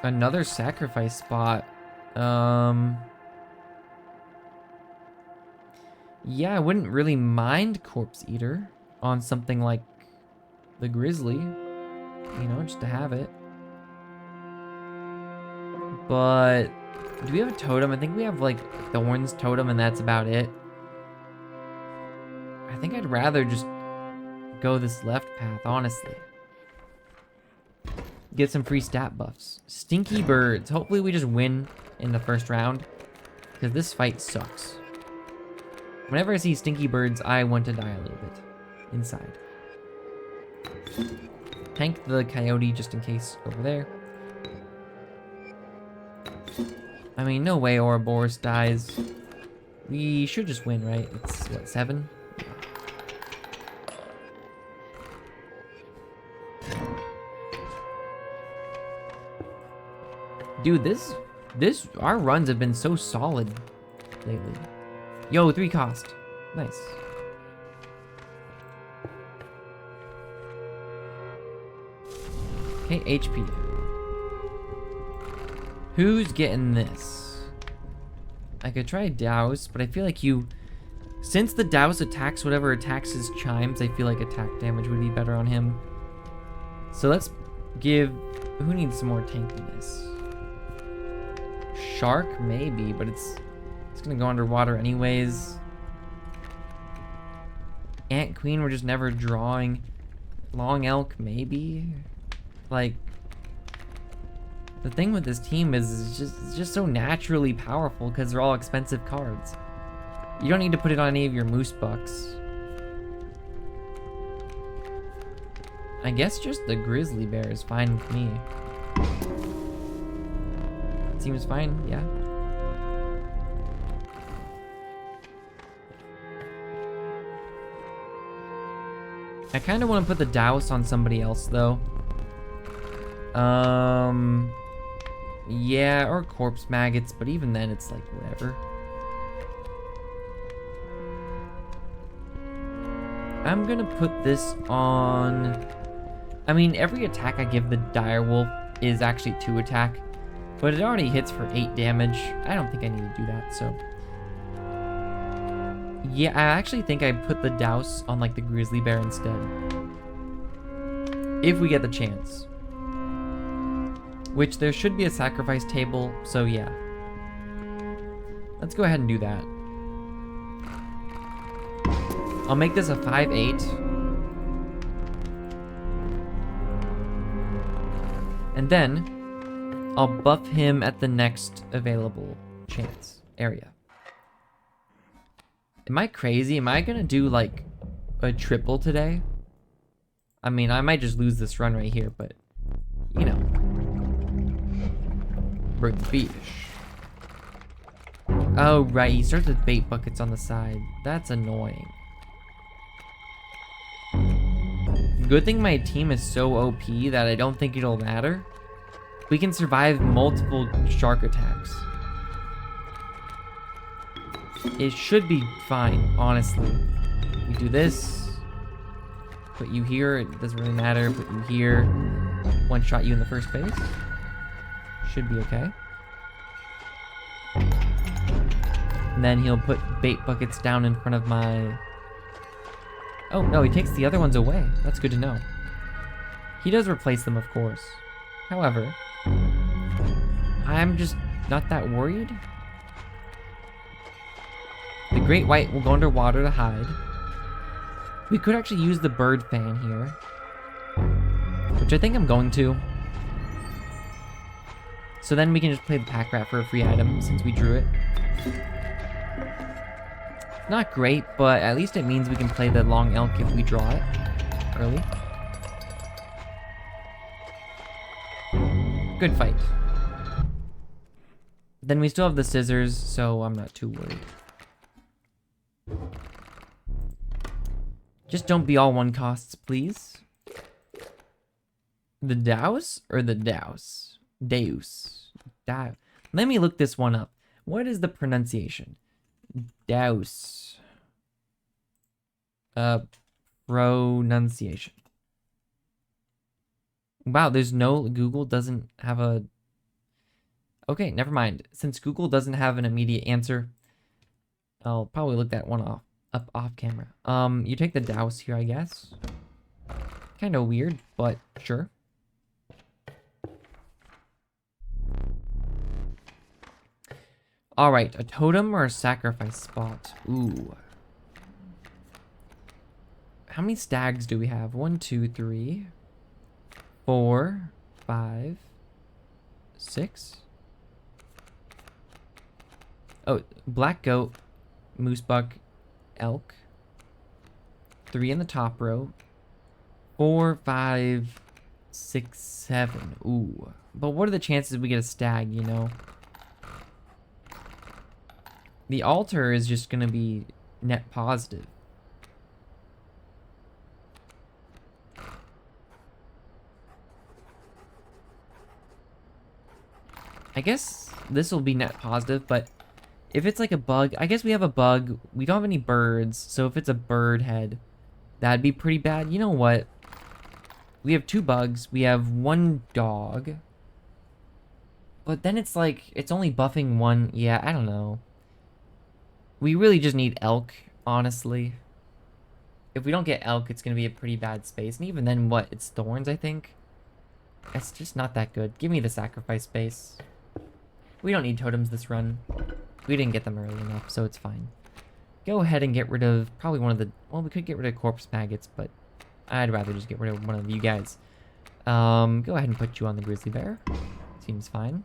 Another sacrifice spot. Yeah, I wouldn't really mind Corpse Eater on something like the Grizzly. Just to have it. But do we have a totem? I think we have like Thorns totem and that's about it. I think I'd rather just go this left path, honestly. Get some free stat buffs. Stinky birds. Hopefully we just win in the first round. Because this fight sucks. Whenever I see stinky birds, I want to die a little bit. Inside. Tank the coyote just in case over there. I mean, no way Ouroboros dies. We should just win, right? It's, what, 7? Dude, our runs have been so solid lately. Yo, 3 cost. Nice. Okay, HP. Who's getting this? I could try Douse, but I feel like since the Douse attacks whatever attacks his chimes, I feel like attack damage would be better on him. So let's give, who needs some more tankiness? Shark, maybe, but it's gonna go underwater anyways. Ant Queen, we're just never drawing. Long Elk, maybe. Like, the thing with this team is it's just so naturally powerful because they're all expensive cards. You don't need to put it on any of your Moose Bucks. I guess just the Grizzly Bear is fine with me. Seems fine, yeah. I kind of want to put the Douse on somebody else, though. Yeah, or Corpse Maggots, but even then, it's like, whatever. I'm gonna put this on... I mean, every attack I give the Dire Wolf is actually 2 attack. But it already hits for 8 damage. I don't think I need to do that, so... Yeah, I actually think I put the Douse on, like, the Grizzly Bear instead. If we get the chance. Which, there should be a sacrifice table, so yeah. Let's go ahead and do that. I'll make this a 5/8. And then... I'll buff him at the next available chance area. Am I crazy? Am I gonna do like a triple today? I mean, I might just lose this run right here, but you know. Bring the fish. Oh, right. He starts with bait buckets on the side. That's annoying. Good thing my team is so OP that I don't think it'll matter. We can survive multiple shark attacks. It should be fine, honestly. We do this. Put you here, it doesn't really matter. Put you here. One shot you in the first base. Should be okay. And then he'll put bait buckets down in front of my... Oh, no, he takes the other ones away. That's good to know. He does replace them, of course. However, I'm just not that worried. The great white will go underwater to hide. We could actually use the bird fan here, which I think I'm going to. So then we can just play the pack rat for a free item since we drew it. Not great, but at least it means we can play the long elk if we draw it early. Good fight. Then we still have the scissors, so I'm not too worried. Just don't be all one costs, please. The Douse or the Douse? Deus. Let me look this one up. What is the pronunciation? Douse. Pronunciation. Wow, there's no... Google doesn't have a... Okay, never mind. Since Google doesn't have an immediate answer, I'll probably look that one up off camera. You take the Douse here, I guess. Kind of weird, but sure. Alright, a totem or a sacrifice spot? Ooh. How many stags do we have? 1, 2, 3, 4, 5, 6. Oh, black goat, moose buck, elk. 3 in the top row. 4, 5, 6, 7. Ooh. But what are the chances we get a stag, you know? The altar is just gonna be net positive. I guess this will be net positive, but if it's like a bug, I guess we have a bug. We don't have any birds, so if it's a bird head, that'd be pretty bad. You know what? We have 2 bugs. We have 1 dog. But then it's like, it's only buffing 1. Yeah, I don't know. We really just need elk, honestly. If we don't get elk, it's going to be a pretty bad space. And even then, what? It's thorns, I think? It's just not that good. Give me the sacrifice space. We don't need totems this run. We didn't get them early enough, so it's fine. Go ahead and get rid of probably one of the... Well, we could get rid of corpse maggots, but I'd rather just get rid of one of you guys. Go ahead and put you on the grizzly bear. Seems fine.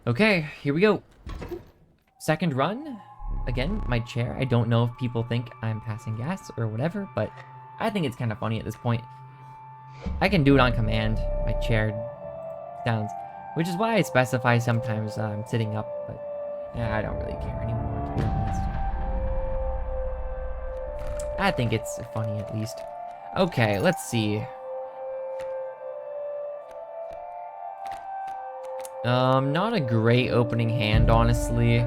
Okay, here we go. Second run. Again, my chair. I don't know if people think I'm passing gas or whatever, but I think it's kind of funny at this point. I can do it on command. My chair sounds, which is why I specify sometimes I'm sitting up, but yeah, I don't really care anymore, to be honest. I think it's funny at least. Okay, let's see. Not a great opening hand, honestly.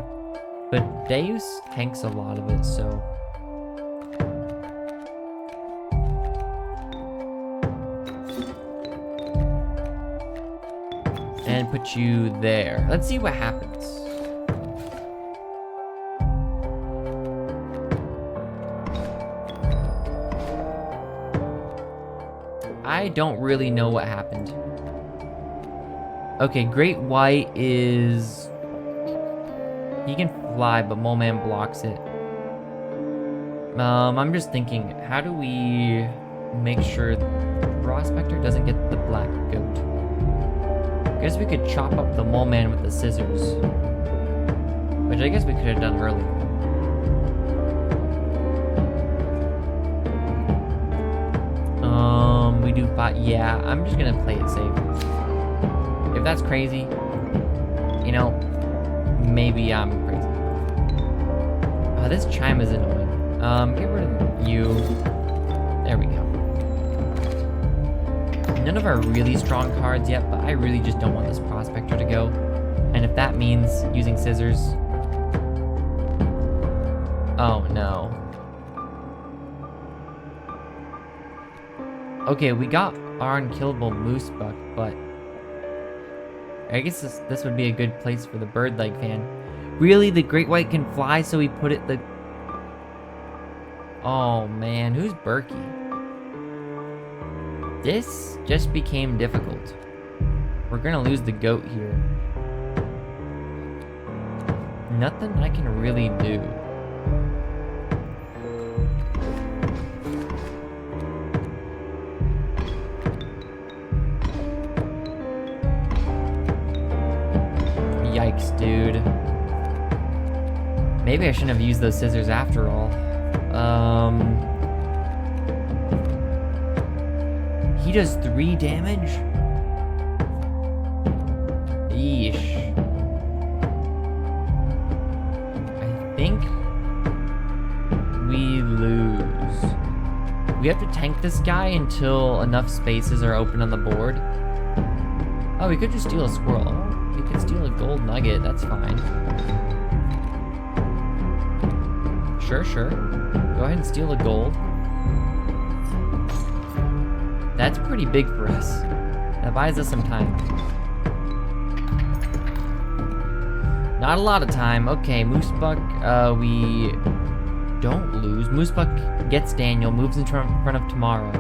But Deus tanks a lot of it, so... And put you there. Let's see what happens. I don't really know what happened. Okay, Great White is... He can fly, but Mole Man blocks it. I'm just thinking, how do we make sure the Prospector doesn't get the black goat? I guess we could chop up the Mole Man with the scissors. Which I guess we could have done earlier. We do 5. Yeah, I'm just gonna play it safe. If that's crazy, you know, maybe I'm crazy. Oh, this chime is annoying. Get rid of you. There we go. None of our really strong cards yet, but I really just don't want this Prospector to go. And if that means using scissors, Oh, no. Okay, we got our unkillable moose buck, but I guess this would be a good place for the bird leg fan. Really? The great white can fly, so we put it the... Oh, man. Who's Berkey? This just became difficult. We're gonna lose the goat here. Nothing I can really do. Yikes, dude. Maybe I shouldn't have used those scissors after all. He does 3 damage? Yeesh. I think we lose. We have to tank this guy until enough spaces are open on the board. Oh, we could just steal a squirrel. We could steal a gold nugget, that's fine. Sure. Go ahead and steal a gold. That's pretty big for us. That buys us some time. Not a lot of time. Okay, Moosebuck, we don't lose. Moosebuck gets Daniel, moves in front of Tomorrow.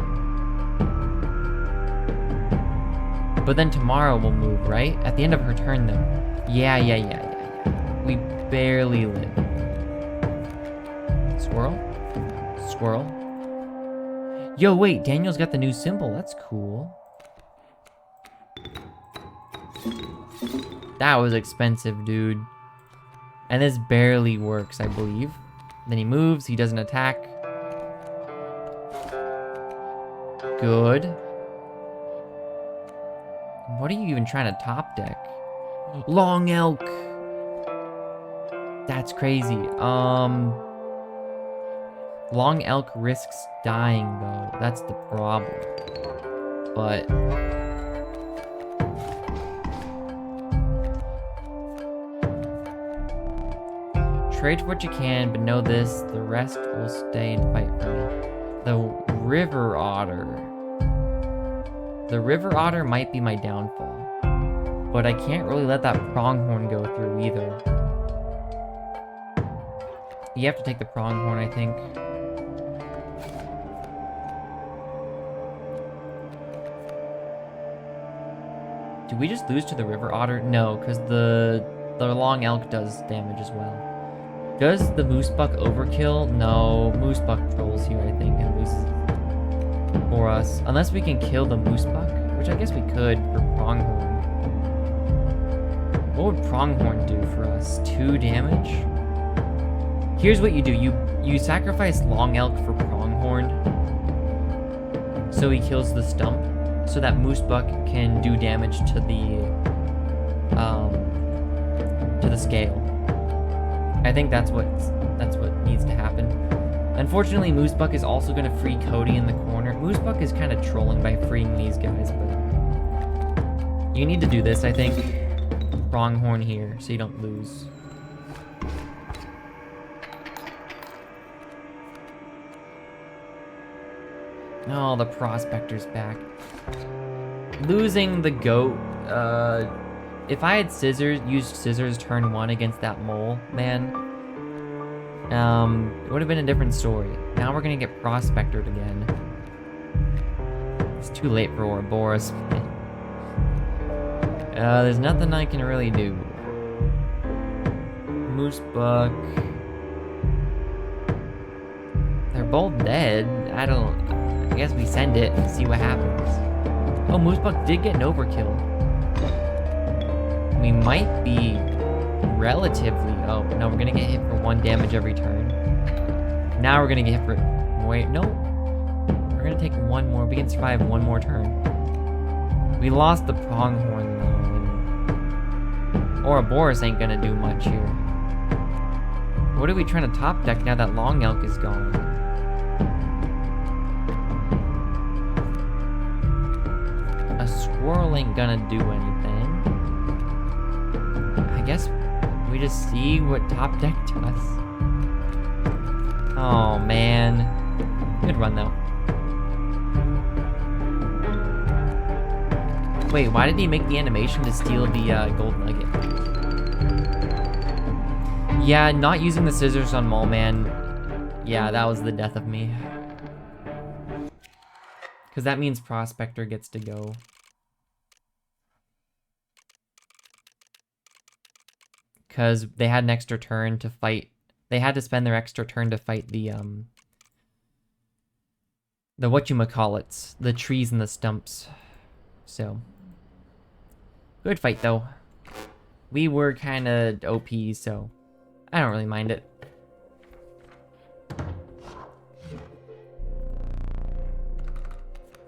But then Tomorrow will move, right? At the end of her turn, though. Yeah. We barely live. Squirrel. Yo, wait, Daniel's got the new symbol. That's cool. That was expensive, dude. And this barely works, I believe. Then he moves, he doesn't attack. Good. What are you even trying to top deck? Long elk! That's crazy. Long elk risks dying, though. That's the problem. But... trade for what you can, but know this, the rest will stay and fight for me. The river otter. The river otter might be my downfall. But I can't really let that pronghorn go through either. You have to take the pronghorn, I think. Did we just lose to the river otter? No, because the long elk does damage as well. Does the moosebuck overkill? No, moosebuck trolls here, I think, and loses for us. Unless we can kill the moosebuck, which I guess we could for pronghorn. What would pronghorn do for us? 2 damage? Here's what you do. You sacrifice long elk for pronghorn, so he kills the stump, so that moosebuck can do damage to the scale. I think that's what needs to happen. Unfortunately, Moosebuck is also going to free Cody in the corner. Moosebuck is kind of trolling by freeing these guys, but you need to do this, I think. Pronghorn here, so you don't lose. Oh, the prospector's back. Losing the goat, if I had used scissors turn 1 against that mole, man, it would have been a different story. Now we're gonna get prospectored again. It's too late for Ouroboros. There's nothing I can really do. Moosebuck. They're both dead. I guess we send it and see what happens. Oh, Moosebuck did get an overkill. We might be relatively... Oh, no, we're going to get hit for 1 damage every turn. Now we're going to get hit for... Wait, no. We're going to take 1 more. We can survive 1 more turn. We lost the pronghorn, though. Ouroboros ain't going to do much here. What are we trying to top deck now that long elk is gone? A squirrel ain't going to do anything. I guess we just see what top deck does. Oh, man. Good run, though. Wait, why did he make the animation to steal the gold nugget? Yeah, not using the scissors on Mole Man. Yeah, that was the death of me. Because that means Prospector gets to go. Because they had an extra turn to fight. They had to spend their extra turn to fight the whatchamacallits, the trees and the stumps. So, good fight though. We were kind of OP, so I don't really mind it.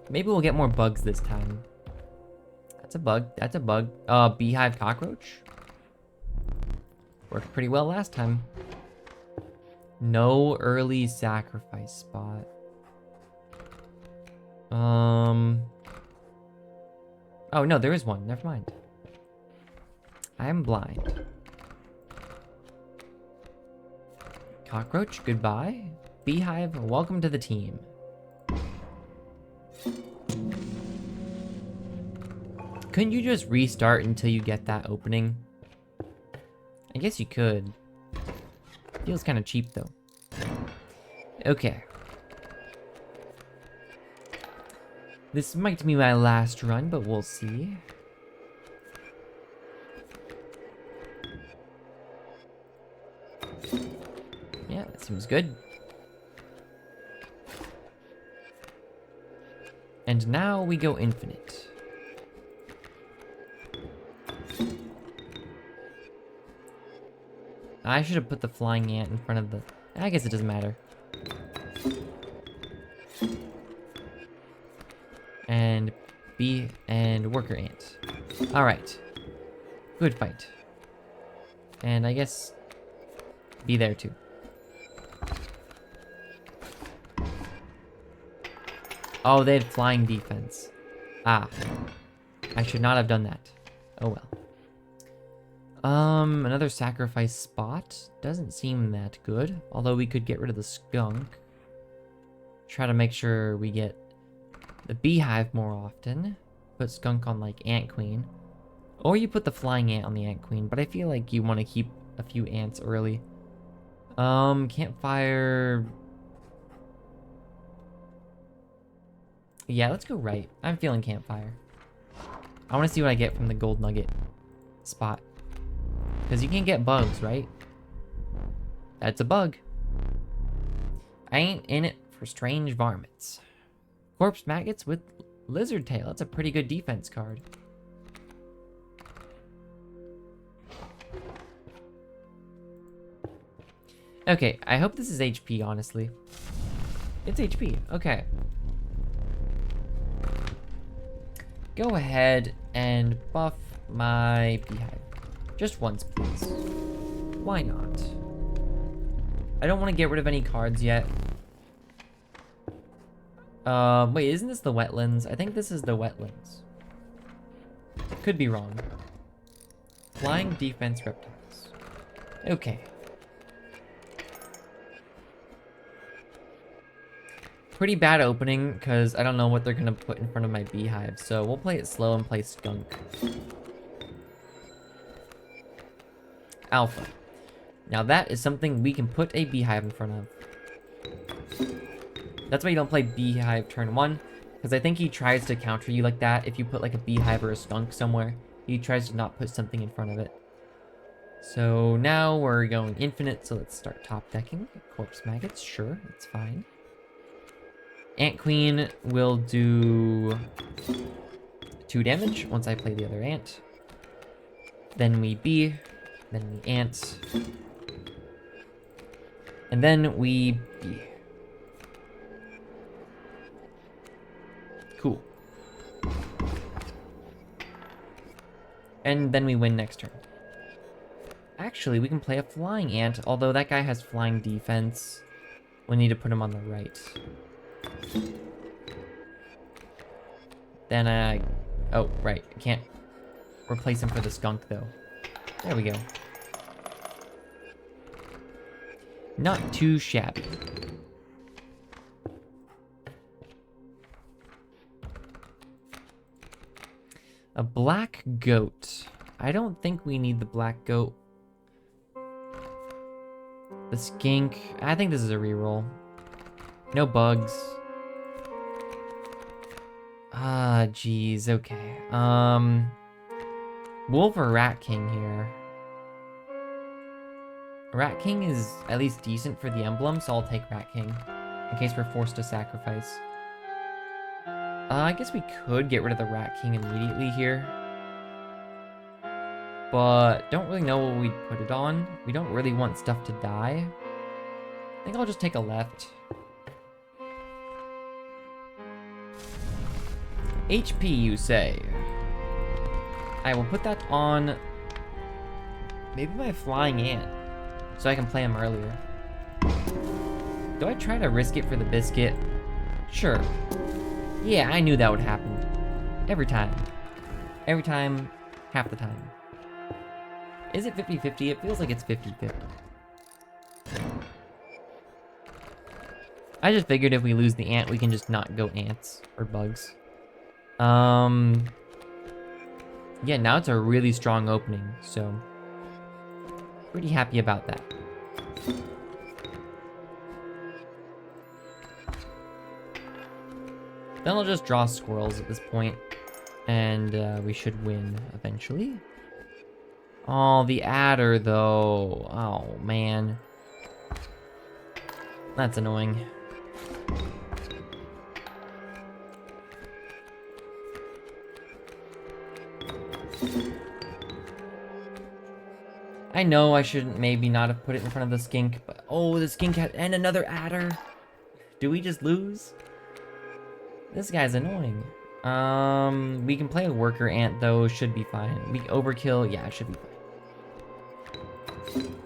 Maybe we'll get more bugs this time. That's a bug. That's a bug. Beehive cockroach. Worked pretty well last time. No early sacrifice spot. Oh, no, there is one. Never mind. I'm blind. Cockroach, goodbye. Beehive, welcome to the team. Couldn't you just restart until you get that opening? I guess you could. Feels kind of cheap, though. Okay. This might be my last run, but we'll see. Yeah, that seems good. And now we go infinite. I should have put the flying ant in front of the... I guess it doesn't matter. And bee and worker ant. Alright. Good fight. And I guess be there too. Oh, they had flying defense. Ah. I should not have done that. Oh well. Another sacrifice spot. Doesn't seem that good. Although we could get rid of the skunk. Try to make sure we get the beehive more often. Put skunk on like ant queen. Or you put the flying ant on the ant queen. But I feel like you want to keep a few ants early. Campfire. Yeah, let's go right. I'm feeling campfire. I want to see what I get from the gold nugget spot. Because you can't get bugs, right? That's a bug. I ain't in it for strange varmints. Corpse maggots with lizard tail. That's a pretty good defense card. Okay, I hope this is HP, honestly. It's HP. Okay. Go ahead and buff my beehive. Just once, please. Why not? I don't want to get rid of any cards yet. Wait, isn't this the wetlands? I think this is the wetlands. Could be wrong. Flying defense reptiles. Okay. Pretty bad opening, because I don't know what they're going to put in front of my beehive. So we'll play it slow and play skunk. Alpha. Now that is something we can put a beehive in front of. That's why you don't play beehive turn 1. Because I think he tries to counter you like that. If you put like a beehive or a skunk somewhere, he tries to not put something in front of it. So now we're going infinite. So let's start top decking. Corpse maggots. Sure, that's fine. Ant Queen will do 2 damage once I play the other ant. Then we bee. Then we ant. And then we bee. Cool. And then we win next turn. Actually, we can play a flying ant, although that guy has flying defense. We need to put him on the right. Then oh, right. I can't replace him for the skunk, though. There we go. Not too shabby. A black goat. I don't think we need the black goat. The skink. I think this is a reroll. No bugs. Ah, geez. Okay. Wolf or Rat King here? Rat King is at least decent for the emblem, so I'll take Rat King in case we're forced to sacrifice. I guess we could get rid of the Rat King immediately here, but don't really know what we'd put it on. We don't really want stuff to die. I think I'll just take a left. HP, you say? I will put that on maybe my flying ant, so I can play him earlier. Do I try to risk it for the biscuit? Sure. Yeah, I knew that would happen. Every time. Every time, half the time. Is it 50-50? It feels like it's 50-50. I just figured if we lose the ant, we can just not go ants or bugs. Yeah, now it's a really strong opening, so pretty happy about that. Then I'll just draw squirrels at this point, and we should win eventually. Oh, the adder, though. Oh, man. That's annoying. I know I shouldn't maybe not have put it in front of the skink, but oh, the skink had and another adder. Do we just lose? This guy's annoying. We can play a worker ant though, should be fine. We overkill, yeah, it should be fine.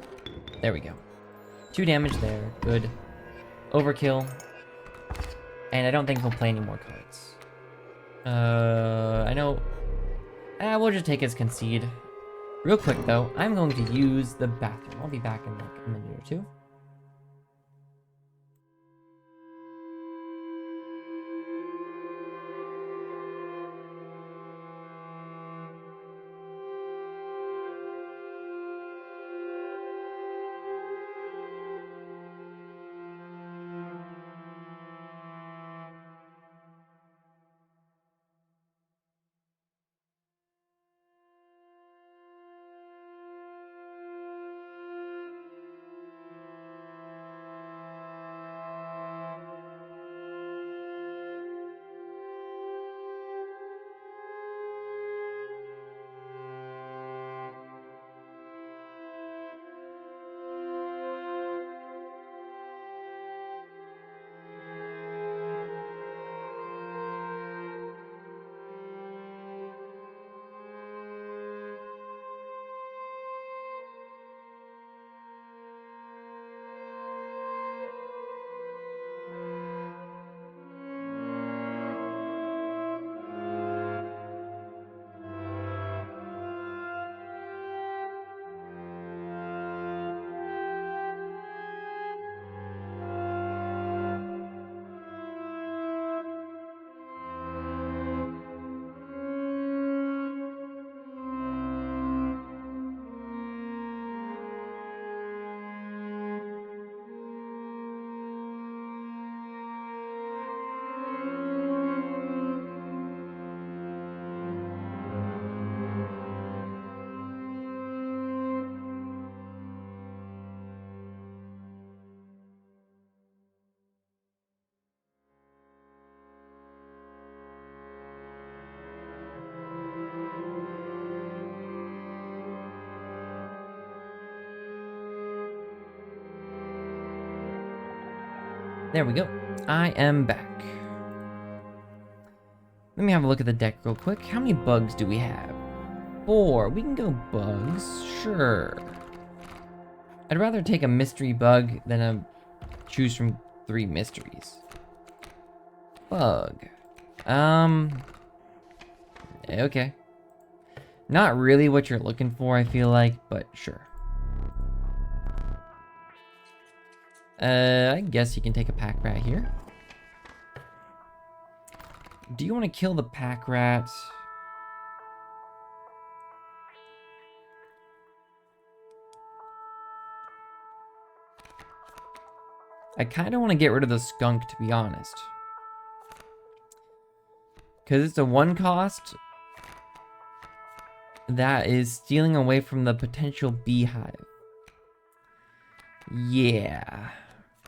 There we go. 2 damage there, good. Overkill. And I don't think we'll play any more cards. I know. We'll just take his concede. Real quick though, I'm going to use the bathroom. I'll be back in like a minute or two. There we go. I am back. Let me have a look at the deck real quick. How many bugs do we have? 4. We can go bugs. Sure. I'd rather take a mystery bug than choose from 3 mysteries. Bug. Okay. Not really what you're looking for, I feel like, but sure. I guess you can take a pack rat here. Do you want to kill the pack rat? I kind of want to get rid of the skunk, to be honest. Because it's a 1 cost that is stealing away from the potential beehive. Yeah.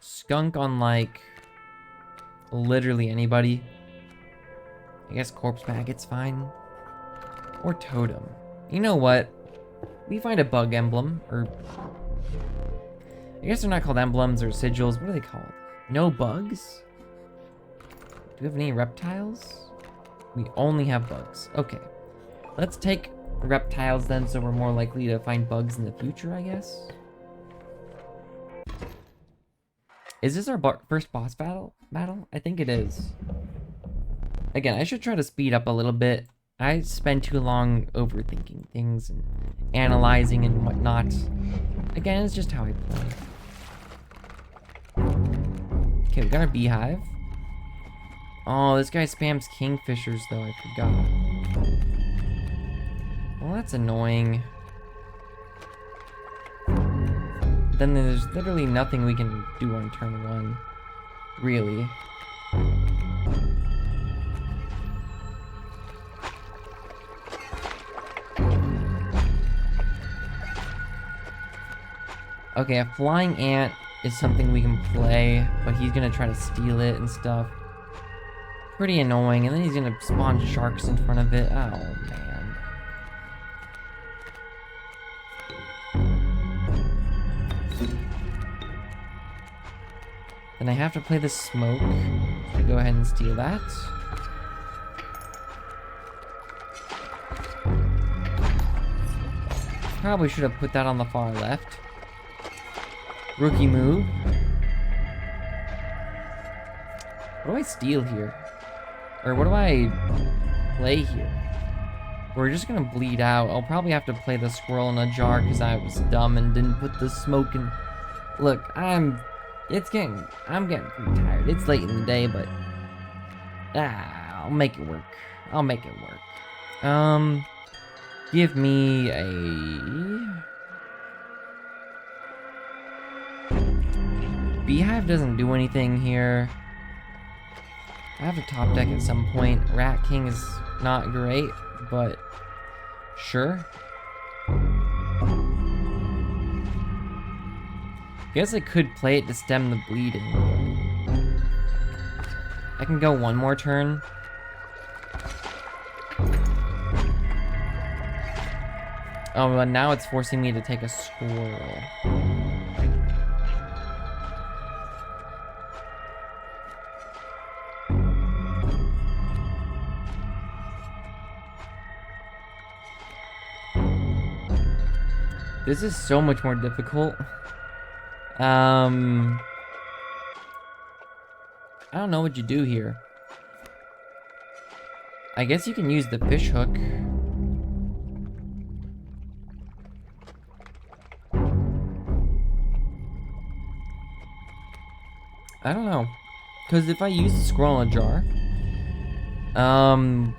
Skunk on, like, literally anybody. I guess corpse maggot's fine. Or totem. You know what? We find a bug emblem, or... I guess they're not called emblems or sigils. What are they called? No bugs? Do we have any reptiles? We only have bugs. Okay. Let's take reptiles then, so we're more likely to find bugs in the future, I guess. Is this our first boss battle? I think it is. Again, I should try to speed up a little bit. I spend too long overthinking things and analyzing and whatnot. Again, it's just how I play. Okay, we got our beehive. Oh, this guy spams kingfishers, though. I forgot. Well, that's annoying. Then there's literally nothing we can do on turn 1. Really. Okay, a flying ant is something we can play, but he's gonna try to steal it and stuff. Pretty annoying, and then he's gonna spawn sharks in front of it. Oh, man. Then I have to play the smoke. So go ahead and steal that. Probably should have put that on the far left. Rookie move. What do I steal here? Or what do I play here? We're just gonna bleed out. I'll probably have to play the squirrel in a jar because I was dumb and didn't put the smoke in. Look, I'm getting pretty tired. It's late in the day, but I'll make it work. I'll make it work. Give me a... Beehive doesn't do anything here. I have to top deck at some point. Rat King is not great, but sure. Guess I could play it to stem the bleeding. I can go one more turn. Oh, but now it's forcing me to take a squirrel. This is so much more difficult. I don't know what you do here. I guess you can use the fish hook. I don't know. Because if I use the squirrel in a jar, and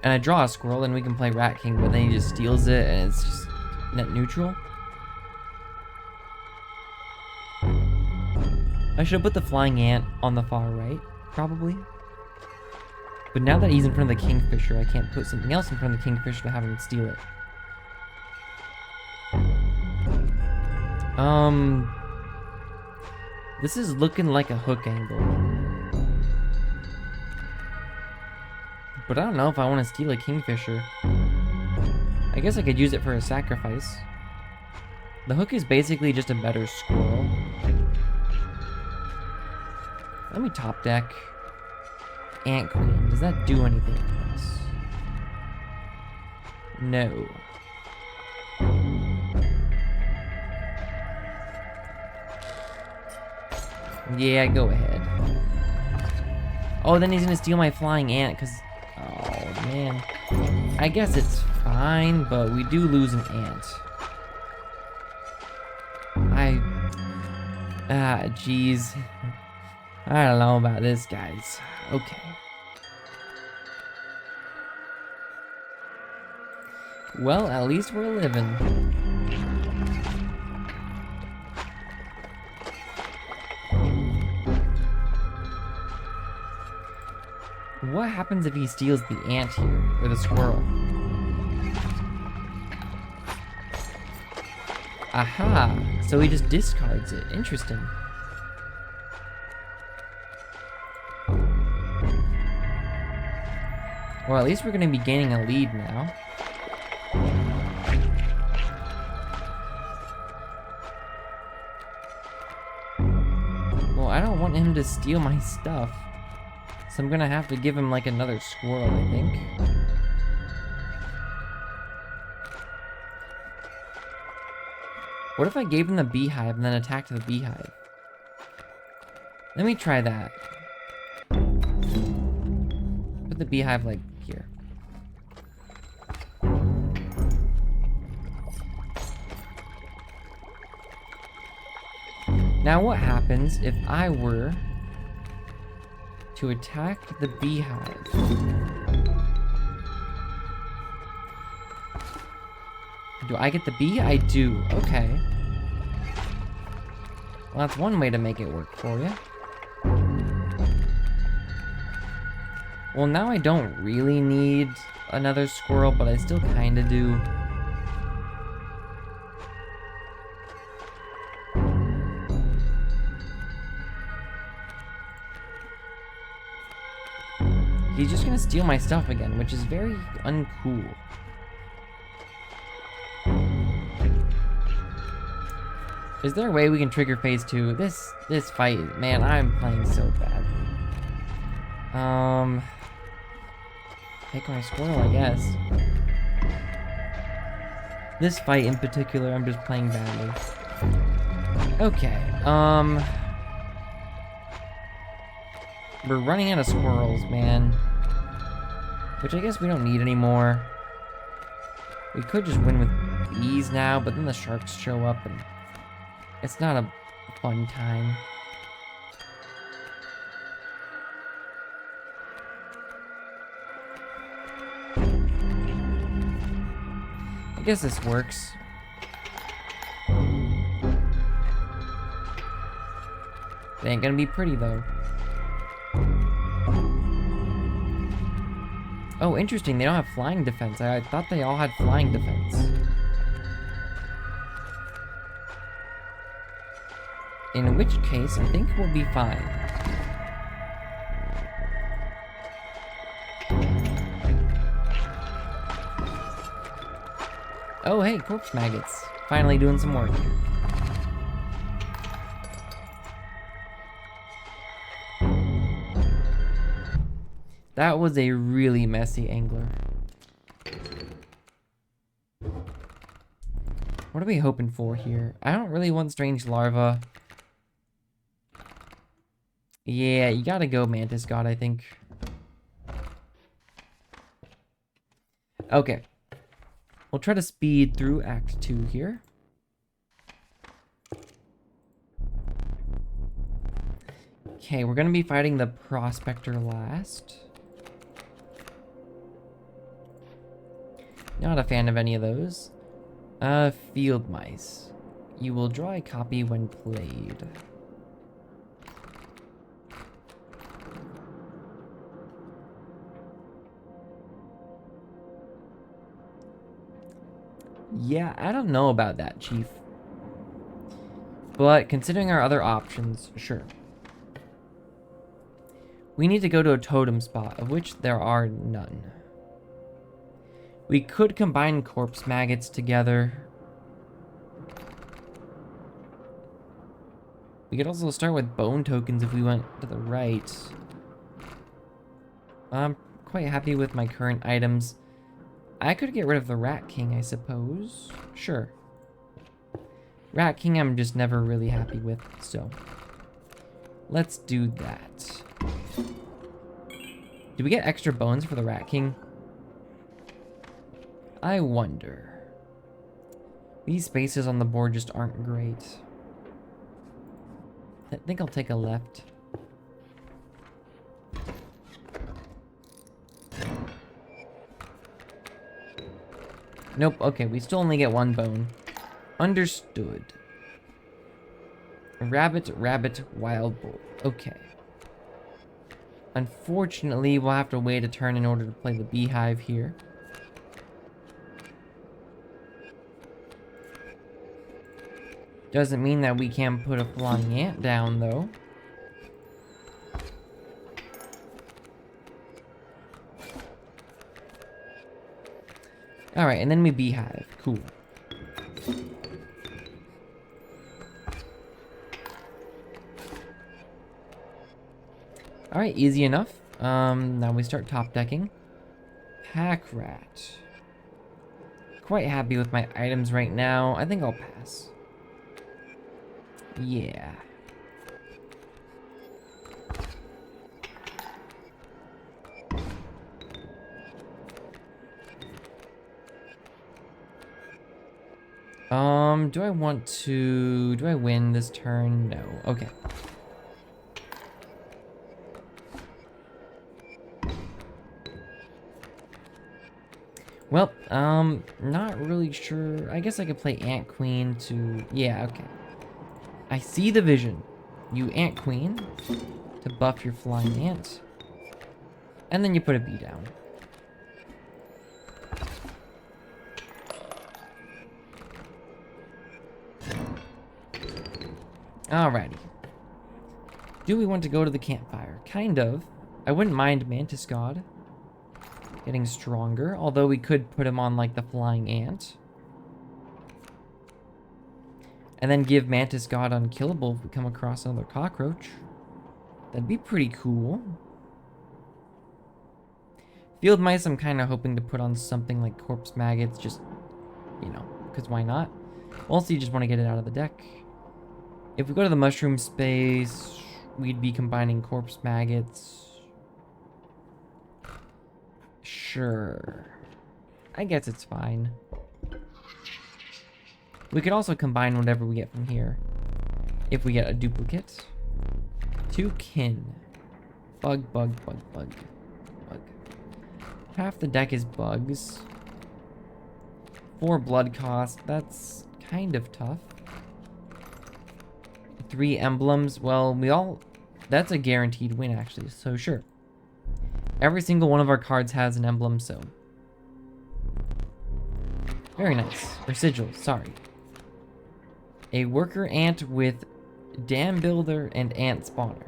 I draw a squirrel, then we can play Rat King, but then he just steals it, and it's just net neutral. I should have put the flying ant on the far right, probably. But now that he's in front of the kingfisher, I can't put something else in front of the kingfisher to have him steal it. This is looking like a hook angle. But I don't know if I want to steal a kingfisher. I guess I could use it for a sacrifice. The hook is basically just a better squirrel. Let me top deck. Ant Queen. Does that do anything for us? No. Yeah, go ahead. Oh, then he's gonna steal my flying ant, because... Oh, man. I guess it's fine, but we do lose an ant. Jeez. I don't know about this, guys. Okay. Well, at least we're living. What happens if he steals the ant here, or the squirrel? Aha! So he just discards it. Interesting. Well, at least we're going to be gaining a lead now. Well, I don't want him to steal my stuff. So I'm going to have to give him like another squirrel, I think. What if I gave him the beehive and then attacked the beehive? Let me try that. Put the beehive like here. Now what happens if I were to attack the beehive? Do I get the bee? I do. Okay. Well, that's one way to make it work for you. Well, now I don't really need another squirrel, but I still kind of do. He's just gonna steal my stuff again, which is very uncool. Is there a way we can trigger phase 2? This fight, man, I'm playing so bad. Take my squirrel, I guess. This fight in particular, I'm just playing badly. Okay, we're running out of squirrels, man. Which I guess we don't need anymore. We could just win with ease now, but then the sharks show up and it's not a fun time. I guess this works. It ain't gonna be pretty though. Oh, interesting. They don't have flying defense. I thought they all had flying defense. In which case, I think we'll be fine. Oh, hey, corpse maggots. Finally doing some work. That was a really messy angler. What are we hoping for here? I don't really want strange larva. Yeah, you gotta go Mantis God, I think. Okay. We'll try to speed through Act 2 here. Okay, we're gonna be fighting the Prospector last. Not a fan of any of those. Field mice. You will draw a copy when played. Yeah, I don't know about that, Chief. But considering our other options, sure. We need to go to a totem spot, of which there are none. We could combine corpse maggots together. We could also start with bone tokens if we went to the right. I'm quite happy with my current items. I could get rid of the Rat King, I suppose. Sure. Rat King I'm just never really happy with, so let's do that. Do we get extra bones for the Rat King? I wonder. These spaces on the board just aren't great. I think I'll take a left. Nope, okay, we still only get one bone. Understood. Rabbit, rabbit, wild bull. Okay. Unfortunately, we'll have to wait a turn in order to play the beehive here. Doesn't mean that we can't put a flying ant down, though. Alright, and then we beehive. Cool. Alright, easy enough. Now we start top decking. Pack rat. Quite happy with my items right now. I think I'll pass. Yeah. Do I win this turn? No. Okay. Well, not really sure. I guess I could play Ant Queen to... Yeah, okay. I see the vision. You Ant Queen to buff your flying ant. And then you put a bee down. Alrighty. Do we want to go to the campfire? Kind of. I wouldn't mind Mantis God getting stronger, although we could put him on like the flying ant. And then give Mantis God unkillable if we come across another cockroach. That'd be pretty cool. Field mice, I'm kind of hoping to put on something like corpse maggots, just, you know, because why not? Also, you just want to get it out of the deck. If we go to the mushroom space, we'd be combining corpse maggots. Sure. I guess it's fine. We could also combine whatever we get from here. If we get a duplicate. 2 kin. Bug, bug, bug, bug. Bug. Half the deck is bugs. 4 blood cost. That's kind of tough. 3 emblems. Well, that's a guaranteed win, actually. So, sure. Every single one of our cards has an emblem, so. Very nice. Or sigil, sorry. A worker ant with dam builder and ant spawner.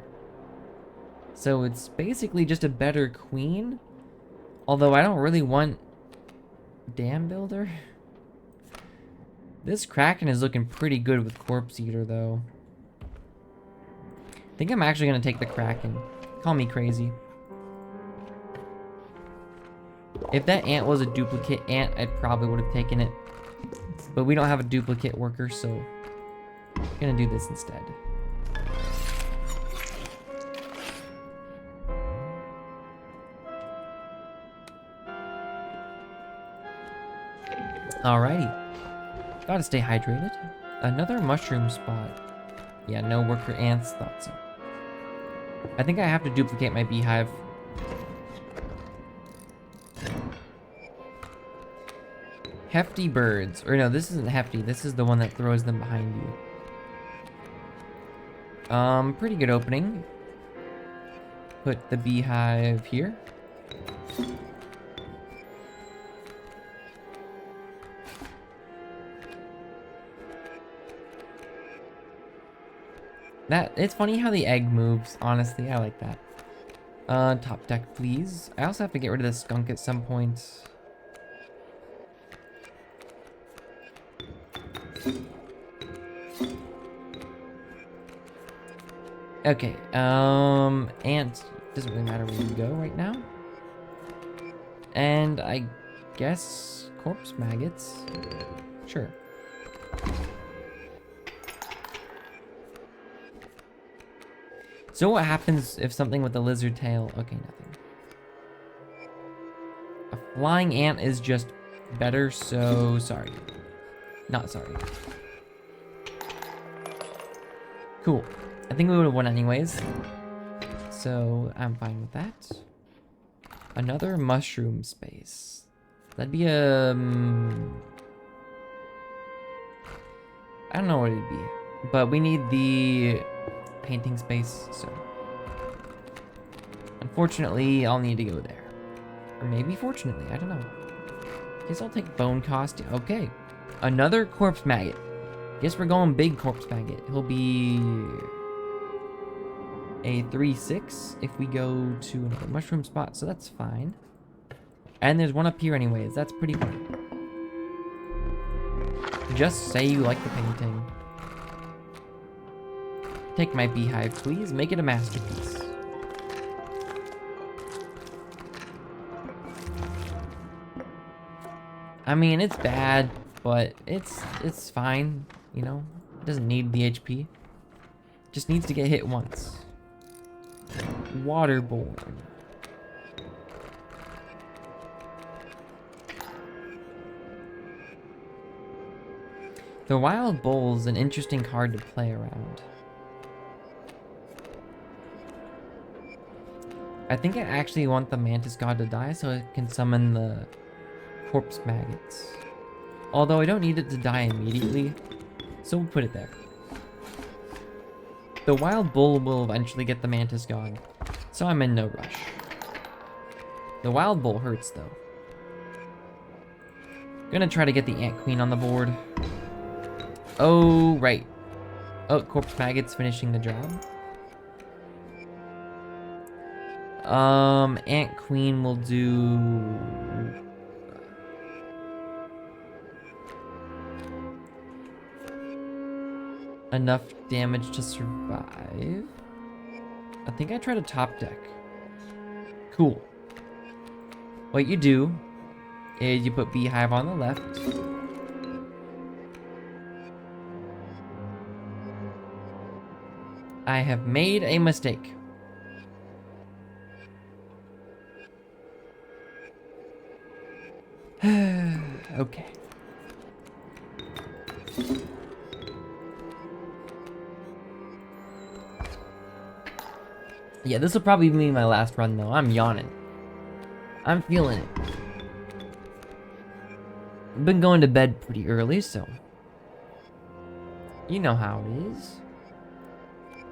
So it's basically just a better queen. Although I don't really want dam builder. This Kraken is looking pretty good with Corpse Eater, though. I think I'm actually going to take the Kraken. Call me crazy. If that ant was a duplicate ant, I probably would have taken it. But we don't have a duplicate worker, so I'm going to do this instead. Alrighty. Gotta stay hydrated. Another mushroom spot. Yeah, no worker ants. Thought so. I think I have to duplicate my beehive. Hefty birds. Or no, this isn't hefty. This is the one that throws them behind you. Pretty good opening. Put the beehive here. It's funny how the egg moves, honestly. I like that. Top deck, please. I also have to get rid of the skunk at some point. Okay, ant doesn't really matter where you go right now. And I guess corpse maggots. Sure. So what happens if something with a lizard tail? Okay, nothing. A flying ant is just better, so sorry. Not sorry. Cool. I think we would have won anyways. So I'm fine with that. Another mushroom space. That'd be a... I don't know what it'd be. But we need the painting space, so. Unfortunately, I'll need to go there. Or maybe fortunately, I don't know. Guess I'll take bone cost. Okay. Another corpse maggot. Guess we're going big corpse maggot. He'll be a 3/6 if we go to another mushroom spot, so that's fine. And there's one up here anyways. That's pretty funny. Just say you like the painting. Take my beehive, please. Make it a masterpiece. I mean, it's bad, but it's fine, you know? It doesn't need the HP. Just needs to get hit once. Waterborne. The Wild Bull's an interesting card to play around. I think I actually want the Mantis God to die so it can summon the corpse maggots. Although I don't need it to die immediately, so we'll put it there. The Wild Bull will eventually get the Mantis God, so I'm in no rush. The Wild Bull hurts though. Gonna try to get the Ant Queen on the board. Oh, right. Oh, corpse maggots finishing the job. Ant Queen will do... enough damage to survive. I think I tried a top deck. Cool. What you do is you put Beehive on the left. I have made a mistake. Okay. Yeah, this will probably be my last run though. I'm yawning. I'm feeling it. I've been going to bed pretty early, so you know how it is.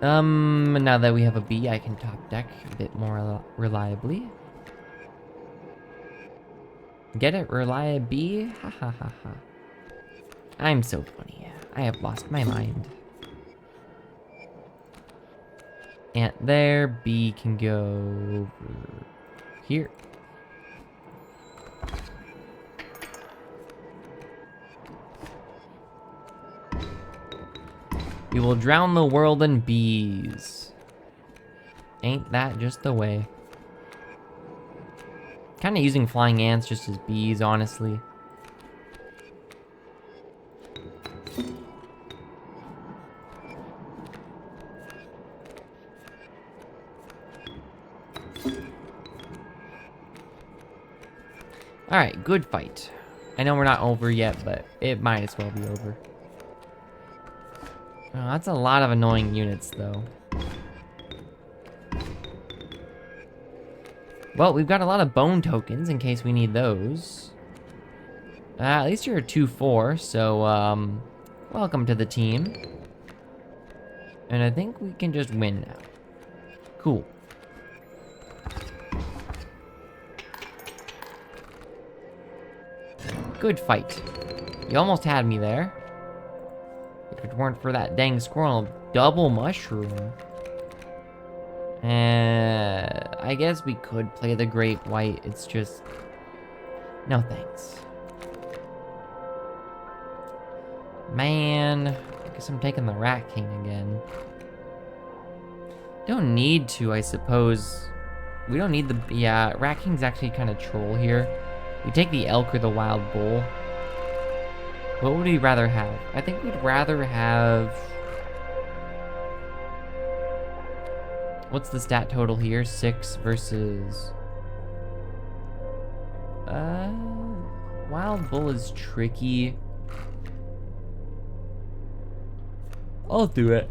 Now that we have a bee, I can top deck a bit more reliably. Get it? Reliably? Ha ha ha ha. I'm so funny. I have lost my mind. Ant there, bee can go over here. We will drown the world in bees. Ain't that just the way? Kind of using flying ants just as bees, honestly. Alright, good fight. I know we're not over yet, but it might as well be over. Oh, that's a lot of annoying units, though. Well, we've got a lot of bone tokens in case we need those. At least you're a 2/4, so, welcome to the team. And I think we can just win now. Cool. Good fight. You almost had me there. If it weren't for that dang squirrel, double mushroom. I guess we could play the Great White. It's just... no thanks. Man, I guess I'm taking the Rat King again. Don't need to, I suppose. We don't need the... yeah, Rat King's actually kind of troll here. We take the Elk or the Wild Bull. What would we rather have? I think we'd rather have... what's the stat total here? 6 versus... Wild Bull is tricky. I'll do it.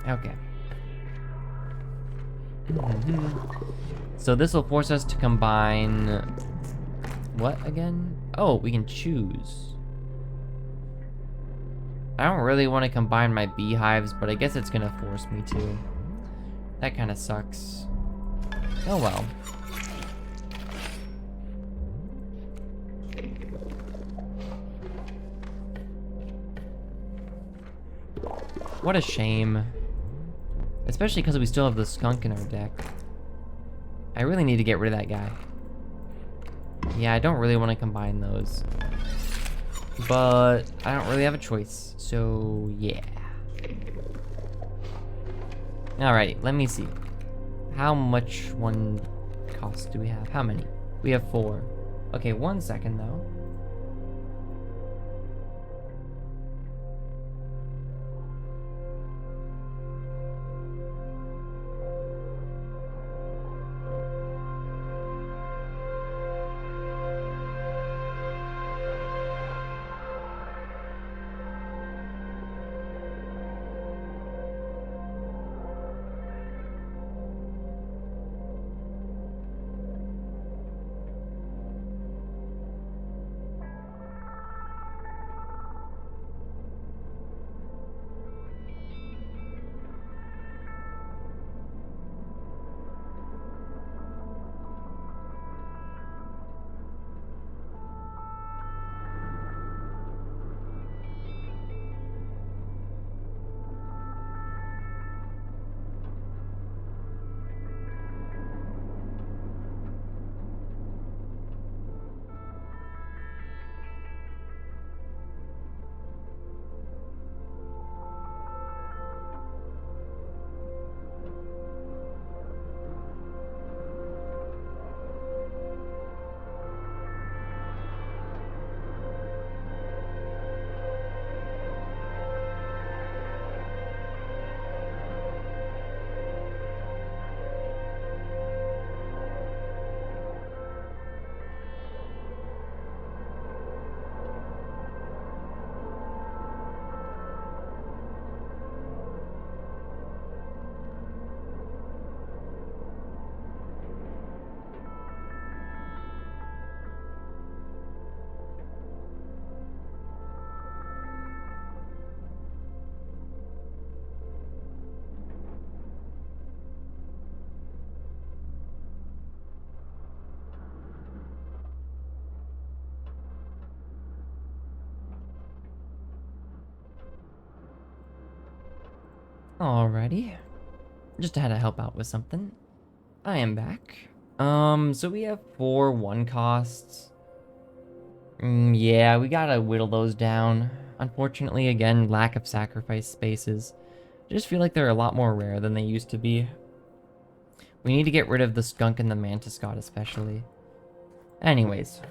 Okay. So this will force us to combine... what again? Oh, we can choose. I don't really want to combine my beehives, but I guess it's gonna force me to. That kind of sucks. Oh well. What a shame. Especially because we still have the skunk in our deck. I really need to get rid of that guy. Yeah, I don't really want to combine those. But I don't really have a choice. So, yeah. Alright, let me see. How much one cost do we have? How many? We have 4. Okay, 1 second though. Alrighty. Just had to help out with something. I am back. So we have 4 1 costs. Yeah, we gotta whittle those down. Unfortunately, again, lack of sacrifice spaces. I just feel like they're a lot more rare than they used to be. We need to get rid of the skunk and the mantis god especially. Anyways.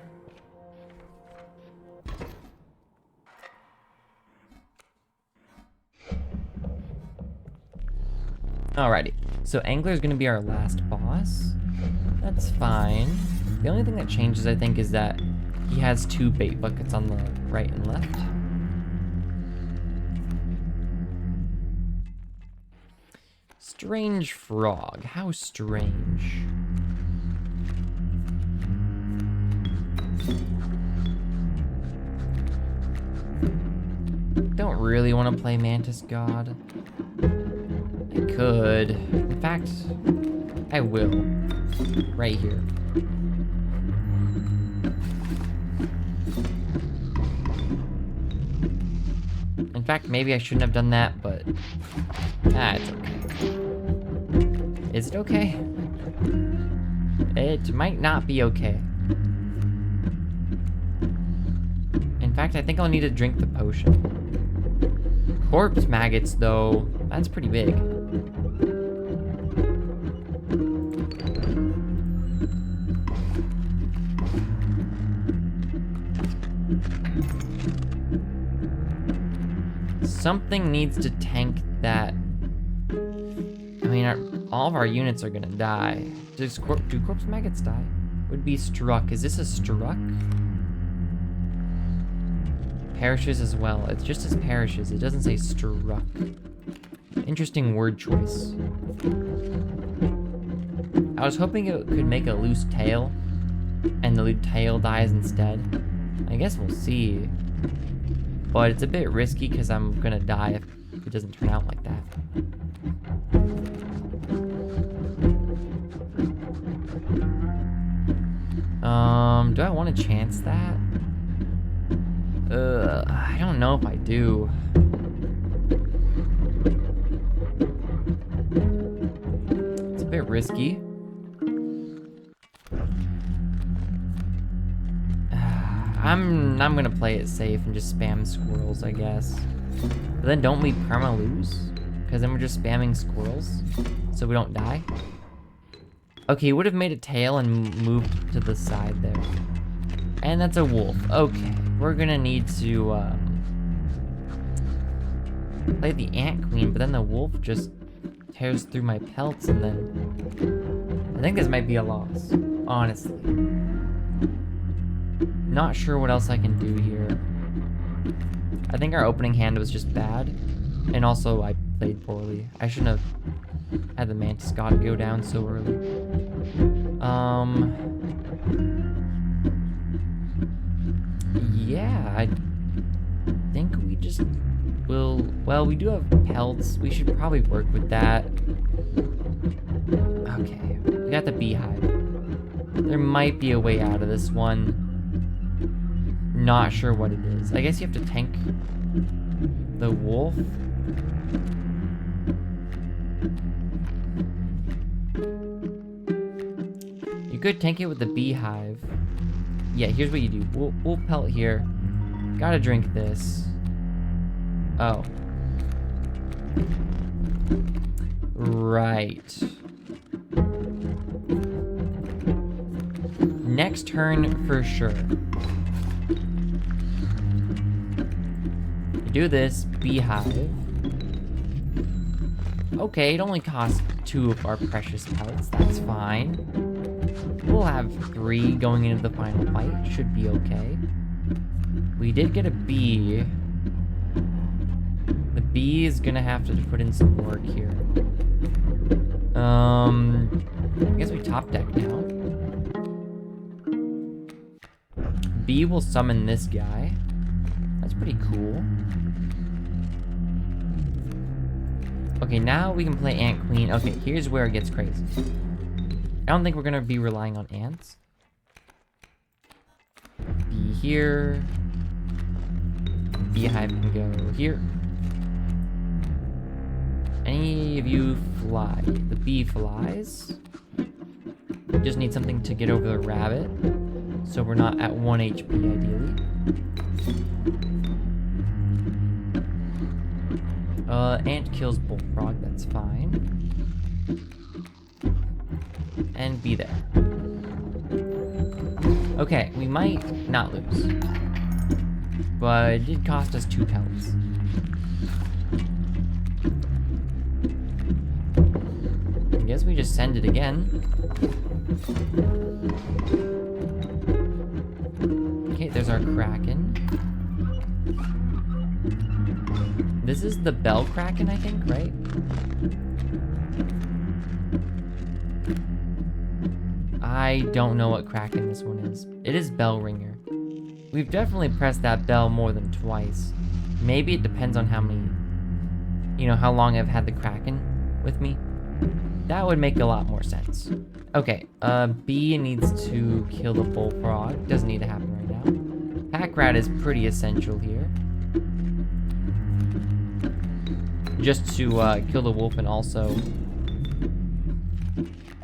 Alrighty, so Angler's gonna be our last boss. That's fine. The only thing that changes, I think, is that he has 2 bait buckets on the right and left. Strange frog. How strange. Don't really want to play Mantis God. I could. In fact, I will. Right here. In fact, maybe I shouldn't have done that, but... it's okay. Is it okay? It might not be okay. In fact, I think I'll need to drink the potion. Corpse maggots, though, that's pretty big. Something needs to tank that. I mean, all of our units are gonna die. Do corpse maggots die? Would be struck. Is this a struck? Perishes as well. It's just as perishes. It doesn't say struck. Interesting word choice. I was hoping it could make a loose tail, and the tail dies instead. I guess we'll see. But it's a bit risky because I'm gonna die if it doesn't turn out like that. Do I want to chance that? I don't know if I do. It's a bit risky. I'm gonna play it safe and just spam squirrels, I guess. But then don't we perma lose? Because then we're just spamming squirrels, so we don't die. Okay, he would have made a tail and moved to the side there. And that's a wolf. Okay, we're gonna need to play the ant queen, but then the wolf just tears through my pelts, and then I think this might be a loss, honestly. Not sure what else I can do here. I think our opening hand was just bad, and also I played poorly. I shouldn't have had the mantis god go down so early. Yeah, I think we just will. Well, we do have pelts. We should probably work with that. Okay, we got the beehive. There might be a way out of this one. Not sure what it is. I guess you have to tank the wolf. You could tank it with the beehive. Yeah, here's what you do. Wolf pelt here. Gotta drink this. Oh. Right. Next turn for sure. Do this, beehive. Okay, it only costs 2 of our precious pelts. That's fine. We'll have 3 going into the final fight. Should be okay. We did get a bee. The bee is gonna have to put in some work here. I guess we top deck now. Bee will summon this guy. That's pretty cool. Okay, now we can play Ant Queen. Okay, here's where it gets crazy. I don't think we're gonna be relying on ants. Bee here. Beehive can go here. Any of you fly? The bee flies. We just need something to get over the rabbit, so we're not at 1 HP ideally. Ant kills bullfrog, that's fine. And be there. Okay, we might not lose. But it did cost us 2 pelts. I guess we just send it again. Okay, there's our Kraken. This is the Bell Kraken, I think, right? I don't know what Kraken this one is. It is Bell Ringer. We've definitely pressed that bell more than twice. Maybe it depends on how many, how long I've had the Kraken with me. That would make a lot more sense. Okay, B needs to kill the bullfrog. Doesn't need to happen right now. Pack rat is pretty essential here. Just to kill the wolf, and also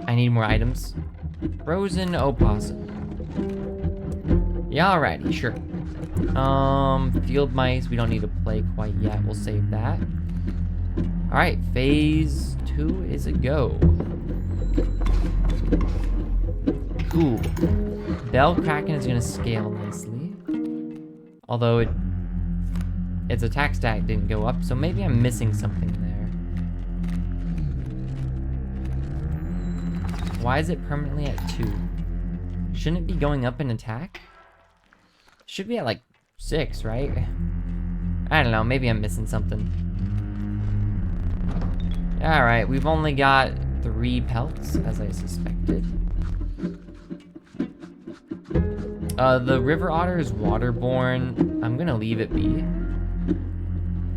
I need more items. Frozen opossum. Yeah, alrighty, sure. Field mice, we don't need to play quite yet. We'll save that. Alright, phase 2 is a go. Cool. Bell Kraken is gonna scale nicely. Although its attack stat didn't go up, so maybe I'm missing something there. Why is it permanently at 2? Shouldn't it be going up in attack? Should be at like 6, right? I don't know, maybe I'm missing something. Alright, we've only got 3 pelts, as I suspected. The river otter is waterborne. I'm gonna leave it be.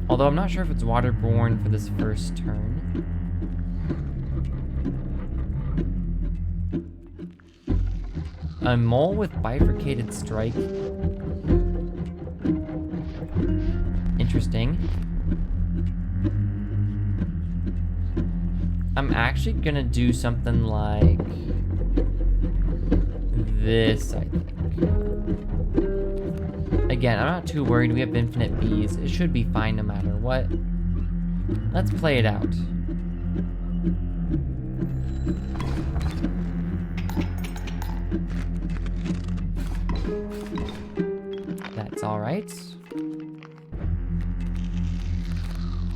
Although I'm not sure if it's waterborne for this first turn. A mole with bifurcated strike. Interesting. I'm actually gonna do something like this, I think. Again, I'm not too worried. We have infinite bees. It should be fine no matter what. Let's play it out. That's all right.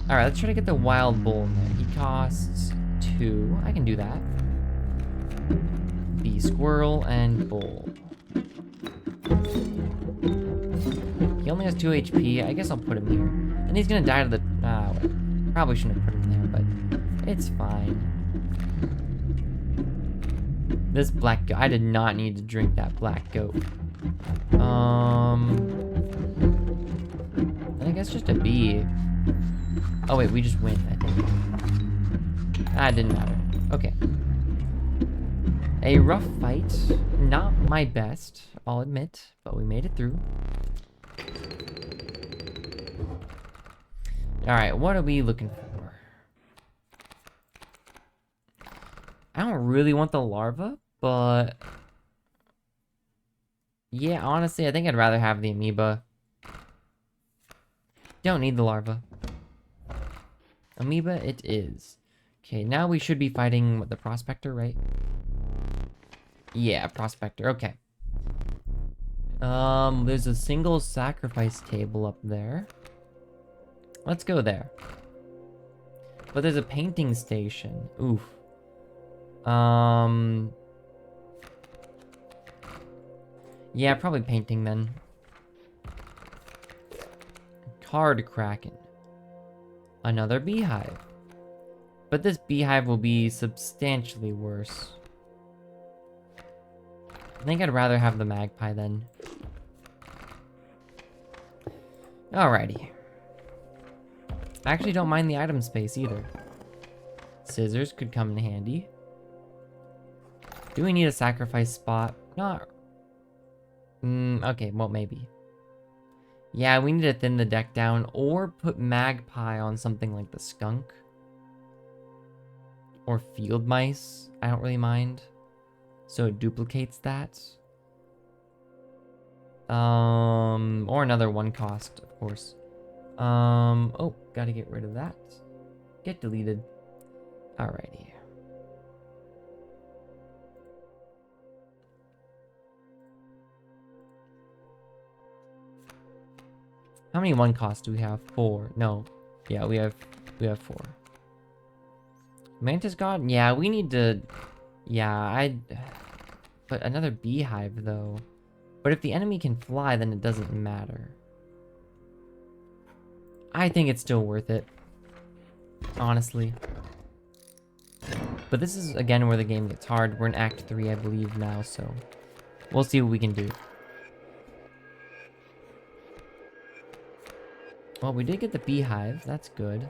All right, let's try to get the wild bull in there. He costs 2. I can do that. The squirrel and bull. He only has 2 HP. I guess I'll put him here. And he's gonna die to the... probably shouldn't have put him there, but it's fine. This black goat... I did not need to drink that black goat. I guess just a bee. Oh wait, we just win, I think. Ah, it didn't matter. Okay. A rough fight. Not my best, I'll admit, but we made it through. Alright, what are we looking for? I don't really want the larva, but... yeah, honestly, I think I'd rather have the amoeba. Don't need the larva. Amoeba it is. Okay, now we should be fighting the prospector, right? Yeah, prospector, okay. There's a single sacrifice table up there. Let's go there. But there's a painting station. Oof. Yeah, probably painting then. Card Kraken. Another beehive. But this beehive will be substantially worse. I think I'd rather have the magpie then. Alrighty. I actually don't mind the item space either. Scissors could come in handy. Do we need a sacrifice spot? Not... okay, well, maybe. Yeah, we need to thin the deck down or put magpie on something like the skunk. Or field mice. I don't really mind. So it duplicates that. Or another 1 cost, of course. Oh, gotta get rid of that. Get deleted. Alrighty. How many 1 costs do we have? 4. No. Yeah, we have 4. Mantis God? Yeah, we need to... yeah, but another beehive, though. But if the enemy can fly, then it doesn't matter. I think it's still worth it. Honestly. But this is, again, where the game gets hard. We're in Act 3, I believe, now, so... we'll see what we can do. Well, we did get the beehive. That's good.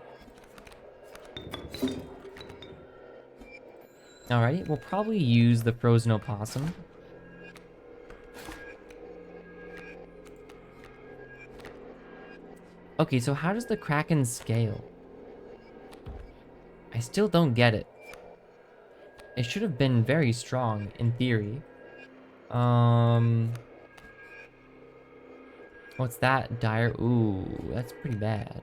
Alrighty, we'll probably use the frozen opossum. Okay, so how does the Kraken scale? I still don't get it. It should have been very strong, in theory. What's that? Dire? Ooh, that's pretty bad.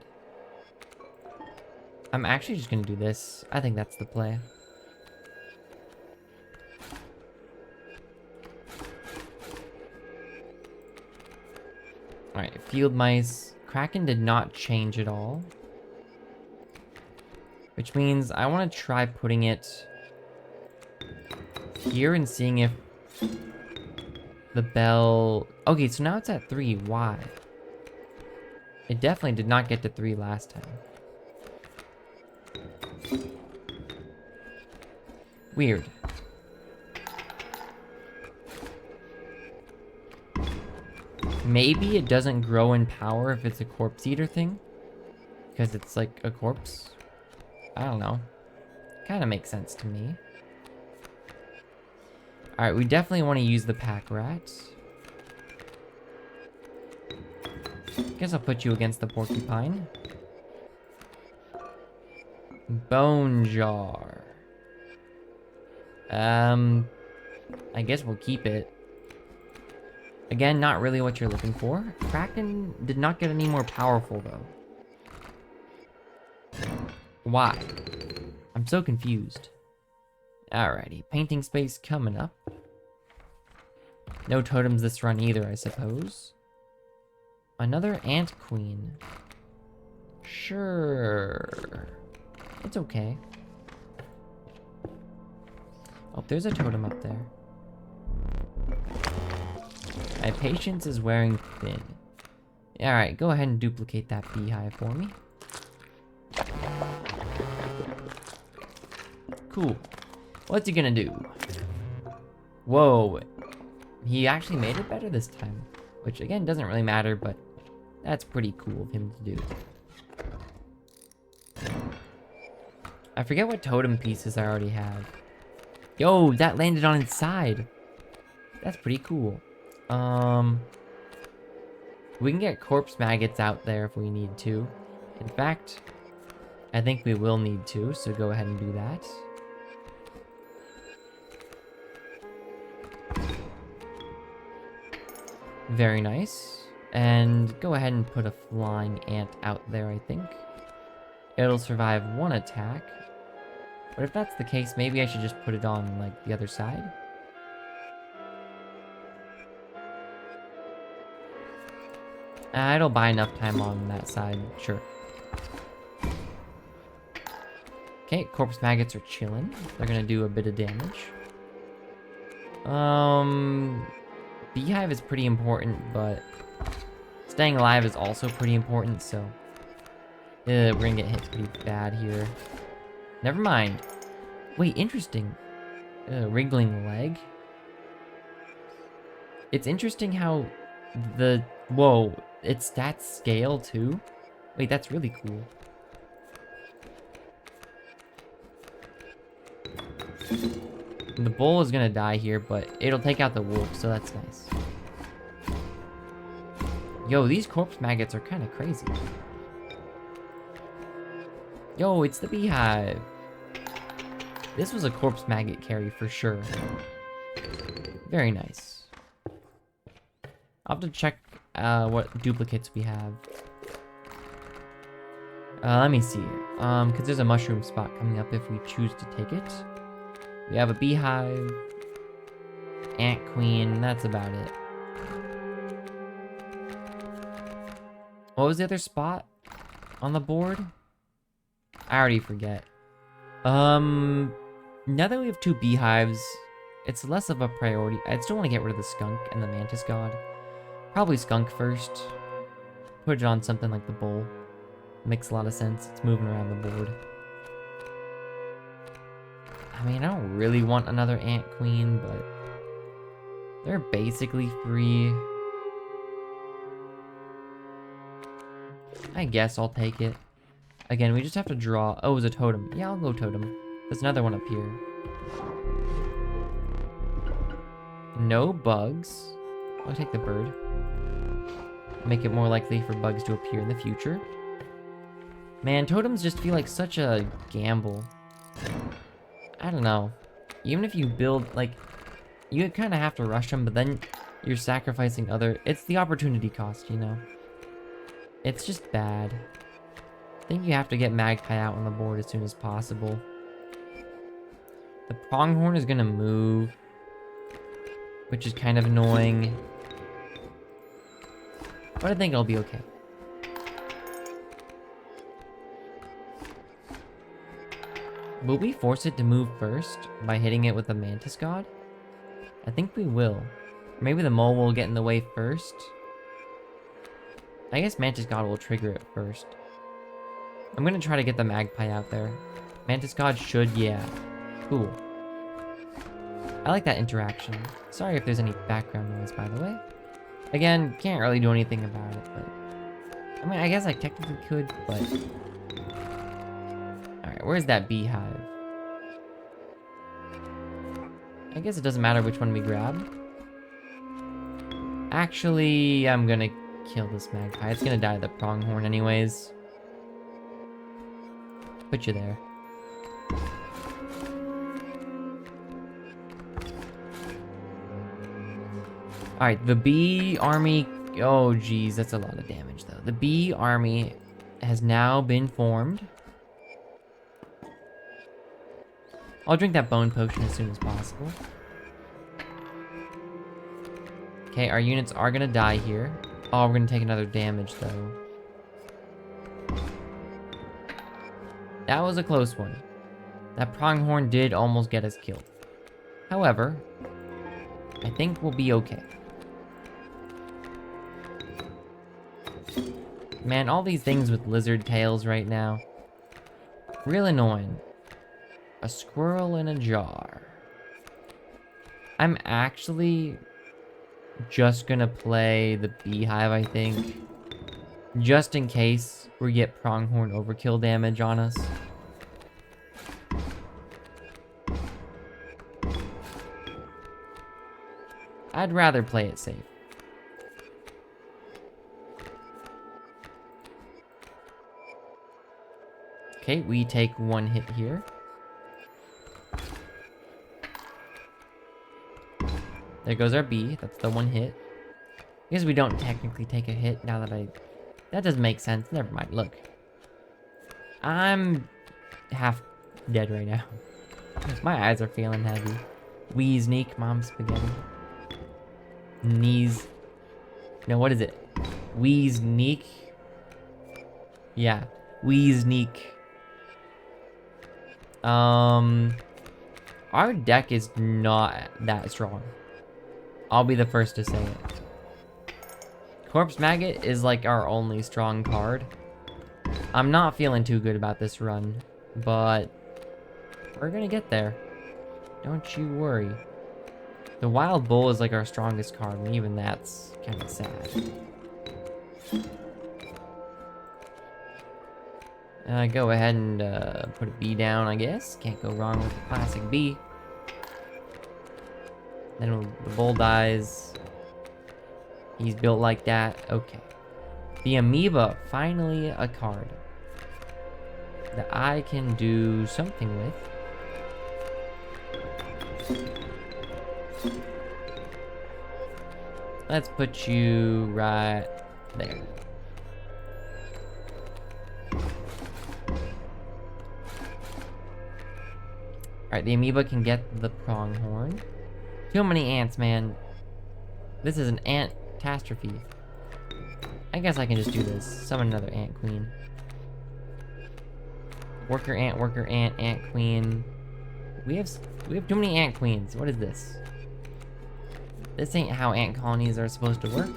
I'm actually just gonna do this. I think that's the play. Alright, field mice. Kraken did not change at all. Which means I want to try putting it here and seeing if the bell... okay, so now it's at 3. Why? It definitely did not get to 3 last time. Weird. Maybe it doesn't grow in power if it's a corpse eater thing. Because it's like a corpse. I don't know. Kind of makes sense to me. Alright, we definitely want to use the pack rat. Guess I'll put you against the porcupine. Bone jar. I guess we'll keep it. Again, not really what you're looking for. Kraken did not get any more powerful, though. Why? I'm so confused. Alrighty, painting space coming up. No totems this run either, I suppose. Another ant queen. Sure. It's okay. Oh, there's a totem up there. My patience is wearing thin. Alright, go ahead and duplicate that beehive for me. Cool. What's he gonna do? Whoa. He actually made it better this time. Which, again, doesn't really matter, but that's pretty cool of him to do. I forget what totem pieces I already have. Yo, that landed on its side. That's pretty cool. We can get corpse maggots out there if we need to. In fact, I think we will need to, so go ahead and do that. Very nice. And go ahead and put a flying ant out there, I think. It'll survive one attack. But if that's the case, maybe I should just put it on, like, the other side. It'll buy enough time on that side, sure. Okay, corpse maggots are chilling. They're gonna do a bit of damage. Beehive is pretty important, but staying alive is also pretty important, so we're gonna get hit pretty bad here. Never mind. Wait, interesting. Wriggling leg. It's interesting how whoa, its stats scale too. Wait, that's really cool. The bull is gonna die here, but it'll take out the wolf, so that's nice. Yo, these corpse maggots are kind of crazy. Yo, it's the beehive. This was a corpse maggot carry for sure. Very nice. I'll have to check what duplicates we have. Let me see here. Because there's a mushroom spot coming up if we choose to take it. We have a beehive, ant queen, that's about it. What was the other spot on the board? I already forget. Now that we have 2 beehives, it's less of a priority. I still want to get rid of the skunk and the mantis god. Probably skunk first. Put it on something like the bull. Makes a lot of sense. It's moving around the board. I mean, I don't really want another ant queen, but they're basically free. I guess I'll take it. Again, we just have to draw. Oh, it was a totem. Yeah, I'll go totem. There's another one up here. No bugs. I'll take the bird. Make it more likely for bugs to appear in the future. Man, totems just feel like such a gamble. I don't know. Even if you build, like, you kind of have to rush them, but then you're sacrificing other... It's the opportunity cost, you know? It's just bad. I think you have to get Magpie out on the board as soon as possible. The pronghorn is gonna move, which is kind of annoying. But I think I'll be okay. Will we force it to move first by hitting it with the mantis god? I think we will. Maybe the mole will get in the way first. I guess mantis god will trigger it first. I'm gonna try to get the magpie out there. Mantis god should, yeah. Cool. I like that interaction. Sorry if there's any background noise, by the way. Again, can't really do anything about it, but... I mean, I guess I technically could, but... Alright, where's that beehive? I guess it doesn't matter which one we grab. Actually, I'm gonna kill this magpie. It's gonna die of the pronghorn anyways. Put you there. Alright, the bee army... Oh, geez, that's a lot of damage, though. The bee army has now been formed. I'll drink that bone potion as soon as possible. Okay, our units are gonna die here. Oh, we're gonna take another damage, though. That was a close one. That pronghorn did almost get us killed. However, I think we'll be okay. Man, all these things with lizard tails right now. Real annoying. A squirrel in a jar. I'm actually just gonna play the beehive, I think. Just in case we get pronghorn overkill damage on us. I'd rather play it safe. Okay, we take one hit here. There goes our bee. That's the one hit. I guess we don't technically take a hit now that that doesn't make sense. Never mind. Look. I'm half dead right now. My eyes are feeling heavy. Wee sneak, mom spaghetti. Knees. No, what is it? Wee sneak? Yeah. Wee sneak. Our deck is not that strong. I'll be the first to say it. Corpse Maggot is like our only strong card. I'm not feeling too good about this run, but we're gonna get there. Don't you worry. The Wild Bull is like our strongest card, and even that's kind of sad. Go ahead and put a bee down, I guess. Can't go wrong with the classic bee. Then the bull dies. He's built like that. Okay. The amoeba, finally a card that I can do something with. Let's put you right there. Alright, the amoeba can get the pronghorn. Too many ants, man. This is an ant catastrophe. I guess I can just do this. Summon another ant queen. Worker, ant, ant queen. We have too many ant queens. What is this? This ain't how ant colonies are supposed to work.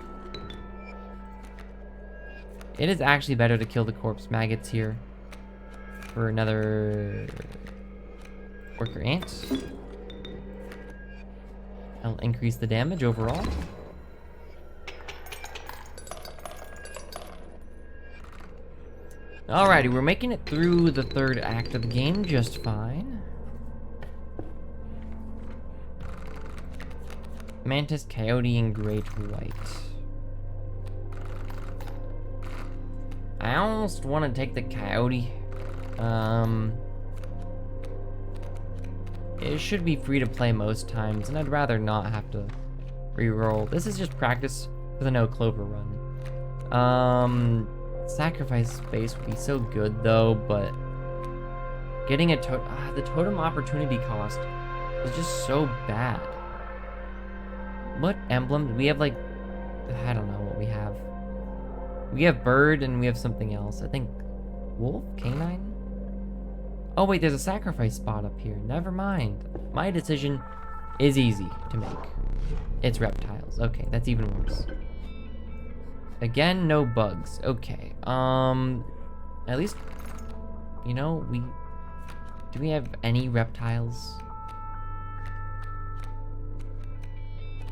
It is actually better to kill the corpse maggots here for another worker ant. That'll increase the damage overall. Alrighty, we're making it through the third act of the game just fine. Mantis, Coyote, and Great White. I almost want to take the Coyote. It should be free to play most times, and I'd rather not have to re-roll. This is just practice for the no clover run. Sacrifice space would be so good though, but getting a the totem opportunity cost is just so bad. What emblem? We have like, I don't know what we have. We have bird and we have something else. I think wolf, canine. Oh wait, there's a sacrifice spot up here. Never mind. My decision is easy to make. It's reptiles. Okay, that's even worse. Again, no bugs. Okay. At least, you know, do we have any reptiles?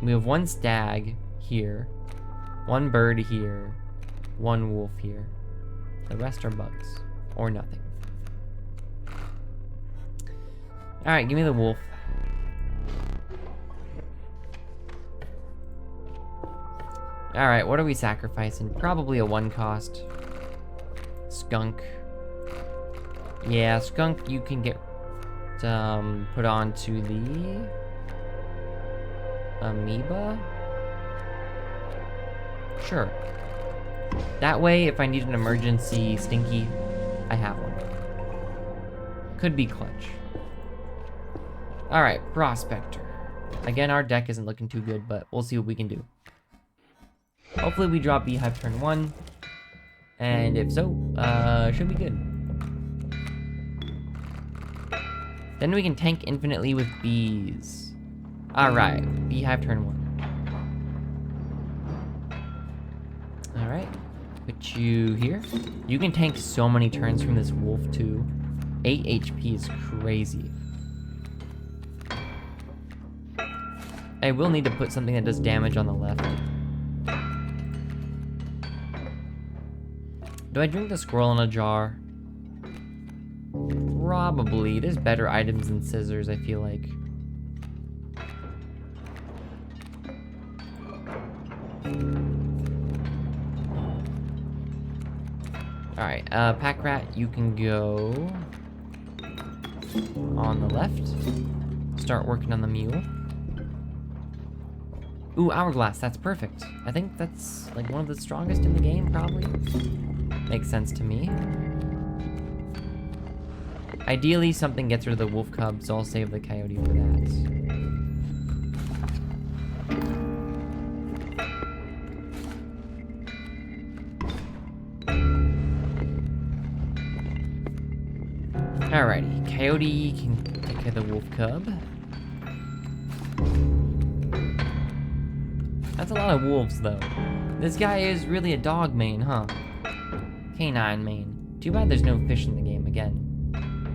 We have one stag here, one bird here, one wolf here. The rest are bugs or nothing. All right, give me the wolf. Alright, what are we sacrificing? Probably a 1 cost. Skunk. Yeah, skunk you can get put onto the amoeba? Sure. That way, if I need an emergency stinky, I have one. Could be clutch. Alright, Prospector. Again, our deck isn't looking too good, but we'll see what we can do. Hopefully we drop Beehive turn 1. And if so, should be good. Then we can tank infinitely with bees. Alright, Beehive turn 1. Alright, put you here. You can tank so many turns from this wolf too. 8 HP is crazy. I will need to put something that does damage on the left. Do I drink the squirrel in a jar? Probably. There's better items than scissors, I feel like. Alright, Pack Rat, you can go on the left. Start working on the mule. Ooh, Hourglass, that's perfect. I think that's like one of the strongest in the game, probably. Makes sense to me. Ideally, something gets rid of the wolf cub, so I'll save the coyote for that. Alrighty, coyote can take care of the wolf cub. That's a lot of wolves, though. This guy is really a dog main, huh? Canine main. Too bad there's no fish in the game again.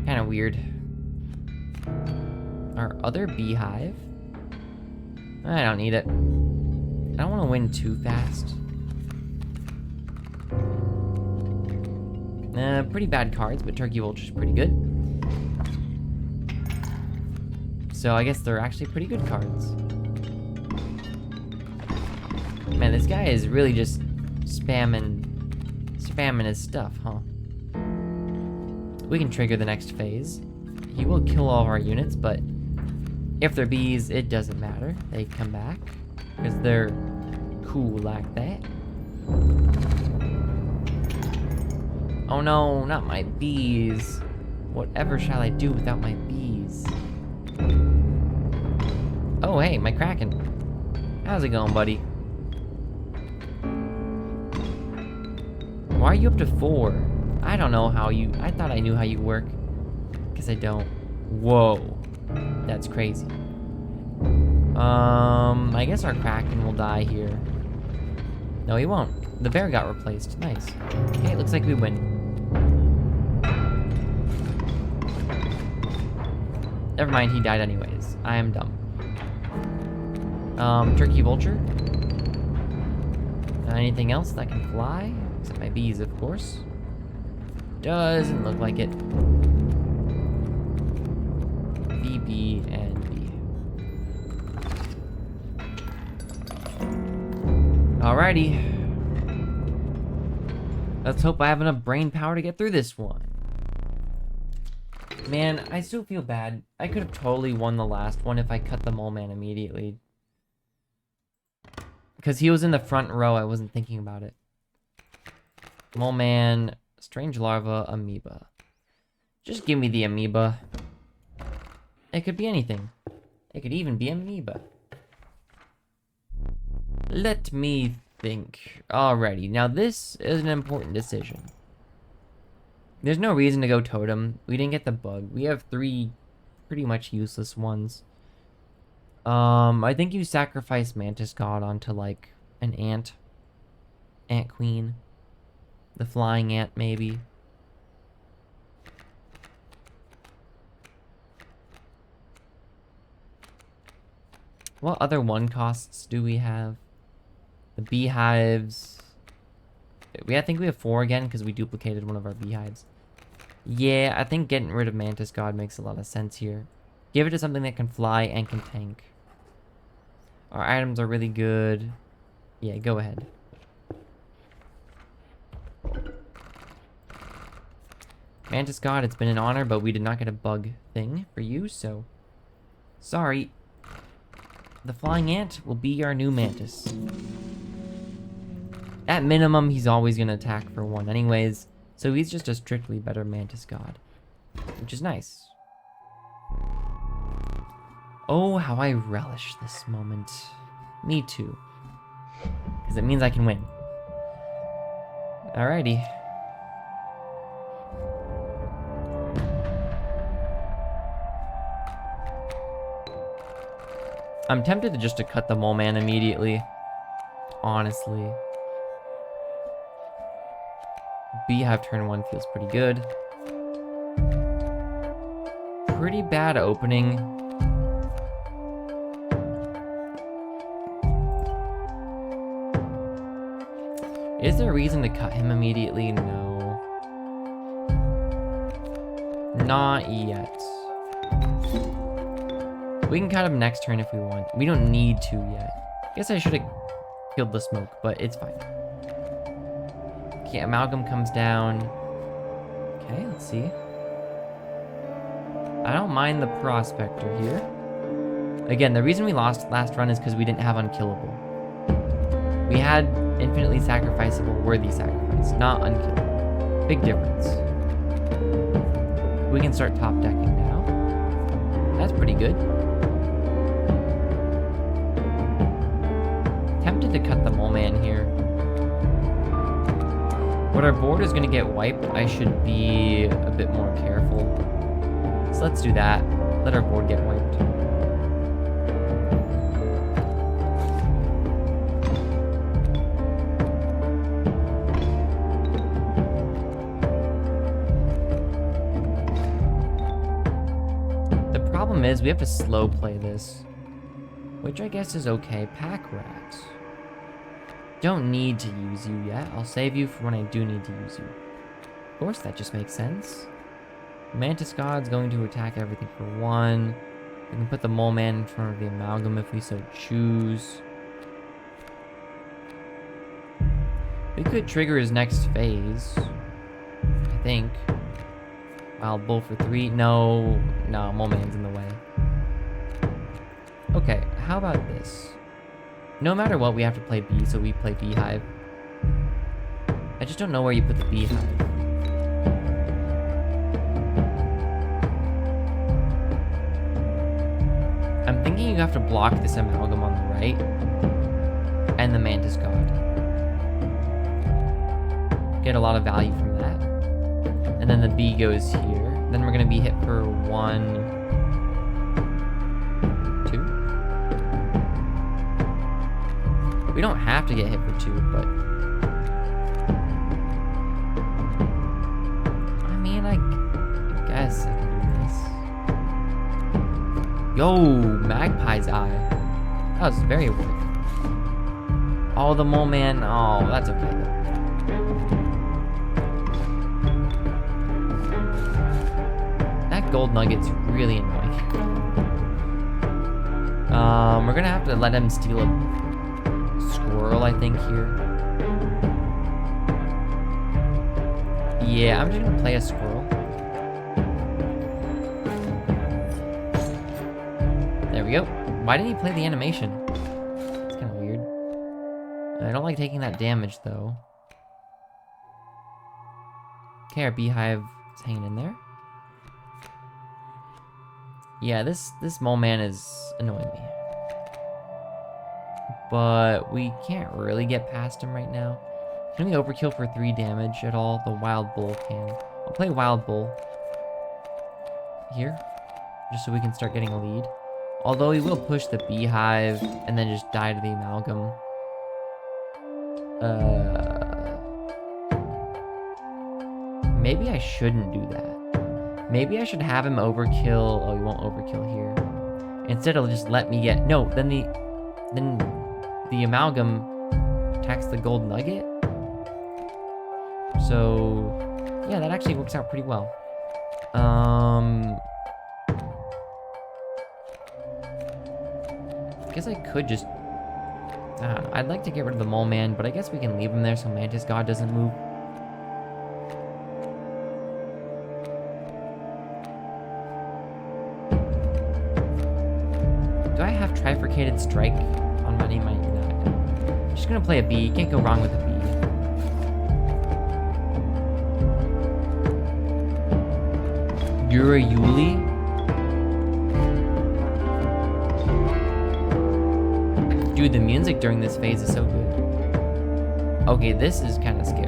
Kinda weird. Our other beehive? I don't need it. I don't want to win too fast. Pretty bad cards, but Turkey Vulture's pretty good. So I guess they're actually pretty good cards. Man, this guy is really just spamming his stuff, huh? We can trigger the next phase. He will kill all of our units, but if they're bees, it doesn't matter. They come back, because they're cool like that. Oh no, not my bees. Whatever shall I do without my bees? Oh hey, my Kraken. How's it going, buddy? Why are you up to 4? I don't know how you... I thought I knew how you work. Guess I don't. Whoa. That's crazy. I guess our Kraken will die here. No, he won't. The bear got replaced. Nice. Okay, it looks like we win. Never mind, he died anyways. I am dumb. Turkey Vulture. Anything else that can fly? Except my bees, of course. Doesn't look like it. B, B, and B. Alrighty. Let's hope I have enough brain power to get through this one. Man, I still feel bad. I could have totally won the last one if I cut the mole man immediately. Because he was in the front row, I wasn't thinking about it. Mole man, strange larva, amoeba. Just give me the amoeba. It could be anything. It could even be amoeba. Let me think. Alrighty, now this is an important decision. There's no reason to go totem. We didn't get the bug. We have 3 pretty much useless ones. I think you sacrifice Mantis God onto, like, an ant. Ant Queen. The flying ant, maybe. What other 1 costs do we have? The beehives. I think we have 4 again because we duplicated one of our beehives. Yeah, I think getting rid of Mantis God makes a lot of sense here. Give it to something that can fly and can tank. Our items are really good. Yeah, go ahead. Mantis God, it's been an honor, but we did not get a bug thing for you, so... Sorry. The flying ant will be our new mantis. At minimum, he's always going to attack for 1 anyways, so he's just a strictly better mantis god, which is nice. Oh, how I relish this moment. Me too. Because it means I can win. Alrighty. I'm tempted to just to cut the mole man immediately. Honestly. Beehive turn 1 feels pretty good. Pretty bad opening. Is there a reason to cut him immediately? No. Not yet. We can cut him next turn if we want. We don't need to yet. Guess I should have killed the smoke, but it's fine. Okay, Amalgam comes down. Okay, let's see. I don't mind the Prospector here. Again, the reason we lost last run is because we didn't have Unkillable. We had infinitely sacrificable worthy sacrifice, not unkillable. Big difference. We can start top decking now. That's pretty good. Tempted to cut the mole man here. When our board is going to get wiped, I should be a bit more careful. So let's do that. Let our board get wiped. The problem is we have to slow play this, which I guess is okay. Pack rat. Don't need to use you yet. I'll save you for when I do need to use you. Of course, that just makes sense. Mantis God's going to attack everything for 1. We can put the Mole Man in front of the Amalgam if we so choose. We could trigger his next phase, I think. Wild Bull for 3. No, Mole Man's in the way. Okay, how about this? No matter what, we have to play bee, so we play Beehive. I just don't know where you put the Beehive. I'm thinking you have to block this Amalgam on the right, and the Mantis God. Get a lot of value from that. And then the bee goes here. Then we're gonna be hit for 1, 2. We don't have to get hit for 2, but I mean, I guess I can do this. Yo, Magpie's Eye. That was very worth. Oh, the Mole Man. Oh, that's okay though. That gold nugget's really annoying. We're gonna have to let him steal a squirrel, I think, here. Yeah, I'm just gonna play a squirrel. There we go. Why didn't he play the animation? It's kind of weird. I don't like taking that damage, though. Okay, our beehive is hanging in there. Yeah, this Mole Man is annoying me. But we can't really get past him right now. Can we overkill for 3 damage at all? The Wild Bull can. I'll play Wild Bull here, just so we can start getting a lead. Although he will push the beehive and then just die to the amalgam. Maybe I shouldn't do that. Maybe I should have him overkill. Oh, he won't overkill here. Instead, he'll just let me get... No, then the amalgam attacks the gold nugget. So, yeah, that actually works out pretty well. I guess I could just I'd like to get rid of the Mole Man, but I guess we can leave him there so Mantis God doesn't move. Do I have Trifurcated Strike on my name? I'm just gonna play a B. Can't go wrong with a B. Yuli? Dude, the music during this phase is so good. Okay, this is kind of scary.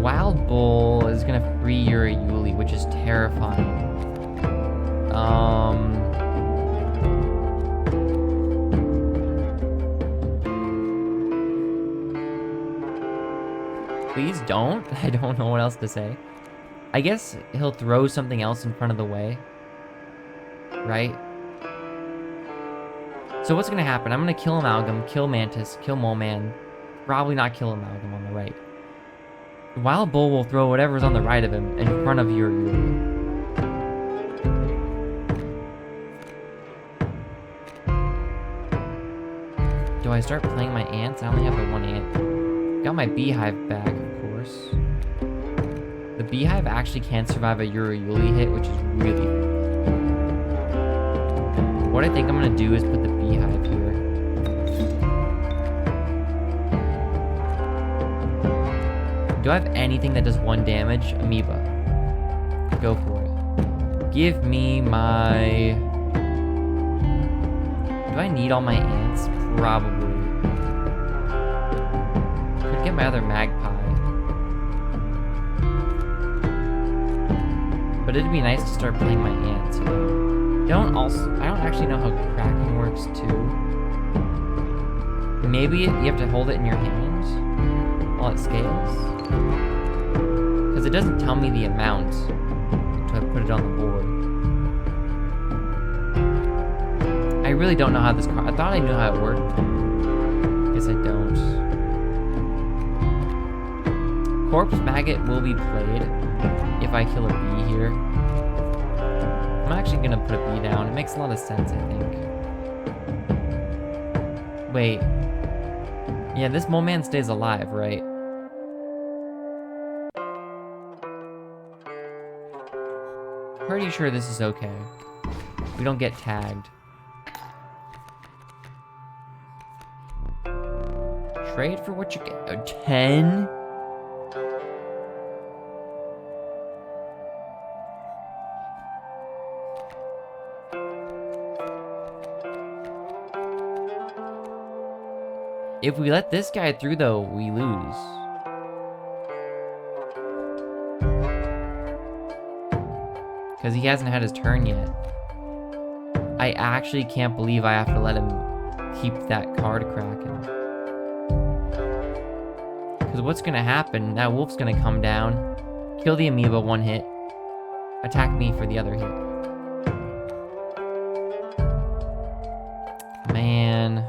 Wild Bull is gonna free Yuli, which is terrifying. Please don't. I don't know what else to say. I guess he'll throw something else in front of the way. Right? So what's gonna happen? I'm gonna kill Amalgam, kill Mantis, kill Mole Man. Probably not kill Amalgam on the right. Wild Bull will throw whatever's on the right of him in front of Yuri. Do I start playing my ants? I only have the one ant. Got my beehive back, of course. The beehive actually can't survive a Yuri hit, which is really good. What I think I'm gonna do is put the beehive here. Do I have anything that does 1 damage? Amoeba. Go for it. Give me my... Do I need all my ants? Probably. Could get my other magpie. But it'd be nice to start playing my ants, you know? I don't actually know how Kraken works, too. Maybe you have to hold it in your hand while it scales? Because it doesn't tell me the amount until I put it on the board. I really don't know how this card... I thought I knew how it worked. Guess I don't. Corpse Maggot will be played if I kill a bee here. I'm actually gonna put a bee down. It makes a lot of sense, I think. Wait. Yeah, this Mole Man stays alive, right? Pretty sure this is okay. We don't get tagged. Trade for what you get. 10? If we let this guy through, though, we lose. Because he hasn't had his turn yet. I actually can't believe I have to let him keep that card Kraken. Because what's going to happen, that wolf's going to come down, kill the amoeba 1 hit, attack me for the other hit. Man.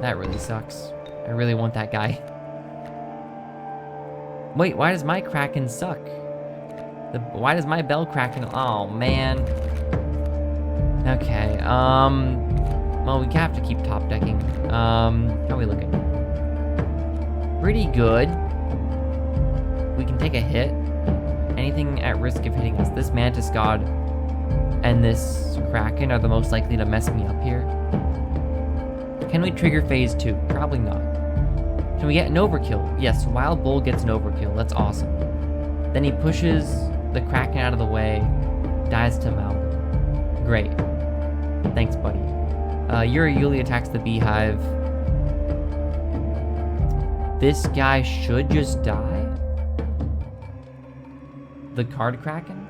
That really sucks. I really want that guy. Wait, why does my Kraken suck? Why does my Bell Kraken... Oh, man. Okay, well, we have to keep top decking. How are we looking? Pretty good. We can take a hit. Anything at risk of hitting us. This Mantis God and this Kraken are the most likely to mess me up here. Can we trigger phase 2? Probably not. Can we get an overkill? Yes, Wild Bull gets an overkill. That's awesome. Then he pushes the Kraken out of the way, dies to Amalgam. Great. Thanks, buddy. Yuli attacks the beehive. This guy should just die. The card Kraken?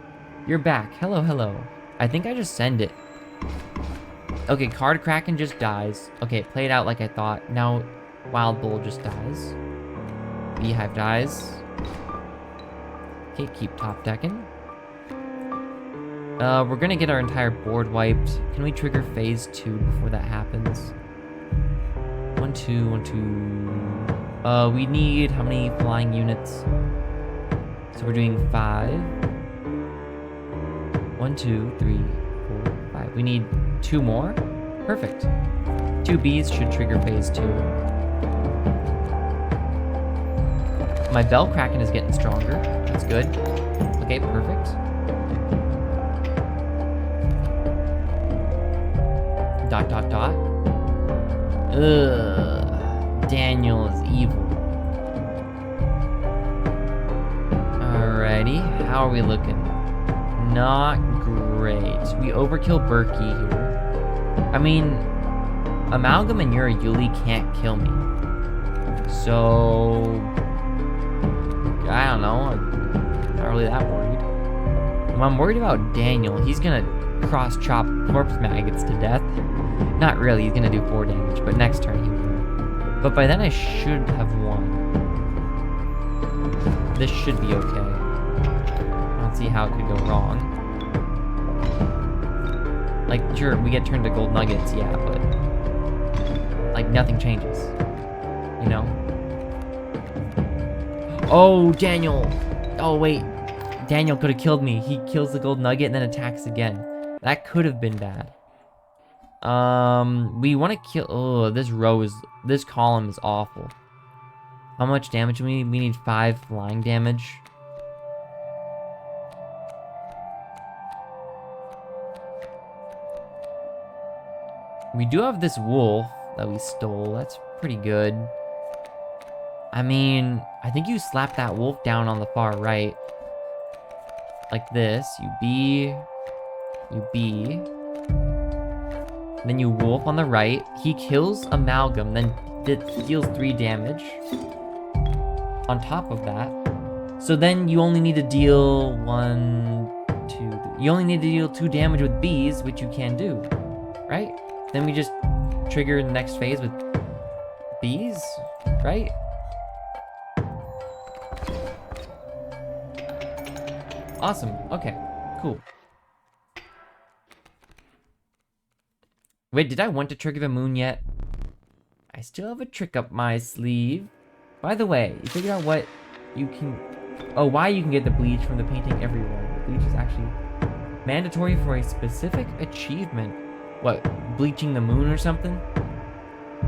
You're back. Hello, hello. I think I just send it. Okay, card Kraken just dies. Okay, it played out like I thought. Now, Wild Bull just dies. Beehive dies. Okay, keep top decking. We're gonna get our entire board wiped. Can we trigger phase 2 before that happens? 1, 2, 1, 2. We need how many flying units? So we're doing 5. 1, 2, 3, 4, 5. We need 2 more? Perfect. 2 bees should trigger phase 2. My bell kraken is getting stronger. That's good. Okay, perfect. Dot, dot, dot. Ugh. Daniel is evil. Alrighty. How are we looking? Not great. We overkill Berkey here. I mean, Amalgam and Yuli can't kill me. So, I don't know. I'm not really that worried. I'm worried about Daniel. He's gonna cross-chop corpse maggots to death. Not really. He's gonna do 4 damage, but next turn he will. But by then I should have won. This should be okay. I don't see how it could go wrong. Like, sure, we get turned to gold nuggets, yeah, but like nothing changes. You know? Oh, Daniel! Oh, wait. Daniel could have killed me. He kills the gold nugget and then attacks again. That could have been bad. We want to kill... Oh, this column is awful. How much damage do we need? We need 5 flying damage. We do have this wolf that we stole. That's pretty good. I mean, I think you slap that wolf down on the far right. Like this. You B. Then you wolf on the right. He kills Amalgam, then deals 3 damage. On top of that. So then you only need to deal 1, 2... You only need to deal 2 damage with bees, which you can do. Right? Then we just trigger the next phase with bees, right? Awesome. Okay. Cool. Wait, did I want to trigger the moon yet? I still have a trick up my sleeve. By the way, you figured out what you can... Oh, why you can get the bleach from the painting everywhere. The bleach is actually mandatory for a specific achievement. What, bleaching the moon or something?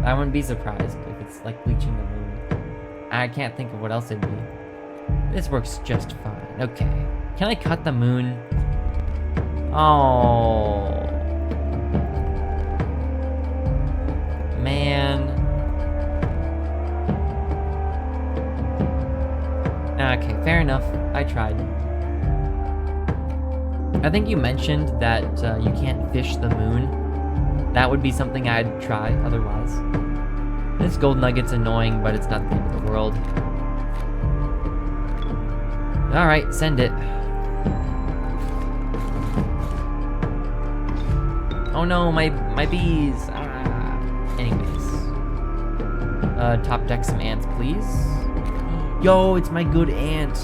I wouldn't be surprised if it's like bleaching the moon. I can't think of what else it'd be. This works just fine. Okay. Can I cut the moon? Oh. Man. Okay, fair enough. I tried. I think you mentioned that you can't fish the moon. That would be something I'd try otherwise. This gold nugget's annoying, but it's not the end of the world. Alright, send it. Oh no, my bees! Ah. Anyways. Top deck some ants, please. Yo, it's my good ant!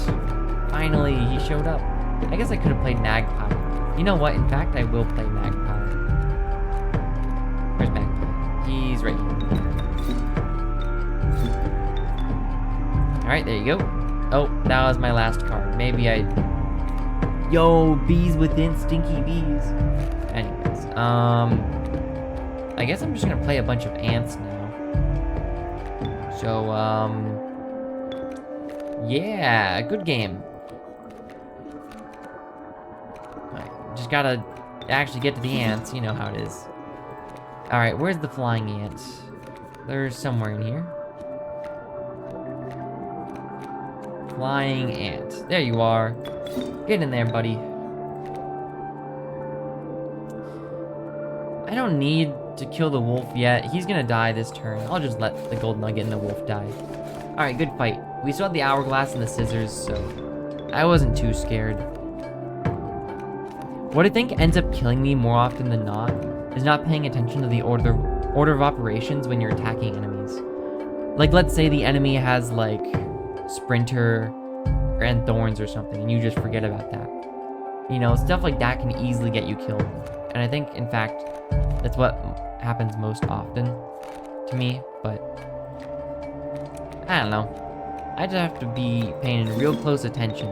Finally, he showed up. I guess I could have played Magpie. You know what? In fact, I will play Magpie. Where's Magpie? He's right here. Alright, there you go. Oh, that was my last card. Maybe I... Yo, bees within stinky bees. Anyways, I guess I'm just gonna play a bunch of ants now. So, yeah, good game. Just gotta actually get to the ants, you know how it is. Alright, where's the flying ant? There's somewhere in here. Flying ant. There you are. Get in there, buddy. I don't need to kill the wolf yet. He's gonna die this turn. I'll just let the gold nugget and the wolf die. Alright, good fight. We still had the hourglass and the scissors, so I wasn't too scared. What I think ends up killing me more often than not is not paying attention to the order of operations when you're attacking enemies. Like, let's say the enemy has, like, Sprinter and Thorns or something, and you just forget about that. You know, stuff like that can easily get you killed. And I think, in fact, that's what happens most often to me, but I don't know. I just have to be paying real close attention.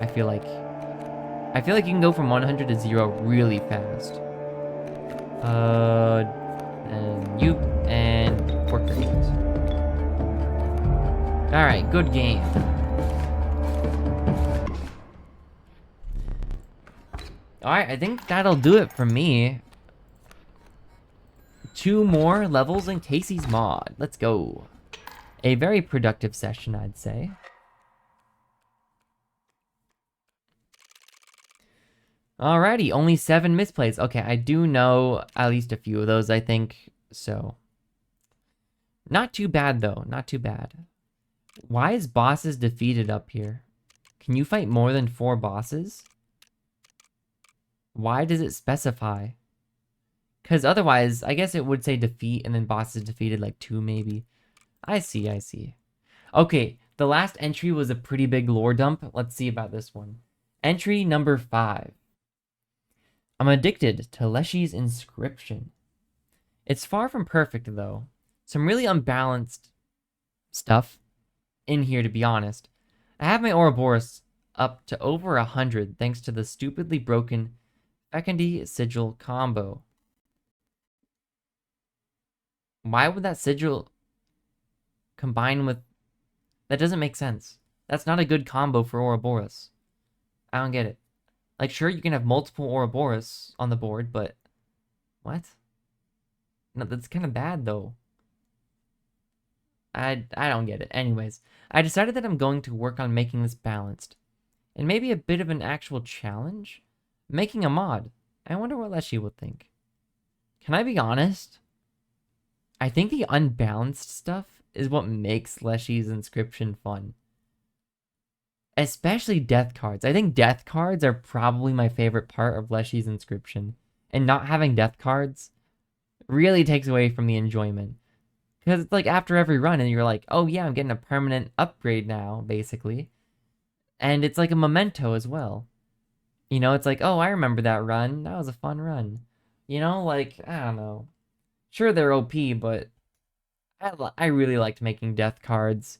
I feel like you can go from 100 to 0 really fast. And you, and we're great. Alright, good game. Alright, I think that'll do it for me. 2 more levels in Kaycee's mod. Let's go. A very productive session, I'd say. Alrighty, only 7 misplays. Okay, I do know at least a few of those, I think, so. Not too bad, though. Not too bad. Why is bosses defeated up here? Can you fight more than 4 bosses? Why does it specify? Because otherwise, I guess it would say defeat and then bosses defeated like 2 maybe. I see, I see. Okay, the last entry was a pretty big lore dump. Let's see about this one. Entry number 5. I'm addicted to Leshy's Inscryption. It's far from perfect, though. Some really unbalanced stuff in here, to be honest. I have my Ouroboros up to over 100 thanks to the stupidly broken Fecundy Sigil combo. Why would that sigil combine with... That doesn't make sense. That's not a good combo for Ouroboros. I don't get it. Like, sure, you can have multiple Ouroboros on the board, but... What? No, that's kind of bad, though. I don't get it. Anyways, I decided that I'm going to work on making this balanced. And maybe a bit of an actual challenge? Making a mod. I wonder what Leshy would think. Can I be honest? I think the unbalanced stuff is what makes Leshy's Inscryption fun. Especially death cards. I think death cards are probably my favorite part of Leshy's Inscryption. And not having death cards really takes away from the enjoyment. Because it's like after every run and you're like, oh yeah, I'm getting a permanent upgrade now, basically. And it's like a memento as well. You know, it's like, oh, I remember that run. That was a fun run. You know, like, I don't know. Sure, they're OP, but I really liked making death cards.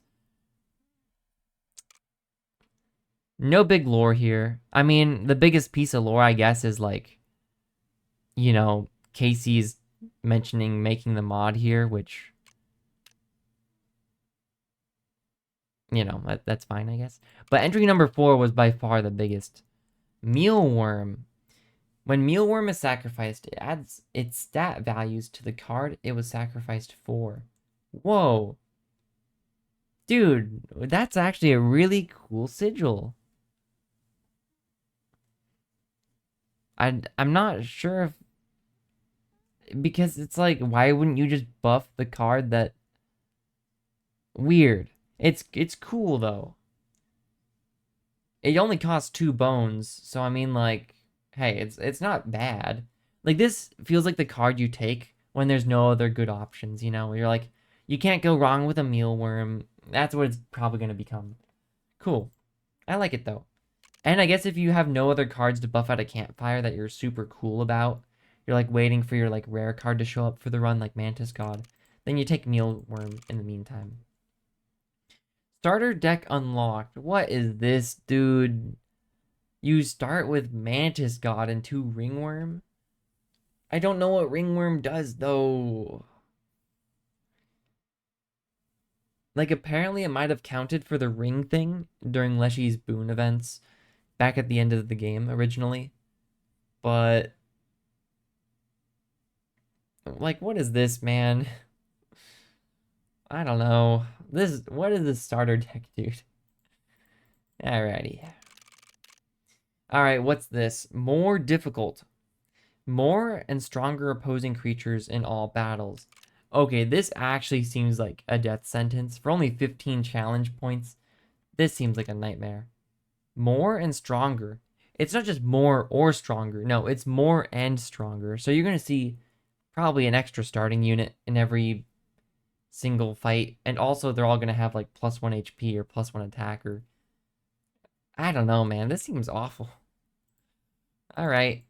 No big lore here. I mean, the biggest piece of lore, I guess, is like, you know, Kaycee's mentioning making the mod here, which... You know, that's fine, I guess. But entry number 4 was by far the biggest. Mealworm. When Mealworm is sacrificed, it adds its stat values to the card it was sacrificed for. Whoa. Dude, that's actually a really cool sigil. I'm not sure if... Because it's like, why wouldn't you just buff the card that... Weird. It's cool, though. It only costs 2 bones, so I mean, like, hey, it's not bad. Like, this feels like the card you take when there's no other good options, you know? You're like, you can't go wrong with a mealworm. That's what it's probably going to become. Cool. I like it, though. And I guess if you have no other cards to buff out a campfire that you're super cool about, you're, like, waiting for your, like, rare card to show up for the run, like Mantis God, then you take mealworm in the meantime. Starter deck unlocked. What is this, dude? You start with Mantis God and 2 Ringworm? I don't know what Ringworm does, though. Like, apparently it might have counted for the ring thing during Leshy's boon events back at the end of the game originally. But... Like, what is this, man? I don't know. What is this starter deck, dude? Alrighty. Alright, what's this? More difficult. More and stronger opposing creatures in all battles. Okay, this actually seems like a death sentence. For only 15 challenge points, this seems like a nightmare. More and stronger. It's not just more or stronger. No, it's more and stronger. So you're going to see probably an extra starting unit in every single fight. And also they're all going to have like +1 HP or +1 attacker. I don't know, man. This seems awful. Alright.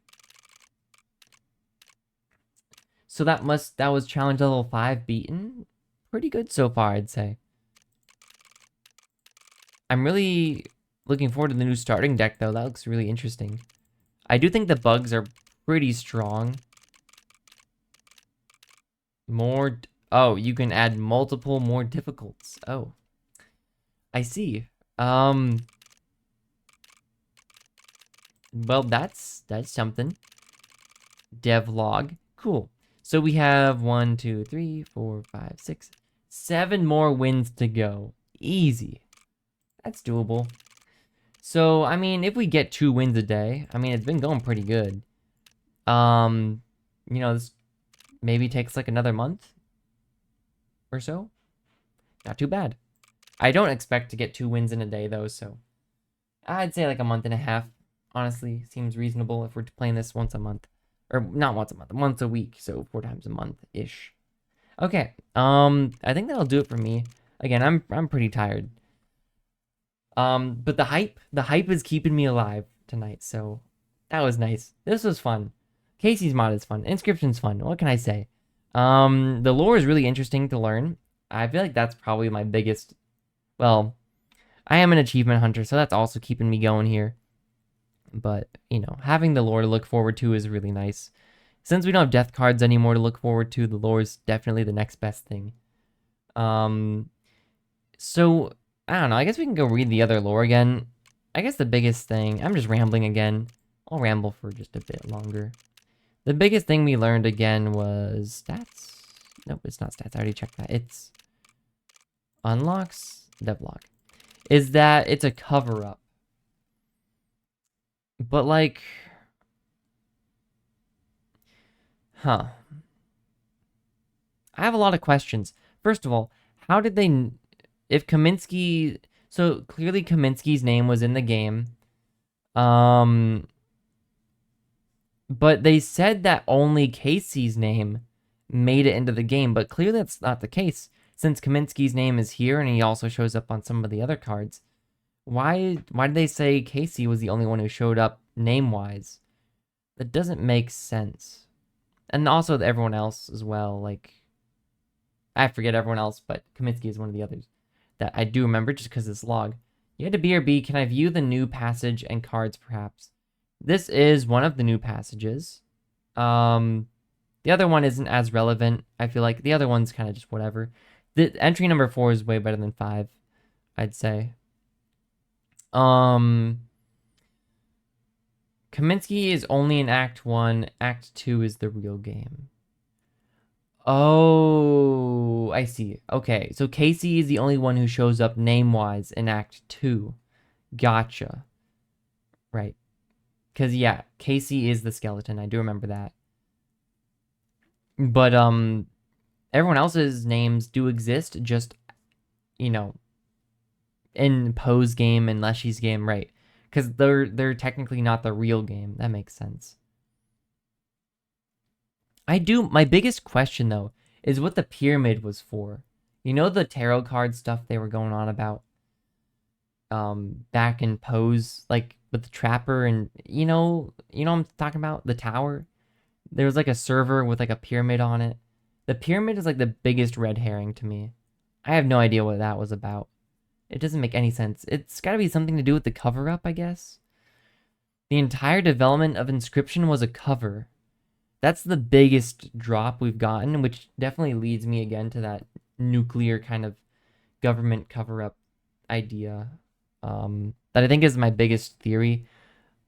So that was challenge level 5 beaten. Pretty good so far, I'd say. I'm really looking forward to the new starting deck, though. That looks really interesting. I do think the bugs are pretty strong. More... Oh, you can add multiple more difficults. Oh, I see. Well, that's something. Devlog. Cool. So we have 1, 2, 3, 4, 5, 6, 7 more wins to go. Easy. That's doable. So, I mean, if we get 2 wins a day, I mean, it's been going pretty good. You know, this maybe takes like another month or so. Not too bad. I don't expect to get 2 wins in a day, though, so I'd say like a month and a half, honestly, seems reasonable if we're playing this once a month. Or not once a month, once a week, so 4 times a month-ish. Okay, I think that'll do it for me. Again, I'm pretty tired. But the hype is keeping me alive tonight, so that was nice. This was fun. Kaycee's mod is fun. Inscryption's fun. What can I say? The lore is really interesting to learn. I feel like that's probably my biggest... Well, I am an achievement hunter, so that's also keeping me going here. But, you know, having the lore to look forward to is really nice. Since we don't have death cards anymore to look forward to, the lore is definitely the next best thing. So, I don't know. I guess we can go read the other lore again. I guess the biggest thing... I'm just rambling again. I'll ramble for just a bit longer. The biggest thing we learned again was stats. Nope, it's not stats. I already checked that. It's unlocks, devlog. Is that it's a cover-up. But like... Huh. I have a lot of questions. First of all, how did they... If Kaminsky... So, clearly Kaminsky's name was in the game. But they said that only Kaycee's name made it into the game, but clearly that's not the case. Since Kaminsky's name is here and he also shows up on some of the other cards, why did they say Kaycee was the only one who showed up name-wise? That doesn't make sense. And also everyone else as well, like... I forget everyone else, but Kaminsky is one of the others that I do remember just because this log. You had to B or B. Can I view the new passage and cards, perhaps? This is one of the new passages. The other one isn't as relevant. I feel like the other one's kind of just whatever. The entry number 4 is way better than 5, I'd say. Kaminsky is only in Act 1. Act 2 is the real game. Oh, I see. Okay, so Kaycee is the only one who shows up name-wise in Act 2. Gotcha. Right. Because, yeah, Kaycee is the skeleton. I do remember that. But, everyone else's names do exist, just, you know, in Poe's game and Leshy's game, right? Because they're technically not the real game. That makes sense. My biggest question, though, is what the pyramid was for. You know the tarot card stuff they were going on about? Back in Poe's, like, with the Trapper and, you know what I'm talking about? The tower? There was, like, a server with, like, a pyramid on it. The pyramid is, like, the biggest red herring to me. I have no idea what that was about. It doesn't make any sense. It's gotta be something to do with the cover-up, I guess? The entire development of Inscryption was a cover. That's the biggest drop we've gotten, which definitely leads me again to that nuclear kind of government cover-up idea. That I think is my biggest theory.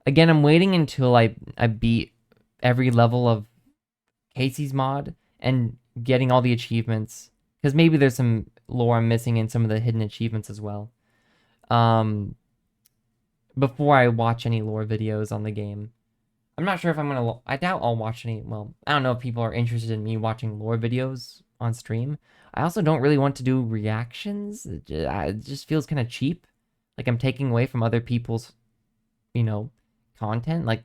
Again, I'm waiting until I beat every level of Kaycee's mod and getting all the achievements. Because maybe there's some lore I'm missing in some of the hidden achievements as well. Before I watch any lore videos on the game. I'm not sure if I'm going to... I doubt I'll watch any... Well, I don't know if people are interested in me watching lore videos on stream. I also don't really want to do reactions. It just feels kind of cheap. Like I'm taking away from other people's, you know, content. Like,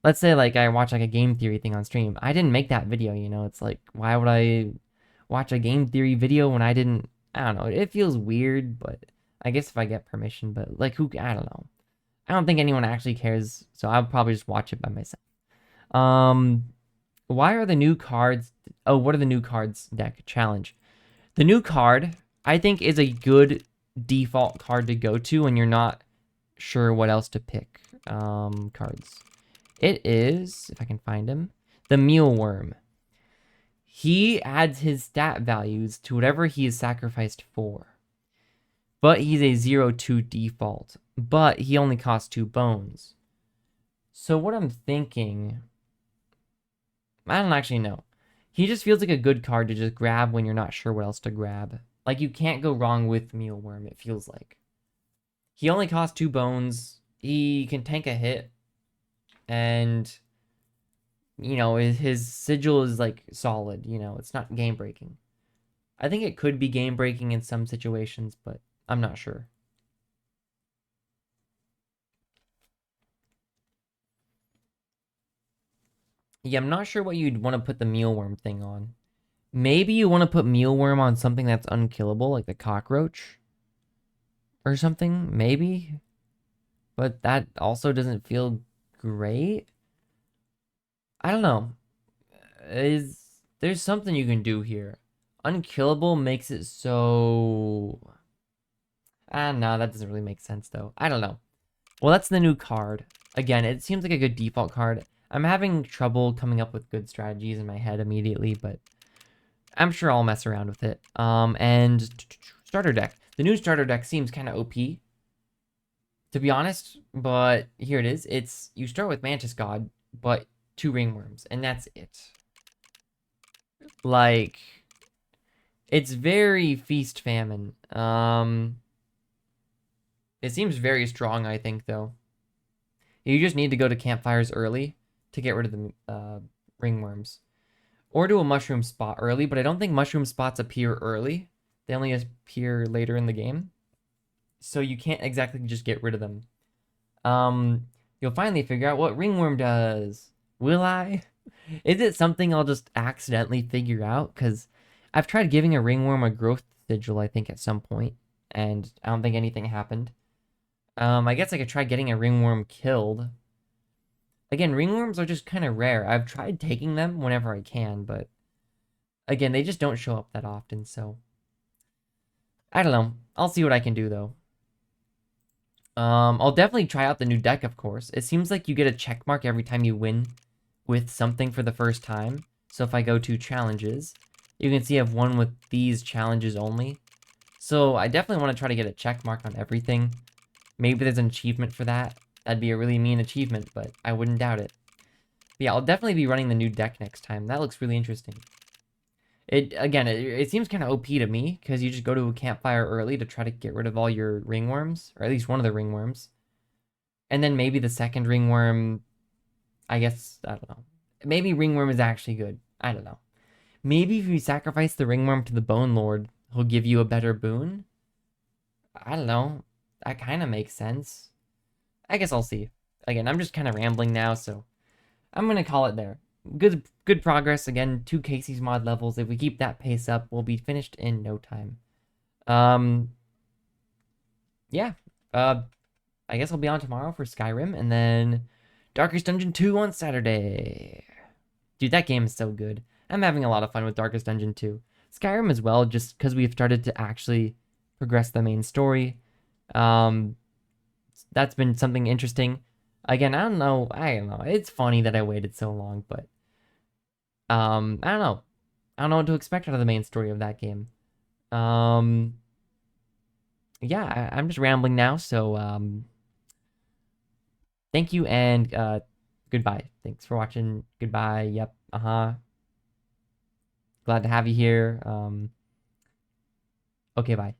let's say like I watch like a game theory thing on stream. I didn't make that video, you know. It's like, why would I watch a game theory video when I didn't... I don't know. It feels weird, but I guess if I get permission. But like, I don't know. I don't think anyone actually cares, so I'll probably just watch it by myself. Why are the new cards... Oh, what are the new cards deck? Challenge. The new card, I think, is a good default card to go to when you're not sure what else to pick. Cards. It is, if I can find him, the Mealworm. He adds his stat values to whatever he is sacrificed for. But he's a 0-2 default. But he only costs 2 bones. So what I'm thinking... I don't actually know. He just feels like a good card to just grab when you're not sure what else to grab. Like, you can't go wrong with Mealworm, it feels like. He only costs 2 bones. He can tank a hit. And... you know, his sigil is, like, solid, you know, it's not game-breaking. I think it could be game-breaking in some situations, but I'm not sure. Yeah, I'm not sure what you'd want to put the Mealworm thing on. Maybe you want to put Mealworm on something that's unkillable, like the Cockroach. Or something, maybe. But that also doesn't feel great. I don't know. There's something you can do here. Unkillable makes it so... no, that doesn't really make sense, though. I don't know. Well, that's the new card. Again, it seems like a good default card. I'm having trouble coming up with good strategies in my head immediately, but I'm sure I'll mess around with it. And starter deck. The new starter deck seems kind of OP, to be honest, but here it is. You start with Mantis God, but 2 ringworms, and that's it. Like, it's very feast famine. It seems very strong, I think, though. You just need to go to campfires early to get rid of the ringworms. Or do a mushroom spot early, but I don't think mushroom spots appear early. They only appear later in the game. So you can't exactly just get rid of them. You'll finally figure out what ringworm does. Will I? Is it something I'll just accidentally figure out? Because I've tried giving a ringworm a growth sigil, I think, at some point, and I don't think anything happened. I guess I could try getting a ringworm killed. Again, ringworms are just kind of rare. I've tried taking them whenever I can, but again, they just don't show up that often, so I don't know. I'll see what I can do, though. I'll definitely try out the new deck, of course. It seems like you get a check mark every time you win with something for the first time. So if I go to challenges, you can see I've won with these challenges only. So I definitely want to try to get a check mark on everything. Maybe there's an achievement for that. That'd be a really mean achievement, but I wouldn't doubt it. But yeah, I'll definitely be running the new deck next time. That looks really interesting. It seems kind of OP to me, because you just go to a campfire early to try to get rid of all your ringworms, or at least one of the ringworms. And then maybe the second ringworm, I guess, I don't know. Maybe ringworm is actually good. I don't know. Maybe if you sacrifice the ringworm to the Bone Lord, he'll give you a better boon? I don't know. That kind of makes sense. I guess I'll see. Again, I'm just kind of rambling now, so I'm going to call it there. Good progress. Again, 2 Kaycee's mod levels. If we keep that pace up, we'll be finished in no time. Yeah. I guess I'll be on tomorrow for Skyrim, and then Darkest Dungeon 2 on Saturday. Dude, that game is so good. I'm having a lot of fun with Darkest Dungeon 2. Skyrim as well, just because we've started to actually progress the main story. That's been something interesting. Again, I don't know. It's funny that I waited so long, but I don't know. I don't know what to expect out of the main story of that game. Yeah, I'm just rambling now, so thank you and goodbye. Thanks for watching. Goodbye. Yep. Glad to have you here. Okay, bye.